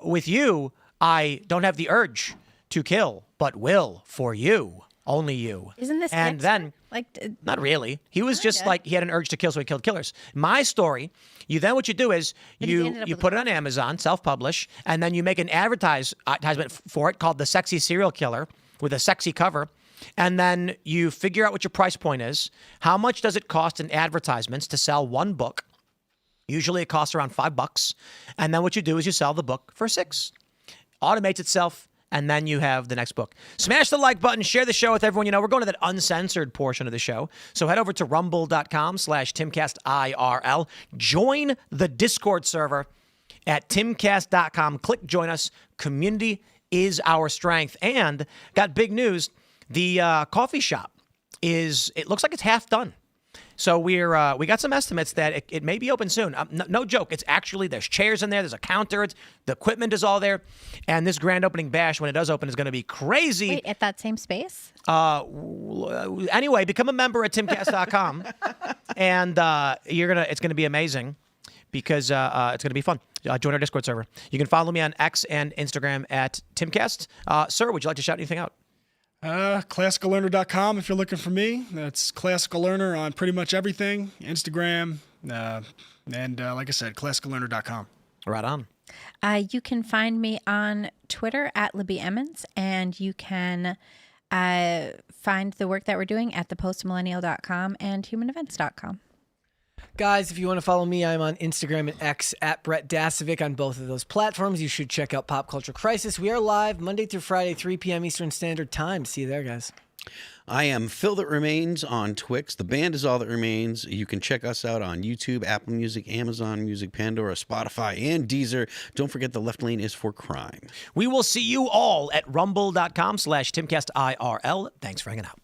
with you, I don't have the urge to kill, but will for you. Only you. Isn't this And Dexter? then, Like, not really. He was just like, he had an urge to kill, so he killed killers. My story, what you do is But he ended you up with put a it on Amazon, self-publish, and then you make an advertisement for it called The Sexy Serial Killer with a sexy cover. And then you figure out what your price point is. How much does it cost in advertisements to sell one book? Usually it costs around $5. And then what you do is you sell the book for $6. Automates itself. And then you have the next book. Smash the like button. Share the show with everyone you know. We're going to that uncensored portion of the show. So head over to rumble.com/TimcastIRL. Join the Discord server at timcast.com. Click join us. Community is our strength. And got big news. The coffee shop it looks like it's half done. So we got some estimates that it may be open soon. No joke. It's actually, there's chairs in there. There's a counter. The equipment is all there. And this grand opening bash, when it does open, is going to be crazy. wait, at that same space? Anyway, become a member at timcast.com. And it's going to be amazing because it's going to be fun. Join our Discord server. You can follow me on X and Instagram at Timcast. Sir, would you like to shout anything out? ClassicalLearner.com if you're looking for me. That's Classical Learner on pretty much everything. Instagram, and like I said, ClassicalLearner.com. Right on. You can find me on Twitter at Libby Emmons, and you can find the work that we're doing at thepostmillennial.com and humanevents.com. Guys, if you want to follow me, I'm on Instagram and X at Brett Dasovic on both of those platforms. You should check out Pop Culture Crisis. We are live Monday through Friday, 3 p.m. Eastern Standard Time. See you there, guys. I am Phil That Remains on Twix. The band is All That Remains. You can check us out on YouTube, Apple Music, Amazon Music, Pandora, Spotify, and Deezer. Don't forget the left lane is for crime. We will see you all at rumble.com/TimcastIRL. Thanks for hanging out.